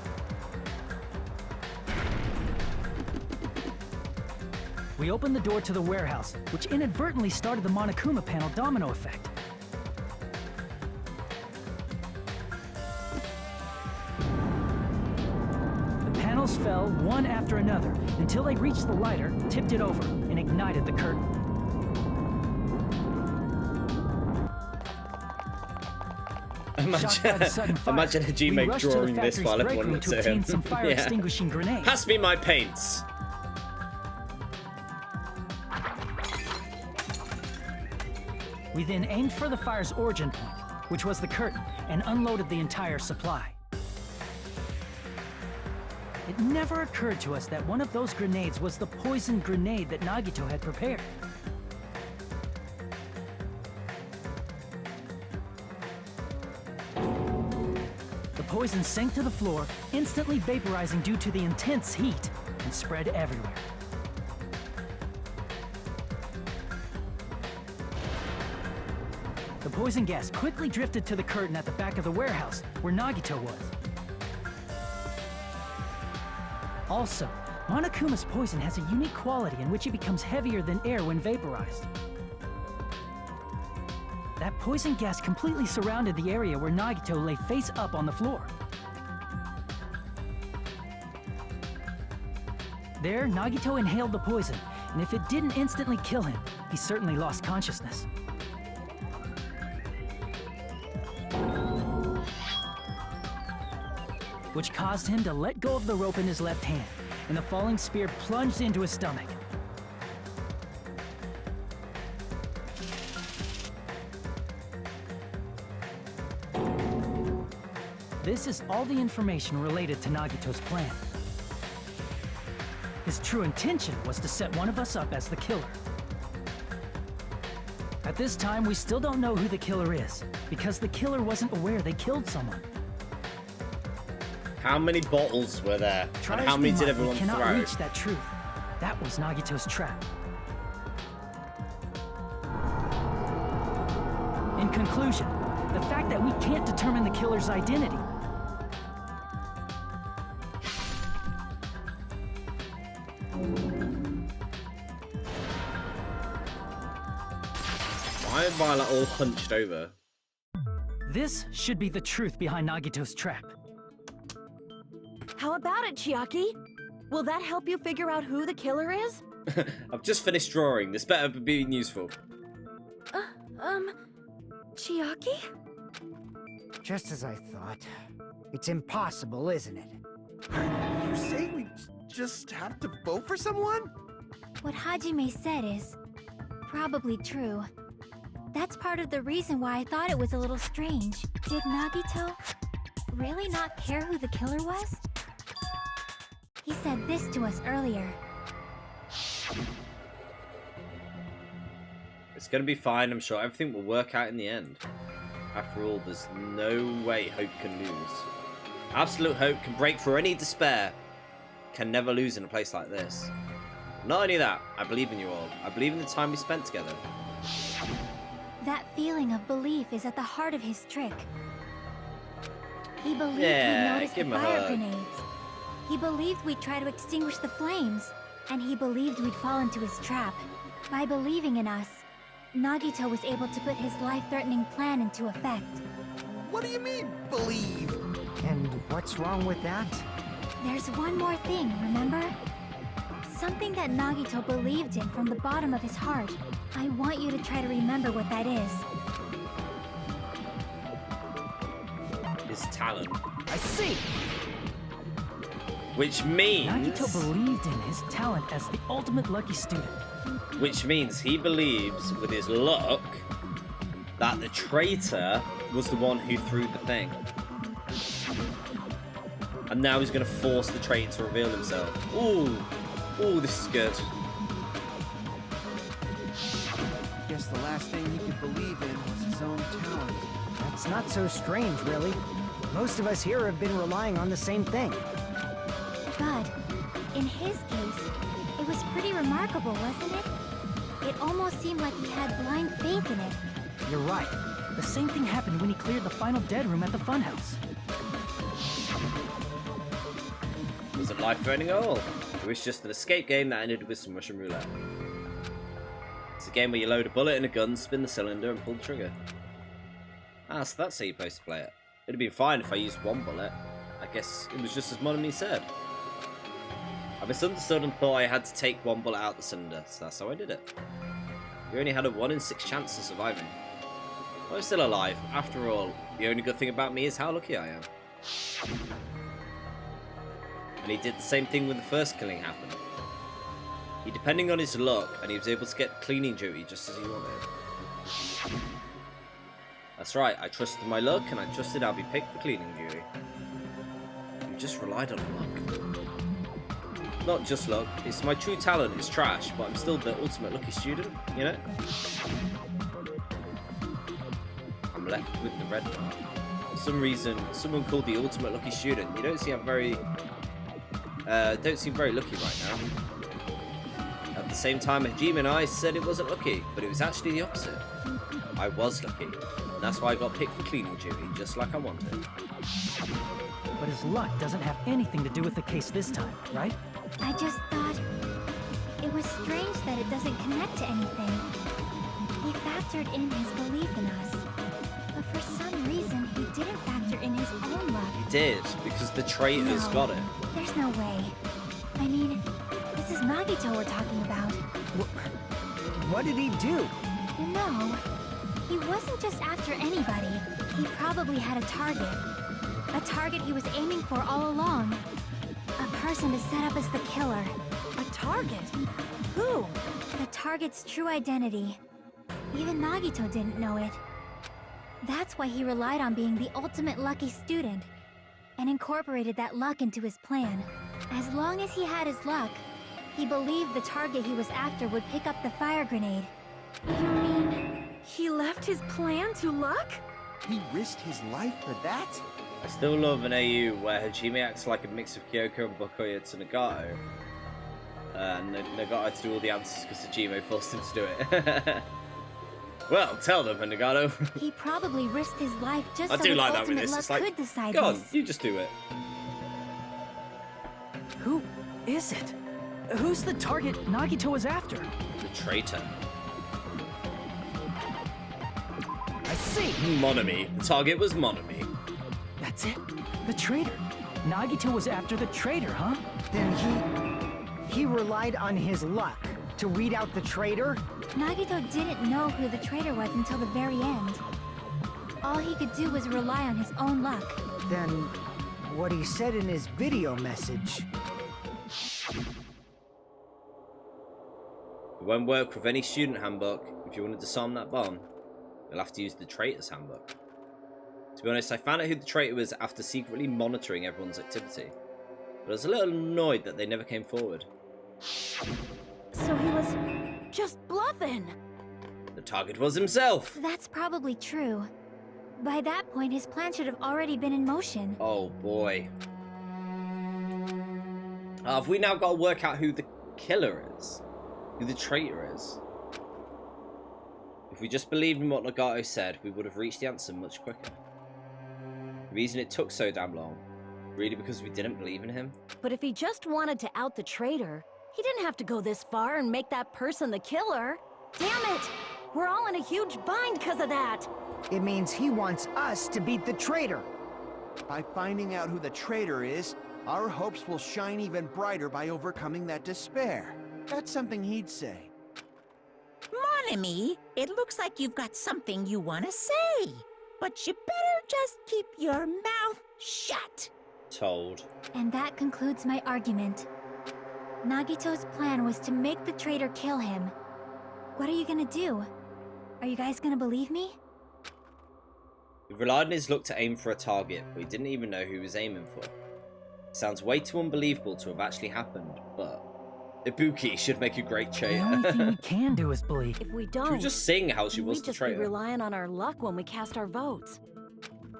We opened the door to the warehouse, which inadvertently started the Monokuma panel domino effect. The panels fell one after another until they reached the lighter, tipped it over, and ignited the curtain. Shocked by the sudden fire, Imagine a we G-Mate rushed to the drawing this factory's while break everyone room looks to at him. obtain some fire extinguishing grenades. Pass me my paints. We then aimed for the fire's origin point, which was the curtain, and unloaded the entire supply. It never occurred to us that one of those grenades was the poisoned grenade that Nagito had prepared. poison sank to the floor, instantly vaporizing due to the intense heat, and spread everywhere. The poison gas quickly drifted to the curtain at the back of the warehouse, where Nagito was. Also, Monokuma's poison has a unique quality in which it becomes heavier than air when vaporized. That poison gas completely surrounded the area where Nagito lay face up on the floor. There, Nagito inhaled the poison, and if it didn't instantly kill him, he certainly lost consciousness. Which caused him to let go of the rope in his left hand, and the falling spear plunged into his stomach. This is all the information related to Nagito's plan. His true intention was to set one of us up as the killer. At this time, we still don't know who the killer is, because the killer wasn't aware they killed someone. How many bottles were there? Try And how as many we did might, everyone we cannot throw? reach that truth. That was Nagito's trap. In conclusion, the fact that we can't determine the killer's identity. Why am I like all hunched over? This should be the truth behind Nagito's trap. How about it, Chiaki? Will that help you figure out who the killer is? I've just finished drawing. This better be useful. Chiaki? Just as I thought. It's impossible, isn't it? You say we just have to vote for someone? What Hajime said is probably true. That's part of the reason why I thought it was a little strange. Did Nagito really not care who the killer was? He said this to us earlier. It's gonna be fine, I'm sure. Everything will work out in the end. After all, there's no way hope can lose. Absolute hope can break through any despair. Can never lose in a place like this. Not only that, I believe in you all. I believe in the time we spent together. That feeling of belief is at the heart of his trick. He believed Yeah, we'd notice the give him a fire hug. grenades. He believed we'd try to extinguish the flames. And he believed we'd fall into his trap. By believing in us, Nagito was able to put his life-threatening plan into effect. What do you mean, believe? And what's wrong with that? There's one more thing, remember? Something that Nagito believed in from the bottom of his heart. I want you to try to remember what that is. His talent. I see! Which means... Nagito believed in his talent as the ultimate lucky student. Which means he believes, with his luck, that the traitor was the one who threw the thing. And now he's going to force the traitor to reveal himself. Ooh. Ooh, this is good. Guess the last thing he could believe in was his own talent. That's not so strange, really. Most of us here have been relying on the same thing. But, in his case, it was pretty remarkable, wasn't it? It almost seemed like he had blind faith in it. You're right. The same thing happened when he cleared the final dead room at the funhouse. Wasn't life-threatening at all. It was just an escape game that ended with some Russian roulette. It's a game where you load a bullet in a gun, spin the cylinder, and pull the trigger. Ah, so that's how you're supposed to play it. It'd have been fine if I used one bullet. I guess it was just as Monomi said. I misunderstood and thought I had to take one bullet out the cylinder, so that's how I did it. You only had a 1 in 6 chance of surviving. I'm still alive. After all, the only good thing about me is how lucky I am. And he did the same thing when the first killing happened. He depending on his luck, and he was able to get cleaning duty just as he wanted. That's right, I trusted my luck, and I trusted I'd be picked for cleaning duty. You just relied on luck. Not just luck, it's my true talent, it's trash, but I'm still the ultimate lucky student, you know? I'm left with the red mark. for some reason, someone called the ultimate lucky student. You don't seem very lucky right now. At the same time, Hajime and I said it wasn't lucky, but it was actually the opposite. I was lucky, and that's why I got picked for cleaning duty, just like I wanted. But his luck doesn't have anything to do with the case this time, right? I just thought it was strange that it doesn't connect to anything. He factored in his belief in us, but for some reason he didn't factor in his own luck. He did, because the traitors got it. There's no way. I mean, this is Nagito we're talking about. What did he do? No, he wasn't just after anybody. He probably had a target. A target he was aiming for all along. A person to set up as the killer. A target? Who? The target's true identity. Even Nagito didn't know it. That's why he relied on being the ultimate lucky student, and incorporated that luck into his plan. As long as he had his luck, he believed the target he was after would pick up the fire grenade. You mean he left his plan to luck? He risked his life for that? I still love an AU where Hajime acts like a mix of Kyoko and Bakuya to Nagato. And Nagato had to do all the answers because Hajime forced him to do it. Well, tell them, Nagato. He probably risked his life just I so do his like that with ultimate this. luck It's like, could decide go on, this. you just do it. Who is it? Who's the target Nagito was after? The traitor. I see. Monami. The target was Monami. That's it. The traitor. Nagito was after the traitor, huh? Then he relied on his luck to weed out the traitor? Nagito didn't know who the traitor was until the very end. All he could do was rely on his own luck. Then what he said in his video message. It won't work with any student handbook. If you want to disarm that bomb, you'll have to use the traitor's handbook. To be honest, I found out who the traitor was after secretly monitoring everyone's activity. But I was a little annoyed that they never came forward. So he was just bluffing. The target was himself. That's probably true. By that point, his plan should have already been in motion. Oh boy. Have we now got to work out who the killer is? Who the traitor is? If we just believed in what Nagato said, we would have reached the answer much quicker. The reason it took so damn long, really because we didn't believe in him? But if he just wanted to out the traitor, he didn't have to go this far and make that person the killer. Damn it! We're all in a huge bind because of that! It means he wants us to beat the traitor. By finding out who the traitor is, our hopes will shine even brighter by overcoming that despair. That's something he'd say. Monami, it looks like you've got something you want to say. But you better just keep your mouth shut. Told. And that concludes my argument. Nagito's plan was to make the traitor kill him. What are you gonna do? Are you guys gonna believe me? He relied on his luck to aim for a target, but he didn't even know who he was aiming for. Sounds way too unbelievable to have actually happened, but Ibuki should make a great The only thing traitor. we can do is believe. If we Should don't, we just sing how she was we'd the just be traitor? relying on our luck when we cast our votes.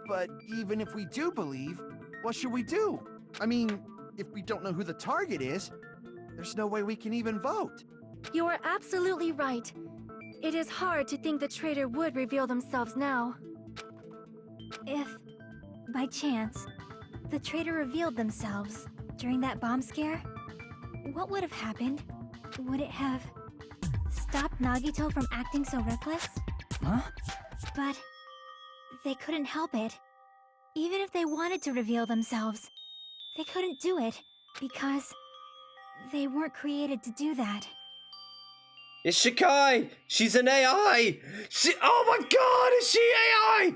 But even if we do believe, what should we do? I mean, if we don't know who the target is, there's no way we can even vote. You are absolutely right. It is hard to think the traitor would reveal themselves now. If, by chance, the traitor revealed themselves during that bomb scare, what would have happened? Would it have stopped Nagito from acting so reckless? Huh? But they couldn't help it. Even if they wanted to reveal themselves, they couldn't do it because they weren't created to do that. It's Shikai! She's an AI! Oh my god, is she AI?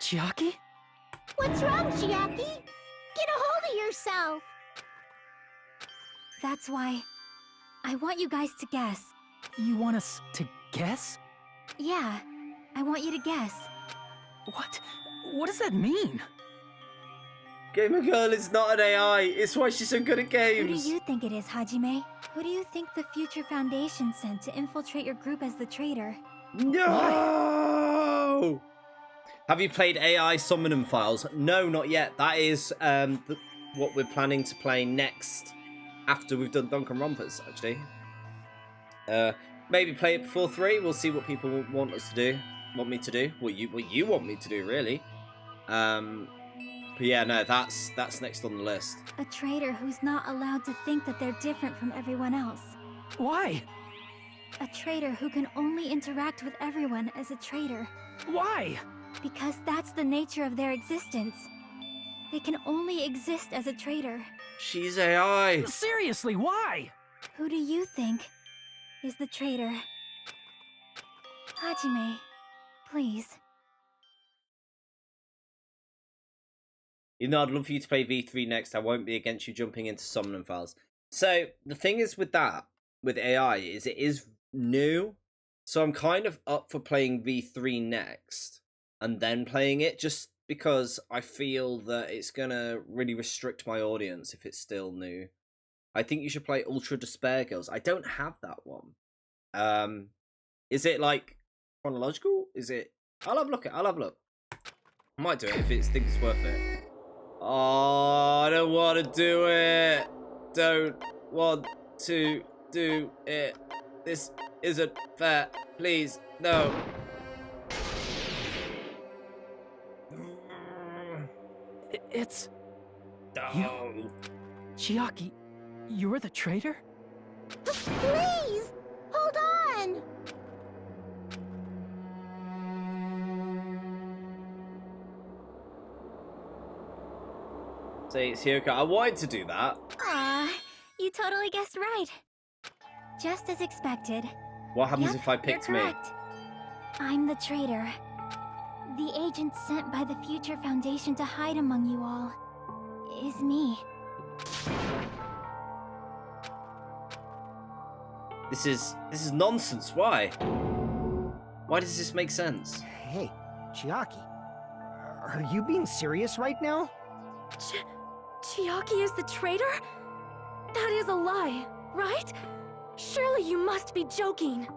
Chiaki? What's wrong, Chiaki? Get a hold of yourself. That's why I want you guys to guess. You want us to guess? Yeah, I want you to guess. What? What does that mean? Gamer Girl is not an AI. It's why she's so good at Who games. do you think it is, Hajime? Who do you think the Future Foundation sent to infiltrate your group as the traitor? No! Have you played AI Summon and Files? No, not yet. That is what we're planning to play next after we've done Danganronpas, actually. Maybe play it before 3. We'll see what people want us to do. Want me to do? What you want me to do, really. But yeah, no, that's next on the list. A traitor who's not allowed to think that they're different from everyone else. Why? A traitor who can only interact with everyone as a traitor. Why? Because that's the nature of their existence. They can only exist as a traitor. She's AI. Seriously, why? Who do you think is the traitor? Hajime, please. Even though I'd love for you to play V3 next, I won't be against you jumping into Summon and Files. So, the thing is with that, with AI, is it is new. So I'm kind of up for playing V3 next, and then playing it, just because I feel that it's gonna really restrict my audience if it's still new. I think you should play Ultra Despair Girls. I don't have that one. Is it like chronological? Is it? I'll have a look. I'll have a look. I might do it if it's think it's worth it. Oh, I don't want to do it. Don't want to do it. This isn't fair. Please, no. It's... No. Chiaki, you're the traitor? Please! Hold on! Say it's Hyoka. I wanted to do that. Ah, you totally guessed right. Just as expected. What happens Yep, if I picked you're me? correct. I'm the traitor. The agent sent by the Future Foundation to hide among you all is me. This is nonsense. Why? Why does this make sense? Hey, Chiaki. Are you being serious right now? Chiaki is the traitor? That is a lie, right? Surely you must be joking.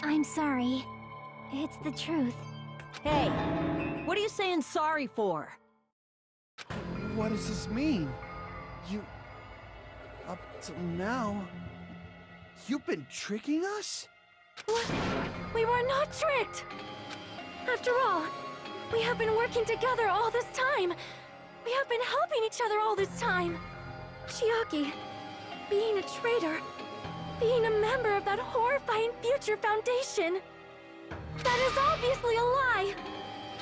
I'm sorry. It's the truth. Hey, what are you saying sorry for? What does this mean? You... Up till now... You've been tricking us? What? We were not tricked! After all, we have been working together all this time. We have been helping each other all this time. Chiaki, being a traitor, being a member of that horrifying Future Foundation, that is obviously a lie!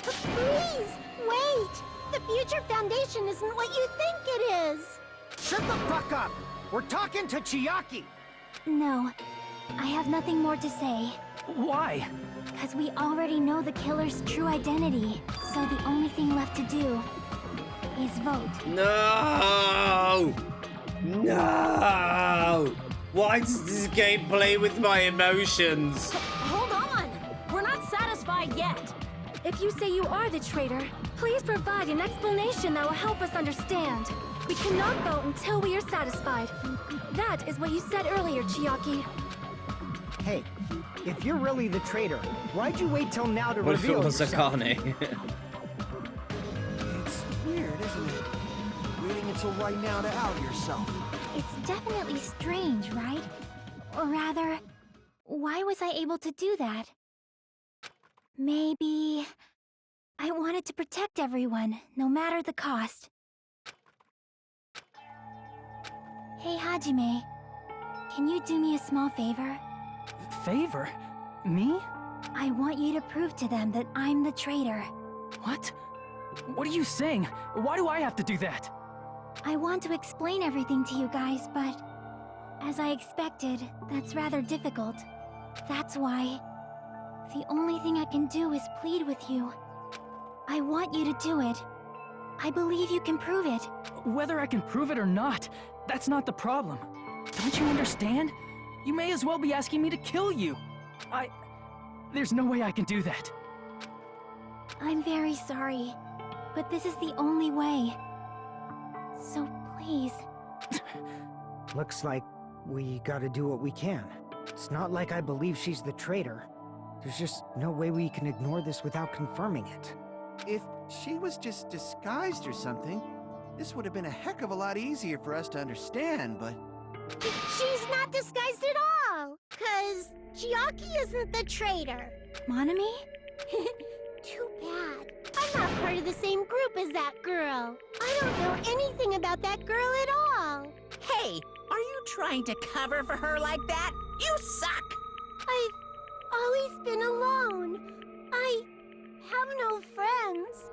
Please, wait! The Future Foundation isn't what you think it is! Shut the fuck up! We're talking to Chiaki! No, I have nothing more to say. Why? Because we already know the killer's true identity. So the only thing left to do is vote. No! No! Why does this game play with my emotions? Hold on! We're not satisfied yet! If you say you are the traitor, please provide an explanation that will help us understand. We cannot vote until we are satisfied. That is what you said earlier, Chiaki. Hey, if you're really the traitor, why'd you wait till now to What if it reveal was yourself? Akane? It's weird, isn't it? Waiting until right now to out yourself. It's definitely strange, right? Or rather, why was I able to do that? Maybe... I wanted to protect everyone, no matter the cost. Hey, Hajime. Can you do me a small favor? Favor? Me? I want you to prove to them that I'm the traitor. What? What are you saying? Why do I have to do that? I want to explain everything to you guys, but... as I expected, that's rather difficult. That's why... the only thing I can do is plead with you. I want you to do it. I believe you can prove it. Whether I can prove it or not, that's not the problem. Don't you understand? You may as well be asking me to kill you. There's no way I can do that. I'm very sorry, but this is the only way. So please. Looks like we gotta do what we can. It's not like I believe she's the traitor. There's just no way we can ignore this without confirming it. If she was just disguised or something, this would have been a heck of a lot easier for us to understand, but... She's not disguised at all, 'cause Chiaki isn't the traitor. Monami? Too bad. I'm not part of the same group as that girl. I don't know anything about that girl at all. Hey, are you trying to cover for her like that? You suck! I've always been alone. I have no friends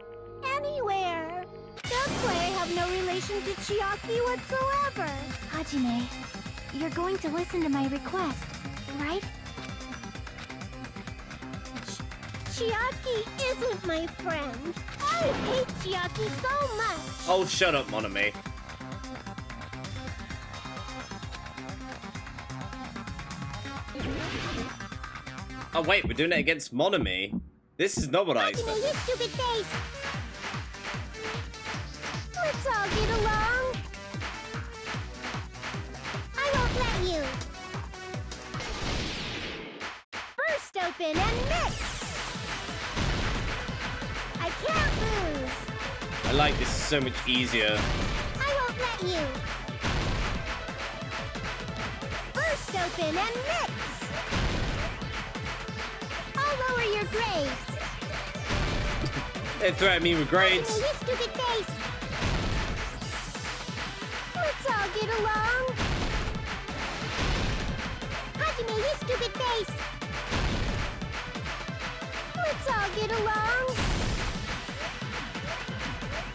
anywhere. That's why I have no relation to Chiaki whatsoever. Hajime, you're going to listen to my request, right? Chiaki isn't my friend. I hate Chiaki so much. Oh, shut up, Monami. Oh, wait, we're doing it against Monami? This is not what I Hajime, expected. you stupid face. Let's all get along. I won't let you. Burst open and mix. I can't lose. I like this so much easier. I won't let you. Burst open and mix. I'll lower your grades. They threaten me with grades. Hajime, you stupid face. Let's all get along. Hajime, you stupid face. Let's all get along.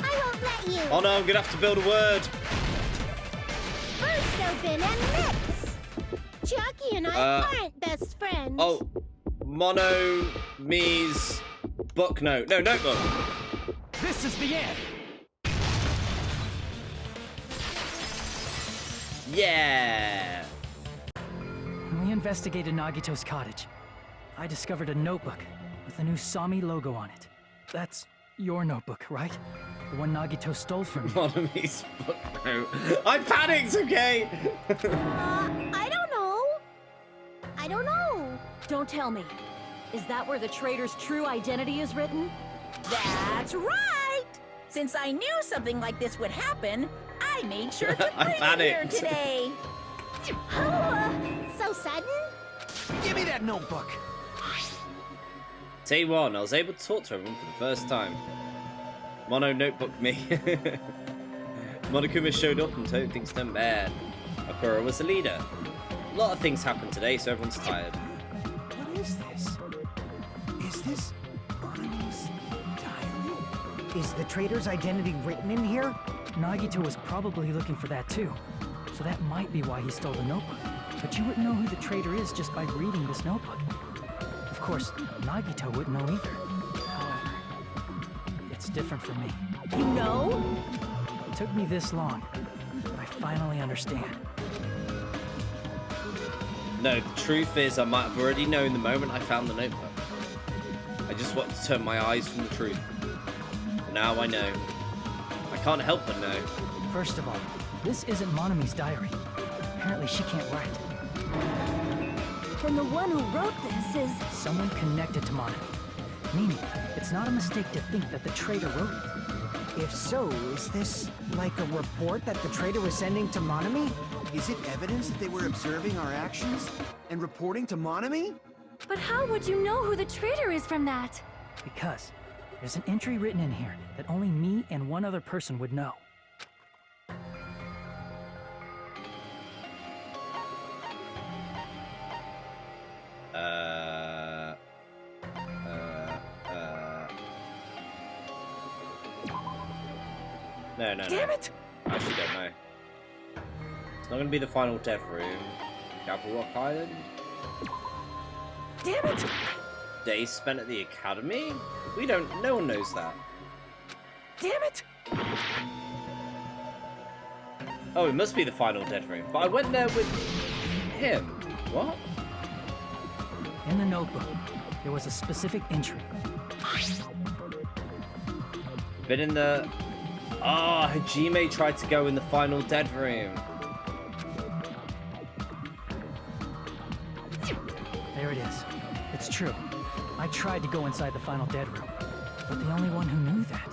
I won't let you. Oh no, I'm gonna have to build a word. Burst open and mix. Chiaki and I aren't best friends. Oh, Mono me's book note. No, notebook. This is the end. Yeah. When we investigated Nagito's cottage, I discovered a notebook with the new Sami logo on it. That's your notebook, right? The one Nagito stole from you. Mono me's book note. I panicked, okay? I don't know. I don't know. Don't tell me. Is that where the traitor's true identity is written? That's right! Since I knew something like this would happen, I made sure to I bring it here panicked. today. So sudden? Give me that notebook! Day one, I was able to talk to everyone for the first time. Mono notebook me. Monokuma showed up and told things turned bad. Akura was the leader. A lot of things happened today, so everyone's tired. What is this? Is this Monami's diary? Is the traitor's identity written in here? Nagito was probably looking for that too. So that might be why he stole the notebook. But you wouldn't know who the traitor is just by reading this notebook. Of course, Nagito wouldn't know either. However, it's different for me. You know? It took me this long, but I finally understand. No, the truth is I might have already known the moment I found the notebook. I just wanted to turn my eyes from the truth. But now I know. I can't help but know. First of all, this isn't Monami's diary. Apparently she can't write. Then the one who wrote this is... Someone connected to Monami. Meaning, it's not a mistake to think that the traitor wrote it. If so, is this like a report that the traitor was sending to Monami? Is it evidence that they were observing our actions and reporting to Monami? But how would you know who the traitor is from that? Because there's an entry written in here that only me and one other person would know. No. Damn it! I actually don't know. It's not going to be the final death room. Gapple Rock Island? Damn it! Days spent at the academy? We don't. No one knows that. Damn it! Oh, it must be the final death room. But I went there with him. What? In the notebook, there was a specific entry. Been in the... Ah, Hajime tried to go in the final dead room. There it is. It's true. I tried to go inside the final dead room, but the only one who knew that.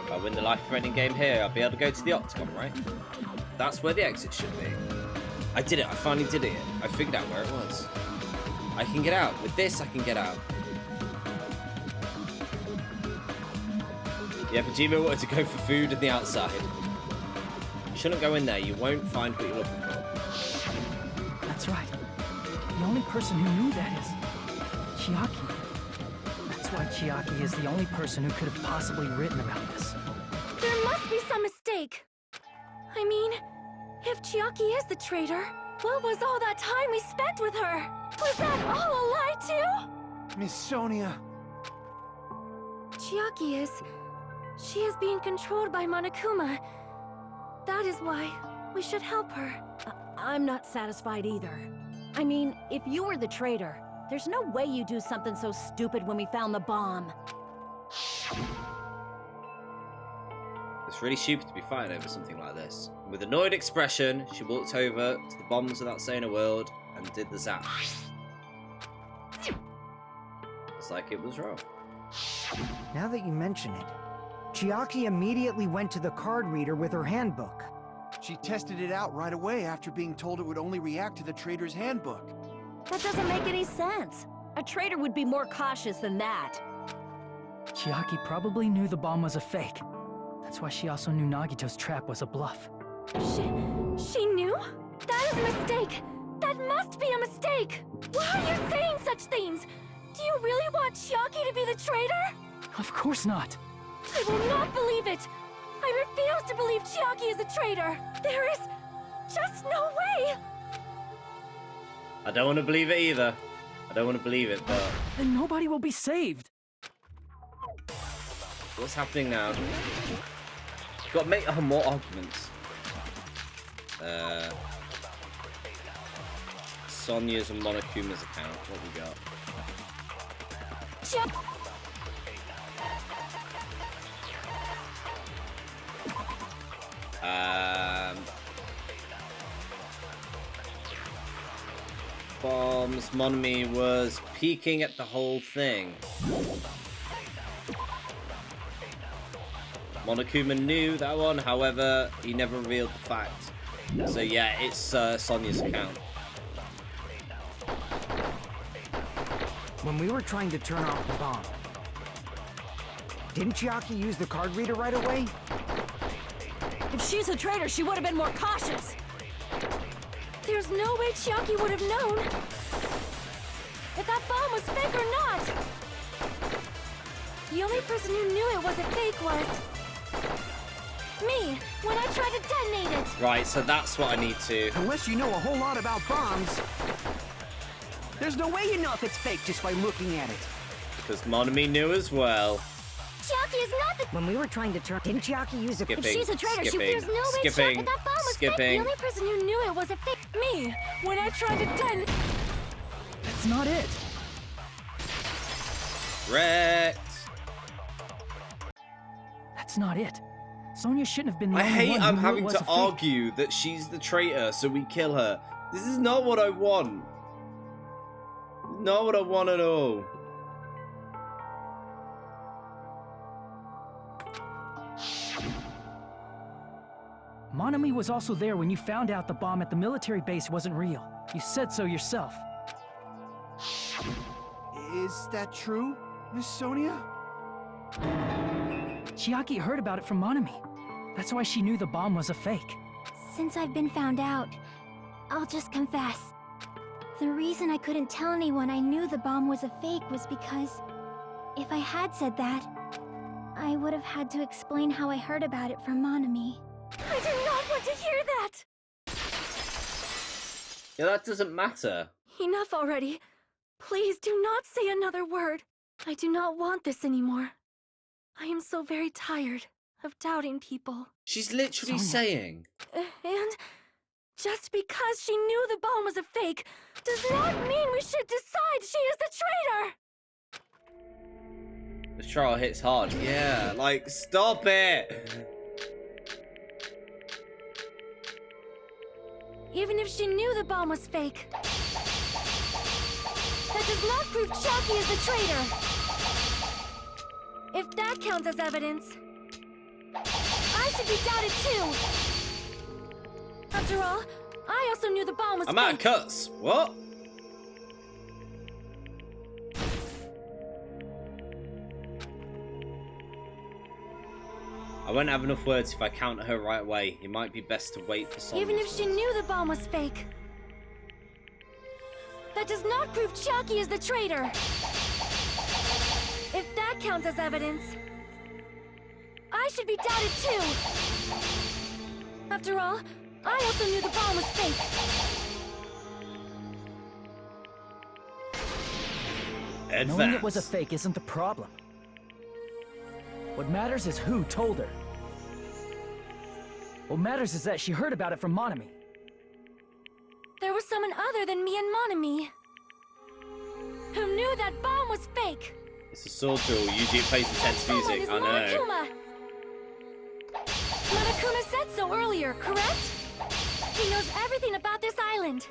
If I win the life-threatening game here, I'll be able to go to the Octagon, right? That's where the exit should be. I did it. I finally did it. I figured out where it was. I can get out. With this, I can get out. Yeah, Kojima wanted to go for food in the outside. You shouldn't go in there. You won't find what you're looking for. That's right. The only person who knew that is Chiaki. That's why Chiaki is the only person who could have possibly written about this. There must be some mistake. I mean, if Chiaki is the traitor, what was all that time we spent with her? Was that all a lie too? Miss Sonia. Chiaki is... She is being controlled by Monokuma. That is why we should help her. I'm not satisfied either. I mean, if you were the traitor, there's no way you'd do something so stupid when we found the bomb. It's really stupid to be fighting over something like this. With an annoyed expression, she walked over to the bombs without saying a word and did the zap. It's like it was wrong. Now that you mention it, Chiaki immediately went to the card reader with her handbook. She tested it out right away after being told it would only react to the traitor's handbook. That doesn't make any sense. A traitor would be more cautious than that. Chiaki probably knew the bomb was a fake. That's why she also knew Nagito's trap was a bluff. She knew? That is a mistake! That must be a mistake! Why are you saying such things? Do you really want Chiaki to be the traitor? Of course not. I will not believe it! I refuse to believe Chiaki is a traitor! There is just no way! I don't want to believe it either. I don't want to believe it, but... Then nobody will be saved. What's happening now? Got to make more arguments. Sonya's and Monokuma's account. What we got? Bombs. Monomi was peeking at the whole thing. Monokuma knew that one, however, he never revealed the fact. So yeah, it's Sonya's account. When we were trying to turn off the bomb, didn't Chiaki use the card reader right away? If she's a traitor, she would have been more cautious. There's no way Chiaki would have known if that bomb was fake or not. The only person who knew it was a fake was me, when I tried to detonate it. Right, so that's what I need to... Unless you know a whole lot about bombs, there's no way you know if it's fake just by looking at it. Because Monomi knew as well. Chiaki is not the... When we were trying to turn... Didn't Chiaki use the... Skipping, If she's a traitor, there's no way skipping, that bomb was skipping. fake. The only person who knew it was a fake... Me, when I tried to detonate... That's not it. Wrecked. That's not it. Sonya shouldn't have been the I only hate one I'm who knew it having was to a fake. argue that she's the traitor, so we kill her. This is not what I want. Not what I want at all. Monomi was also there when you found out the bomb at the military base wasn't real. You said so yourself. Is that true, Miss Sonia? Chiaki heard about it from Monomi. That's why she knew the bomb was a fake. Since I've been found out, I'll just confess. The reason I couldn't tell anyone I knew the bomb was a fake was because if I had said that, I would have had to explain how I heard about it from Monomi. I do not want to hear that! Yeah, that doesn't matter. Enough already. Please do not say another word. I do not want this anymore. I am so very tired of doubting people. She's literally Sonya. saying... And just because she knew the bomb was a fake does not mean we should decide she is the traitor! The trial hits hard. Yeah, like, stop it! Even if she knew the bomb was fake, does not prove Chiaki is the traitor. If that counts as evidence, I should be doubted too. After all, I also knew the bomb was I'm out of fake. cuts. What? I won't have enough words if I counter her right away. It might be best to wait for someone. Even if she knew the bomb was fake, that does not prove Chiaki is the traitor. If that counts as evidence, I should be doubted too. After all, I also knew the bomb was fake. Knowing it was a fake isn't the problem. What matters is who told her. What matters is that she heard about it from Monami. There was someone other than me and Monami who knew that bomb was fake. It's a sword duel. Usually it plays intense music. I know. Monokuma. Monokuma said so earlier, correct? He knows everything about this island.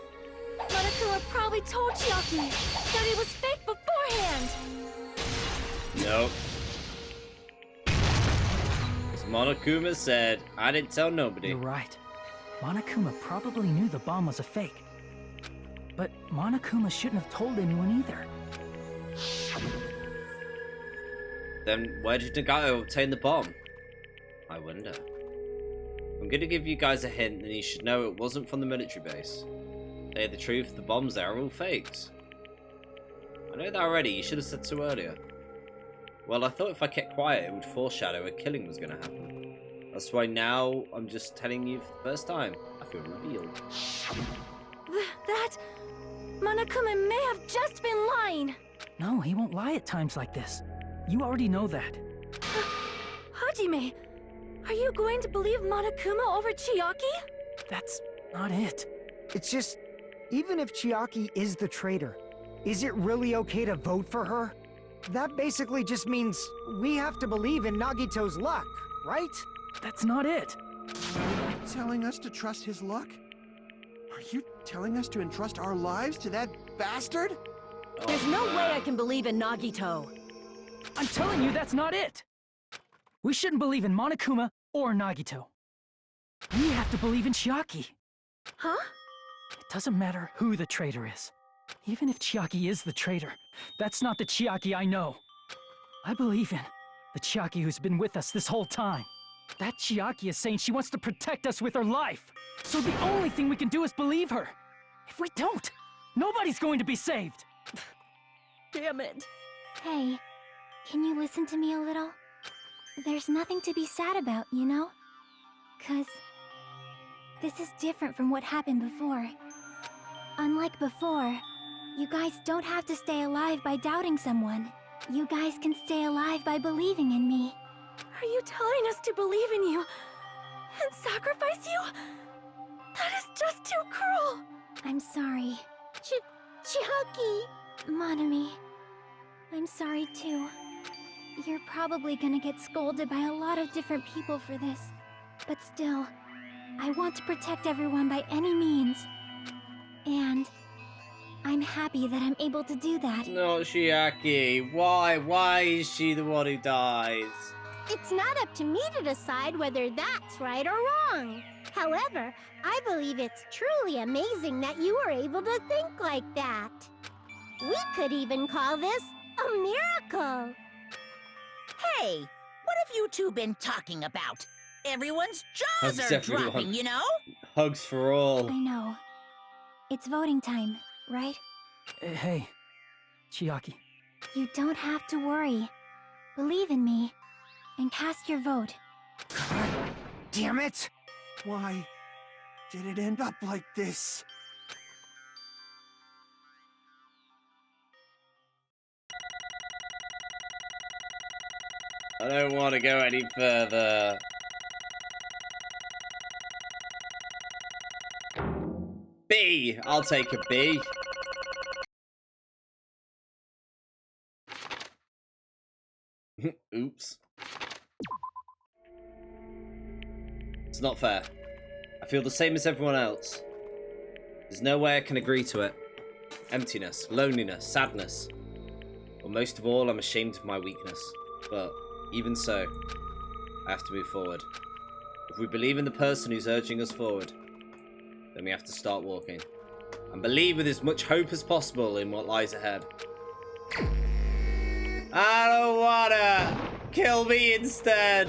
Monokuma probably told Chiaki that it was fake beforehand. Nope. As Monokuma said, I didn't tell nobody. You're right. Monokuma probably knew the bomb was a fake. But Monokuma shouldn't have told anyone either. Then where did Nagato obtain the bomb? I wonder. I'm gonna give you guys a hint, and you should know it wasn't from the military base. Say the truth, the bombs there are all fakes. I know that already, you should have said so earlier. Well, I thought if I kept quiet, it would foreshadow a killing was gonna happen. That's why now I'm just telling you for the first time. I feel revealed. That... Monokuma may have just been lying. No, he won't lie at times like this. You already know that. Hajime, are you going to believe Monokuma over Chiaki? That's not it. It's just, even if Chiaki is the traitor, is it really okay to vote for her? That basically just means we have to believe in Nagito's luck, right? That's not it. Are you telling us to trust his luck? Are you telling us to entrust our lives to that bastard? There's no way I can believe in Nagito. I'm telling you, that's not it. We shouldn't believe in Monokuma or Nagito. We have to believe in Chiaki. Huh? It doesn't matter who the traitor is. Even if Chiaki is the traitor, that's not the Chiaki I know. I believe in the Chiaki who's been with us this whole time. That Chiaki is saying she wants to protect us with her life. So the only thing we can do is believe her. If we don't, nobody's going to be saved. Damn it. Hey, can you listen to me a little? There's nothing to be sad about, you know? 'Cause this is different from what happened before. Unlike before, you guys don't have to stay alive by doubting someone. You guys can stay alive by believing in me. Are you telling us to believe in you and sacrifice you? That is just too cruel. I'm sorry. Chiaki. Monami, I'm sorry too. You're probably gonna get scolded by a lot of different people for this. But still, I want to protect everyone by any means. And I'm happy that I'm able to do that. No, Chiaki. Why? Why is she the one who dies? It's not up to me to decide whether that's right or wrong. However, I believe it's truly amazing that you were able to think like that. We could even call this a miracle. Hey, what have you two been talking about? Everyone's jaws Hugs are everyone. dropping, you know? Hugs for all. I know. It's voting time, right? Hey, Chiaki. You don't have to worry. Believe in me, and cast your vote. God damn it! Why did it end up like this? I don't want to go any further. B. I'll take a B. Oops. It's not fair. I feel the same as everyone else. There's no way I can agree to it. emptiness, loneliness, sadness. But most of all, I'm ashamed of my weakness. But even so, I have to move forward. If we believe in the person who's urging us forward, then we have to start walking. And believe with as much hope as possible in what lies ahead. I don't wanna! Kill me instead!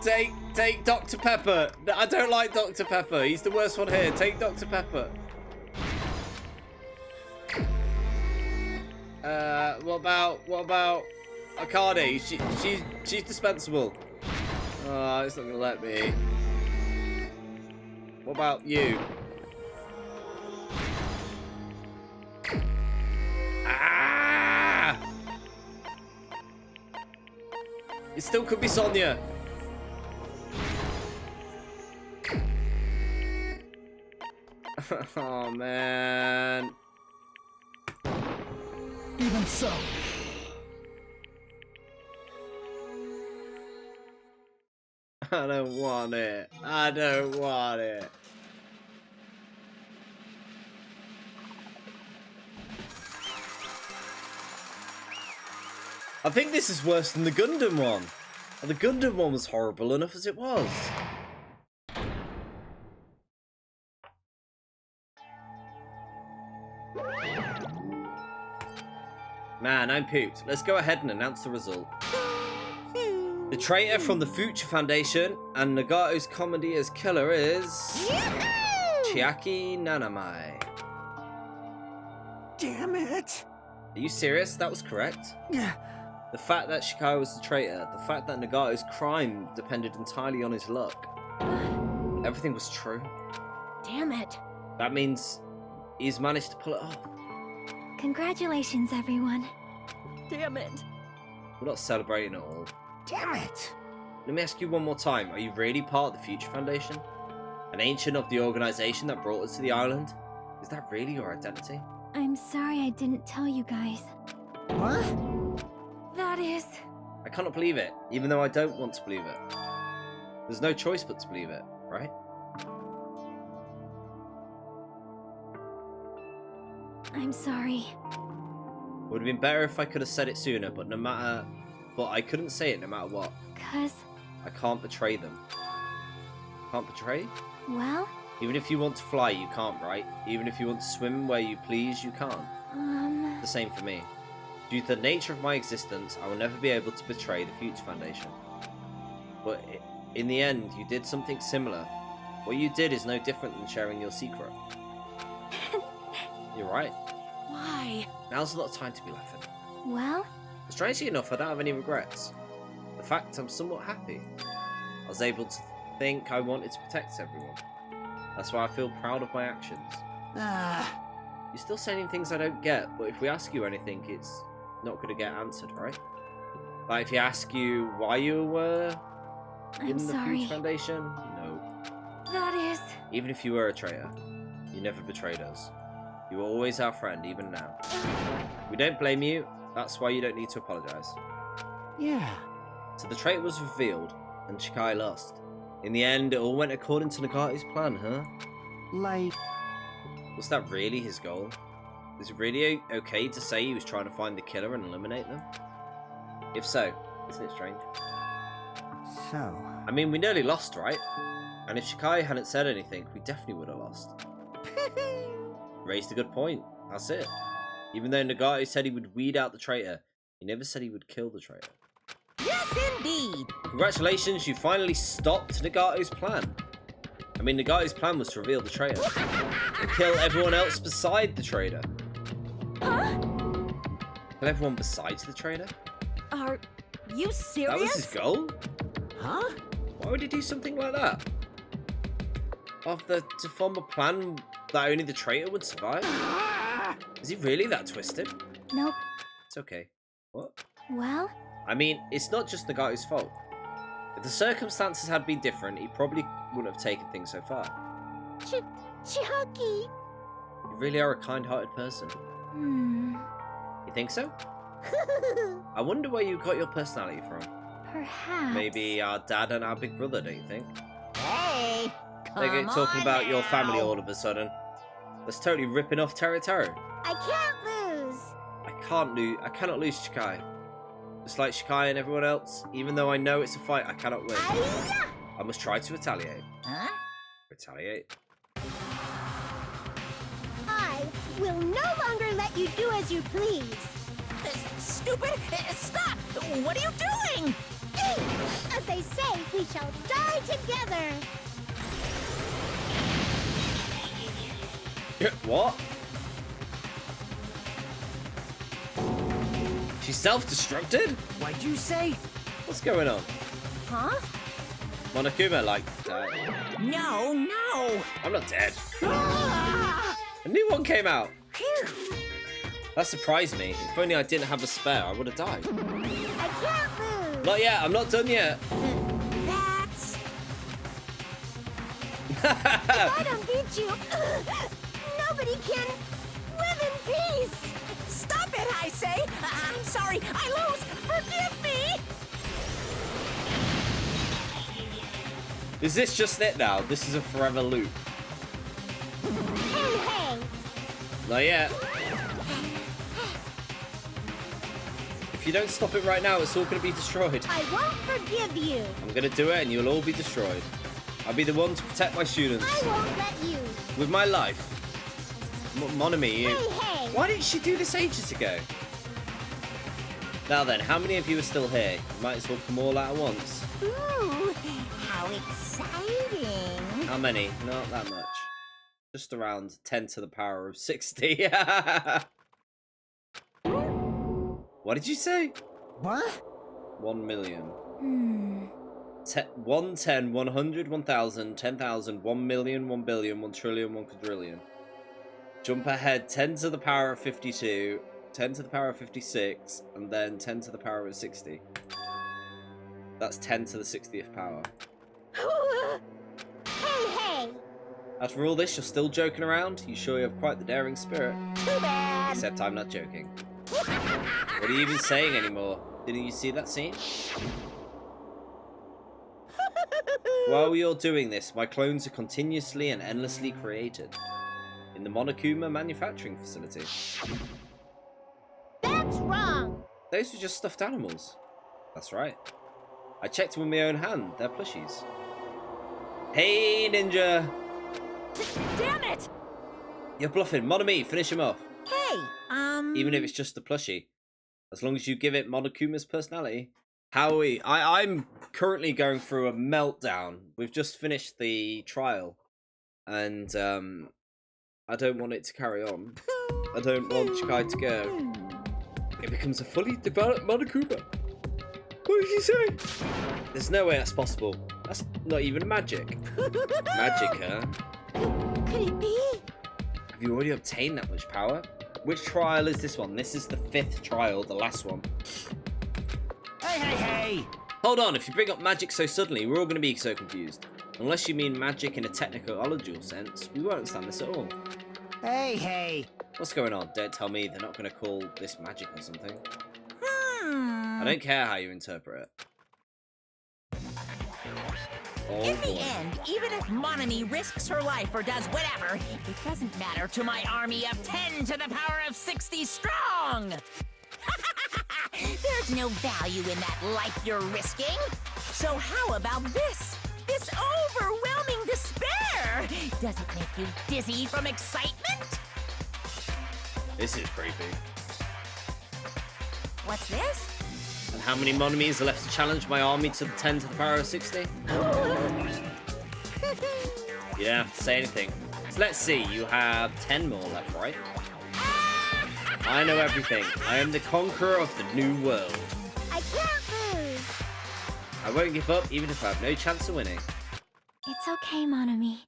Take Dr. Pepper. I don't like Dr. Pepper. He's the worst one here. Take Dr. Pepper. What about Akane? She's dispensable. Oh, it's not gonna let me. What about you? Ah! It still could be Sonya. Oh man. Even so. I don't want it. I don't want it. I think this is worse than the Gundam one. The Gundam one was horrible enough as it was. Man, I'm pooped. Let's go ahead and announce the result. The traitor from the Future Foundation and Nagato's Commandeer's killer is... Chiaki Nanamai. Damn it! Are you serious? That was correct? Yeah. The fact that Shikai was the traitor, the fact that Nagato's crime depended entirely on his luck. Everything was true. Damn it. That means he's managed to pull it off. Congratulations, everyone. Damn it. We're not celebrating at all. Damn it! Let me ask you one more time. Are you really part of the Future Foundation? An ancient of the organization that brought us to the island? Is that really your identity? I'm sorry I didn't tell you guys. What? That is... I cannot believe it, even though I don't want to believe it. There's no choice but to believe it, right? I'm sorry. Would have been better if I could have said it sooner, but I couldn't say it no matter what. 'Cause... I can't betray them. Can't betray? Well... Even if you want to fly, you can't, right? Even if you want to swim where you please, you can't. The same for me. Due to the nature of my existence, I will never be able to betray the Future Foundation. But in the end, you did something similar. What you did is no different than sharing your secret. You're right. Why? Now's not the time to be laughing. Well... Strangely enough, I don't have any regrets. In fact, I'm somewhat happy. I was able to think I wanted to protect everyone. That's why I feel proud of my actions. You're still saying things I don't get, but if we ask you anything, it's not going to get answered, right? Like if you ask you why you were in the Future Foundation, no. That is... Even if you were a traitor, you never betrayed us. You were always our friend, even now. We don't blame you. That's why you don't need to apologize. Yeah. So the traitor was revealed, and Shikai lost. In the end, it all went according to Nagato's plan, huh? Like... Was that really his goal? Is it really okay to say he was trying to find the killer and eliminate them? If so, isn't it strange? So... I mean, we nearly lost, right? And if Shikai hadn't said anything, we definitely would have lost. Raised a good point. That's it. Even though Nagato said he would weed out the traitor, he never said he would kill the traitor. Yes, indeed. Congratulations, you finally stopped Nagato's plan. I mean, Nagato's plan was to reveal the traitor and kill everyone else beside the traitor. Huh? Kill everyone besides the traitor? Are you serious? That was his goal? Huh? Why would he do something like that? To form a plan that only the traitor would survive? Is he really that twisted? Nope. It's okay. What? Well... I mean, it's not just Nagato's fault. If the circumstances had been different, he probably wouldn't have taken things so far. Chiaki. You really are a kind-hearted person. You think so? I wonder where you got your personality from. Perhaps... Maybe our dad and our big brother, don't you think? Hey, They're talking about your family all of a sudden. That's totally ripping off Teru. I can't lose. I cannot lose Shikai. Just like Shikai and everyone else, even though I know it's a fight, I cannot win. Hi-ya! I must try to retaliate. Huh? Retaliate. I will no longer let you do as you please. Stupid! Stop! What are you doing? As they say, we shall die together. What? She's self-destructed? What'd you say? What's going on? Huh? Monokuma, like, died. No! I'm not dead. Ah! A new one came out. Phew. That surprised me. If only I didn't have a spare, I would have died. I can't lose. Not yet, I'm not done yet. That's... If I don't beat you, nobody can live in peace. Stop it, I say! I'm sorry, I lose! Forgive me! Is this just it now? This is a forever loop. Hey! Not yet. If you don't stop it right now, it's all going to be destroyed. I won't forgive you. I'm going to do it and you'll all be destroyed. I'll be the one to protect my students. I won't let you. With my life. Monami, you... Hey! Why didn't she do this ages ago? Now then, how many of you are still here? You might as well come all out at once. Ooh, how exciting! How many? Not that much. Just around 10 to the power of 60. What did you say? What? 1 million. 1, 10, 100, 1,000, 10,000, 1 million, 1 billion, 1 trillion, 1 quadrillion. Jump ahead 10 to the power of 52, 10 to the power of 56, and then 10 to the power of 60. That's 10 to the 60th power. Hey! After all this, you're still joking around? You sure you have quite the daring spirit. Too bad! Except I'm not joking. What are you even saying anymore? Didn't you see that scene? While you're doing this, my clones are continuously and endlessly created. In the Monokuma manufacturing facility. That's wrong. Those were just stuffed animals. That's right. I checked them with my own hand. They're plushies. Hey, ninja! Damn it! You're bluffing. Monami, finish him off. Hey, Even if it's just a plushie. As long as you give it Monokuma's personality. Howie, I'm currently going through a meltdown. We've just finished the trial. And, I don't want it to carry on. I don't want Shikai to go. It becomes a fully developed Monokuma. What did you say? There's no way that's possible. That's not even magic. Magic, huh? Could it be? Have you already obtained that much power? Which trial is this one? This is the 5th trial, the last one. Hey! Hold on, if you bring up magic so suddenly, we're all going to be so confused. Unless you mean magic in a technological sense, we won't understand this at all. Hey! What's going on? Don't tell me they're not going to call this magic or something. Hmm. I don't care how you interpret it. Oh, In the boy. end, even if Monami risks her life or does whatever, it doesn't matter to my army of 10 to the power of 60 strong! There's no value in that life you're risking. So how about this? This overwhelming despair! Does it make you dizzy from excitement? This is creepy. What's this? And how many Monomies are left to challenge my army to the 10 to the power of 60? You don't have to say anything. So let's see, you have 10 more left, right? I know everything. I am the conqueror of the new world. I can't lose. I won't give up even if I have no chance of winning. It's okay, Monami.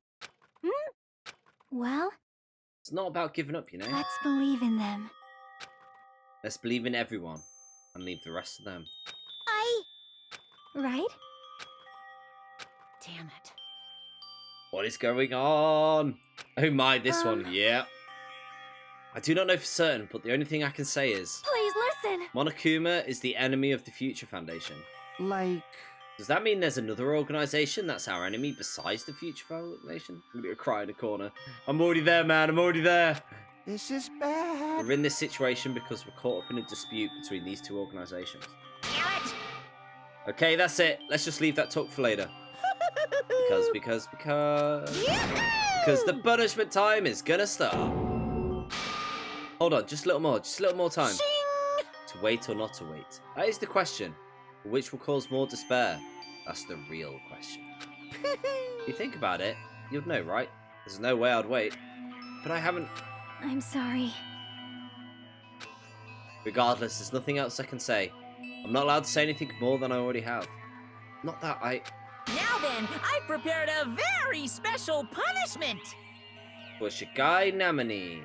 Well, It's not about giving up, you know? let's believe in them. Let's believe in everyone and leave the rest of them. Right? Damn it. What is going on? Oh my, this one, yeah. I do not know for certain, but the only thing I can say is... Please listen! Monokuma is the enemy of the Future Foundation. Like Does that mean there's another organization that's our enemy besides the Future Folk Nation? I'm gonna cry in a corner. I'm already there, man. I'm already there. This is bad. We're in this situation because we're caught up in a dispute between these two organizations. Damn it! Okay, that's it. Let's just leave that talk for later. Because the punishment time is gonna start. Hold on, just a little more time. Shing! To wait or not to wait? That is the question. Which will cause more despair? That's the real question. If you think about it, you'd know, right? There's no way I'd wait. But I haven't... I'm sorry. Regardless, there's nothing else I can say. I'm not allowed to say anything more than I already have. Not that I... Now then, I've prepared a very special punishment. For Shigai Namini,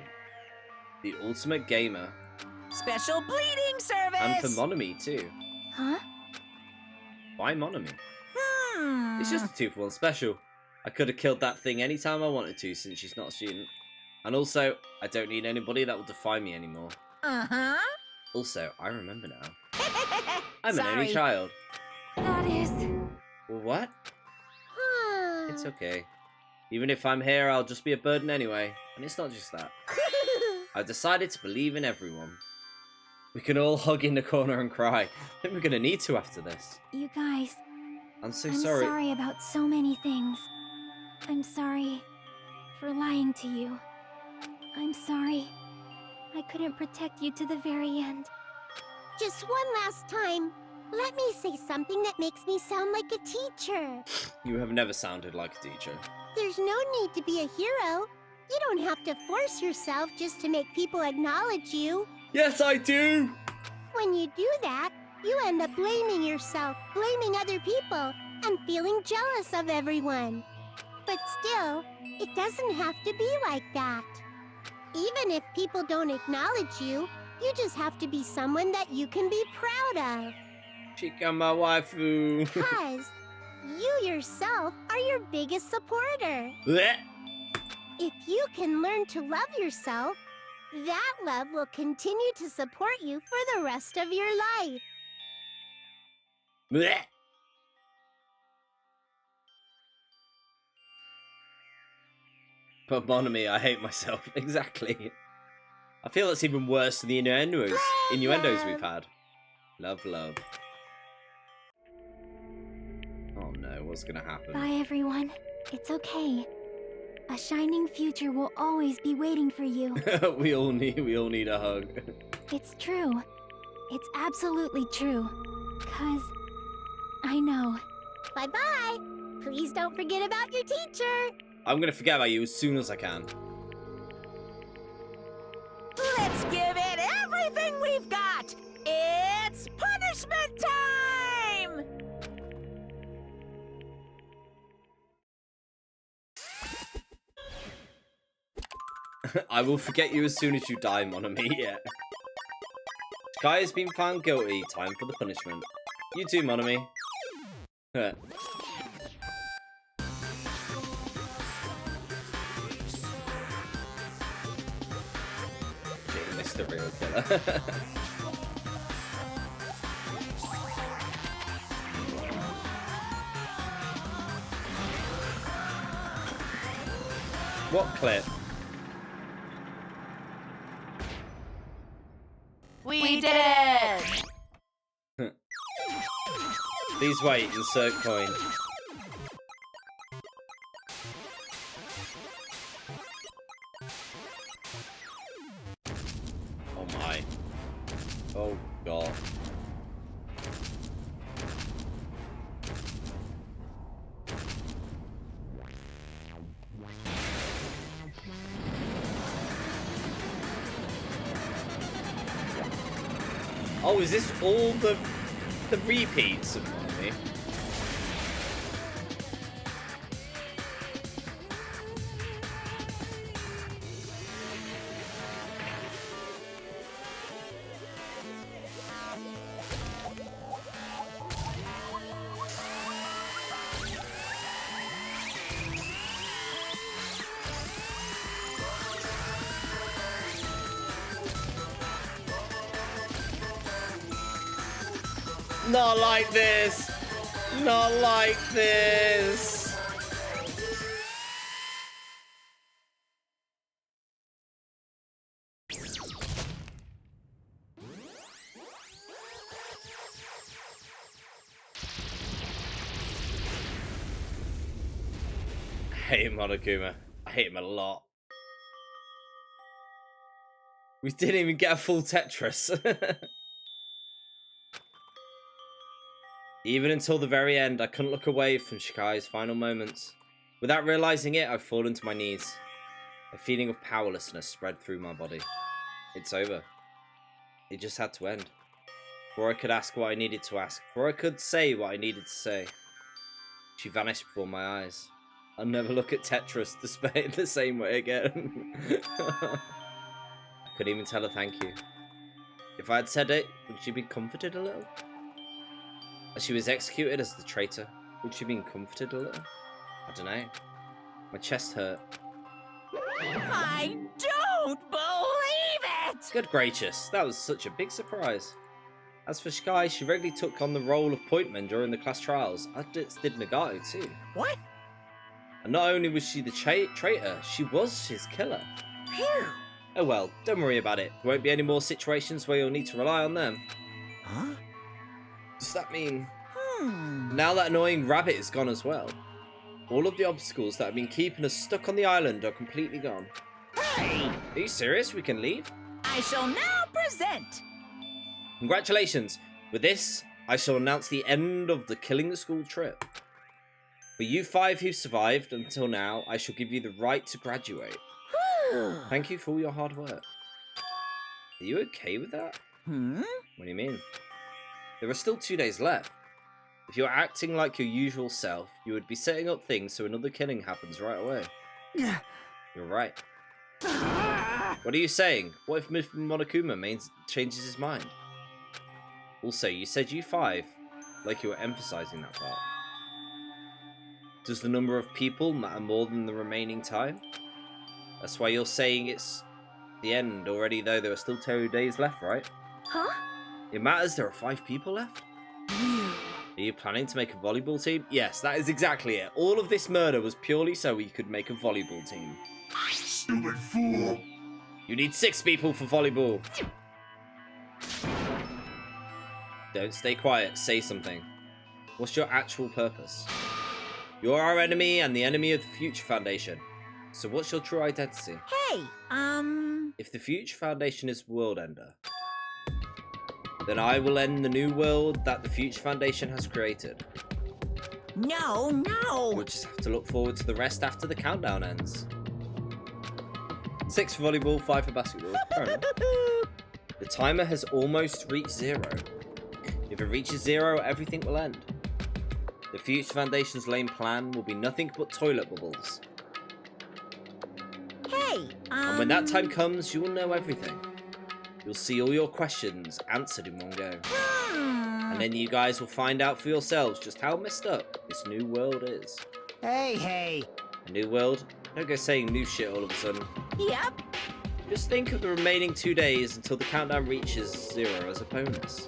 the ultimate gamer. Special bleeding service. And for Monomi, too. Huh? Why Monomi? It's just a 2-for-1 special. I could have killed that thing anytime I wanted to since she's not a student. And also, I don't need anybody that will define me anymore. Uh-huh. Also, I remember now. I'm an Sorry. only child. That is... Well, what? It's okay. Even if I'm here, I'll just be a burden anyway. And it's not just that. I've decided to believe in everyone. We can all hug in the corner and cry. I think we're gonna need to after this. You guys, I'm so I'm sorry. sorry about so many things. I'm sorry for lying to you. I'm sorry I couldn't protect you to the very end. Just one last time. Let me say something that makes me sound like a teacher. You have never sounded like a teacher. There's no need to be a hero. You don't have to force yourself just to make people acknowledge you. Yes, I do! When you do that, you end up blaming yourself, blaming other people, and feeling jealous of everyone. But still, it doesn't have to be like that. Even if people don't acknowledge you, you just have to be someone that you can be proud of. Chikama waifu. Because you yourself are your biggest supporter. Blech. If you can learn to love yourself, that love will continue to support you for the rest of your life. Blech. But Monomi, I hate myself. Exactly. I feel that's even worse than the innuendos we've had. Love, love. Oh no, what's gonna happen? Bye, everyone. It's okay. A shining future will always be waiting for you. we all need a hug. It's true. It's absolutely true. 'Cause I know. Bye-bye. Please don't forget about your teacher. I'm gonna forget about you as soon as I can. Let's give it everything we've got. It's punishment time! I will forget you as soon as you die, Monomi. Yeah. Sky has been found guilty. Time for the punishment. You too, Monomi. Huh. Jay missed the real killer. What clip? We did it! Please wait, insert coin. Oh my. Oh god. Oh, is this all the repeats of Monomi? Not like this! Not like this. I hate Monokuma. I hate him a lot. We didn't even get a full Tetris. Even until the very end, I couldn't look away from Shikai's final moments. Without realizing it, I've fallen to my knees. A feeling of powerlessness spread through my body. It's over. It just had to end. Before I could ask what I needed to ask. Before I could say what I needed to say. She vanished before my eyes. I'll never look at Tetris the same way again. I couldn't even tell her thank you. If I had said it, would she be comforted a little? As she was executed as the traitor, would she be comforted a little? I don't know. My chest hurt. I don't believe it! Good gracious, that was such a big surprise. As for Sky, she regularly took on the role of pointman during the class trials, as did Nagato too. What? And not only was she the traitor, she was his killer. Phew. Oh well, don't worry about it. There won't be any more situations where you'll need to rely on them. Huh? Does that mean... Now that annoying rabbit is gone as well, all of the obstacles that have been keeping us stuck on the island are completely gone. Hey! Are you serious? We can leave? I shall now present. Congratulations. With this, I shall announce the end of the Killing the School trip. For you 5 who survived until now, I shall give you the right to graduate. Thank you for all your hard work. Are you okay with that? What do you mean? There are still 2 days left. If you're acting like your usual self, you would be setting up things so another killing happens right away. You're right. What are you saying? What if Mr. Monokuma changes his mind? Also, you said you 5, like you were emphasizing that part. Does the number of people matter more than the remaining time? That's why you're saying it's the end already, though there are still 2 days left, right? Huh? It matters there are 5 people left? Are you planning to make a volleyball team? Yes, that is exactly it. All of this murder was purely so we could make a volleyball team. Stupid fool! You need 6 people for volleyball. Don't stay quiet, say something. What's your actual purpose? You're our enemy and the enemy of the Future Foundation. So what's your true identity? Hey, If the Future Foundation is world ender, then I will end the new world that the Future Foundation has created. No. We'll just have to look forward to the rest after the countdown ends. 6 for volleyball, 5 for basketball. Fair enough. The timer has almost reached 0. If it reaches 0, everything will end. The Future Foundation's lame plan will be nothing but toilet bubbles. Hey, And when that time comes, you will know everything. You'll see all your questions answered in one go. And then you guys will find out for yourselves just how messed up this new world is. Hey. A new world? Don't go saying new shit all of a sudden. Yep. Just think of the remaining 2 days until the countdown reaches 0 as a bonus.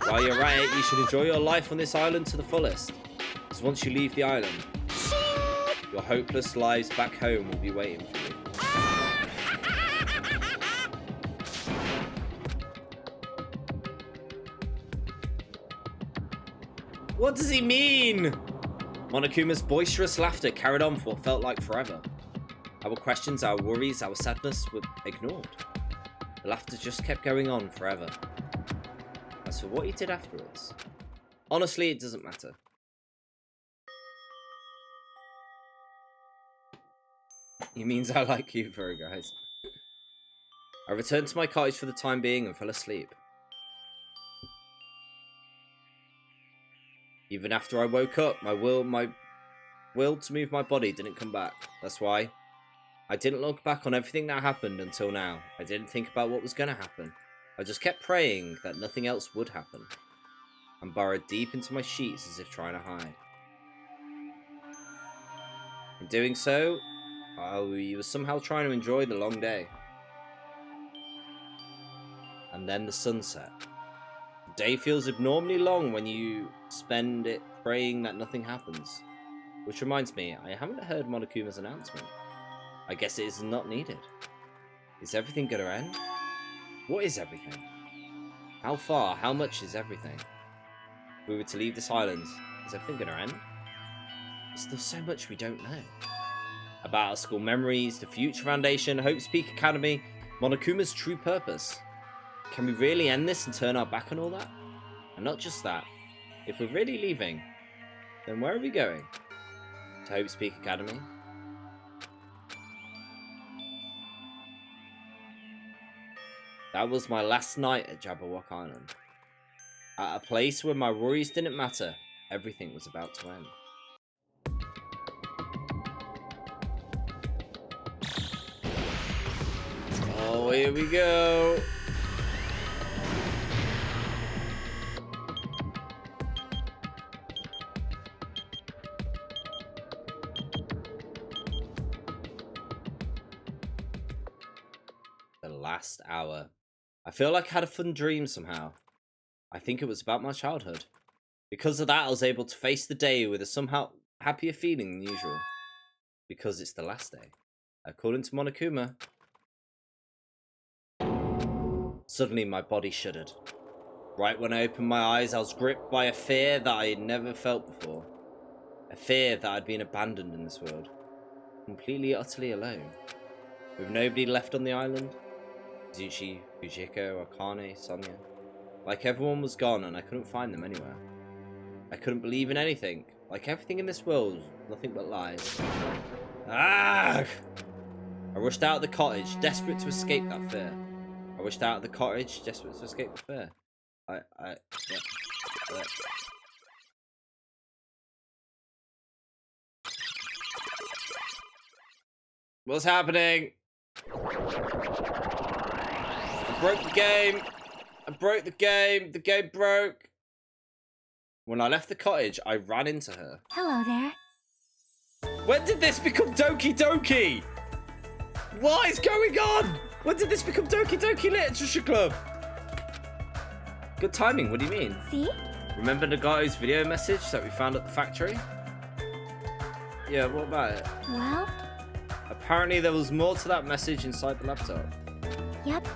While you're at it, you should enjoy your life on this island to the fullest. Because once you leave the island, your hopeless lives back home will be waiting for you. What does he mean? Monokuma's boisterous laughter carried on for what felt like forever. Our questions, our worries, our sadness were ignored. The laughter just kept going on forever. As for what he did afterwards, honestly, it doesn't matter. He means I like you, Furry guys. I returned to my cottage for the time being and fell asleep. Even after I woke up, my will to move my body didn't come back. That's why I didn't look back on everything that happened until now. I didn't think about what was going to happen. I just kept praying that nothing else would happen, and burrowed deep into my sheets as if trying to hide. In doing so, I was somehow trying to enjoy the long day. And then the sun set. The day feels abnormally long when you spend it praying that nothing happens. Which reminds me, I haven't heard Monokuma's announcement. I guess it is not needed. Is everything gonna end? What is everything? How far? How much is everything? If we were to leave this island, is everything gonna end? There's still so much we don't know. About our school memories, the Future Foundation, Hope's Peak Academy, Monokuma's true purpose. Can we really end this and turn our back on all that? And not just that. If we're really leaving, then where are we going? To Hope's Peak Academy? That was my last night at Jabberwock Island. At a place where my worries didn't matter, everything was about to end. Oh, here we go. The last hour. I feel like I had a fun dream somehow. I think it was about my childhood. Because of that, I was able to face the day with a somehow happier feeling than usual. Because it's the last day. According to Monokuma. Suddenly my body shuddered. Right when I opened my eyes, I was gripped by a fear that I had never felt before. A fear that I'd been abandoned in this world. Completely, utterly alone. With nobody left on the island. Zuchi, Fujiko, Akane, Sonia. Like everyone was gone and I couldn't find them anywhere. I couldn't believe in anything. Like everything in this world was nothing but lies. Ah! I rushed out of the cottage, desperate to escape that fear. I rushed out of the cottage, desperate to escape the fear. Yeah. What's happening? I broke the game. I broke the game. The game broke. When I left the cottage, I ran into her. Hello there. When did this become Doki Doki? What is going on? When did this become Doki Doki Literature Club? Good timing, what do you mean? See? Remember Nagato's video message that we found at the factory? Yeah, what about it? Well? Apparently there was more to that message inside the laptop. Yep.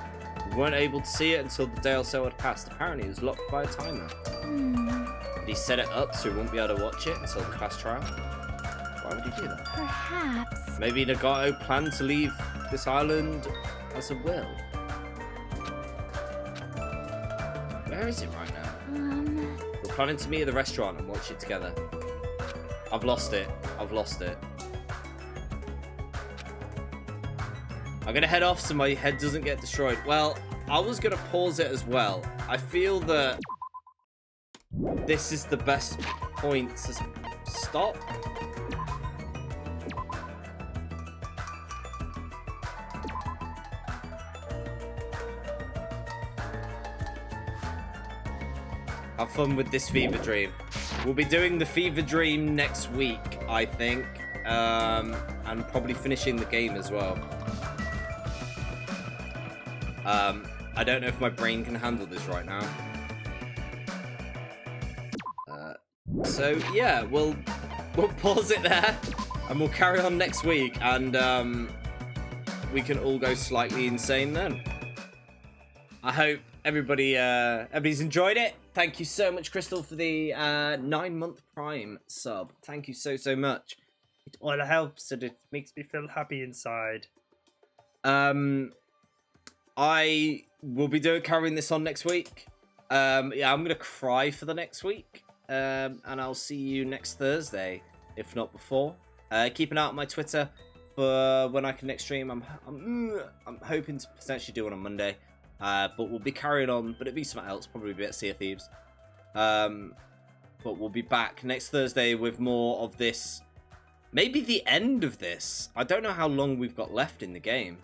We weren't able to see it until the day or so had passed. Apparently it was locked by a timer. Did he set it up so we won't be able to watch it until the class trial? Why would he do that? Perhaps. Maybe Nagato planned to leave this island as a will. Where is it right now? We're planning to meet at the restaurant and watch it together. I've lost it. I've lost it. I'm gonna head off so my head doesn't get destroyed. Well, I was gonna pause it as well. I feel that this is the best point to stop. Have fun with this fever dream. We'll be doing the fever dream next week, I think. And probably finishing the game as well. I don't know if my brain can handle this right now. So yeah, we'll pause it there, and we'll carry on next week, and we can all go slightly insane then. I hope everybody's enjoyed it. Thank you so much, Crystal, for the 9-month Prime sub. Thank you so much. It all helps, and it makes me feel happy inside. I will be carrying this on next week. Yeah, I'm gonna cry for the next week. And I'll see you next Thursday, if not before. Keep an eye on my Twitter for when I can next stream. I'm hoping to potentially do one on Monday, but we'll be carrying on. But it'll be something else, probably a bit of Sea of Thieves. But we'll be back next Thursday with more of this. Maybe the end of this. I don't know how long we've got left in the game.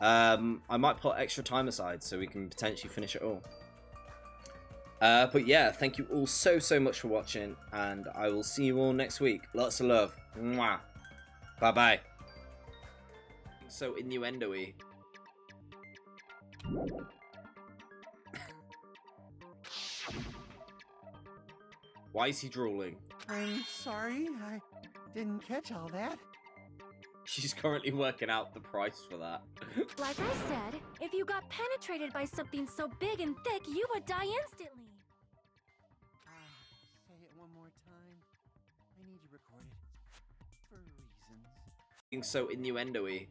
I might put extra time aside so we can potentially finish it all. But yeah, thank you all so much for watching, and I will see you all next week. Lots of love. Mwah. Bye bye. So innuendo-y. Why is he drooling? I'm sorry, I didn't catch all that. She's currently working out the price for that. Like I said, if you got penetrated by something so big and thick, you would die instantly. Say it one more time. I need you recorded. For reasons. Being so innuendo-y.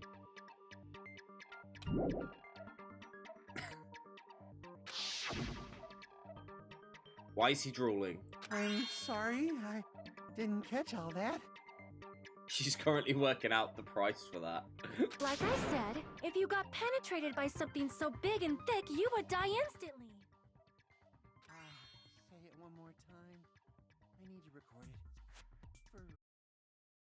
Why is he drooling? I'm sorry, I didn't catch all that. She's currently working out the price for that. Like I said, if you got penetrated by something so big and thick, you would die instantly. Say it one more time. I need you recorded. For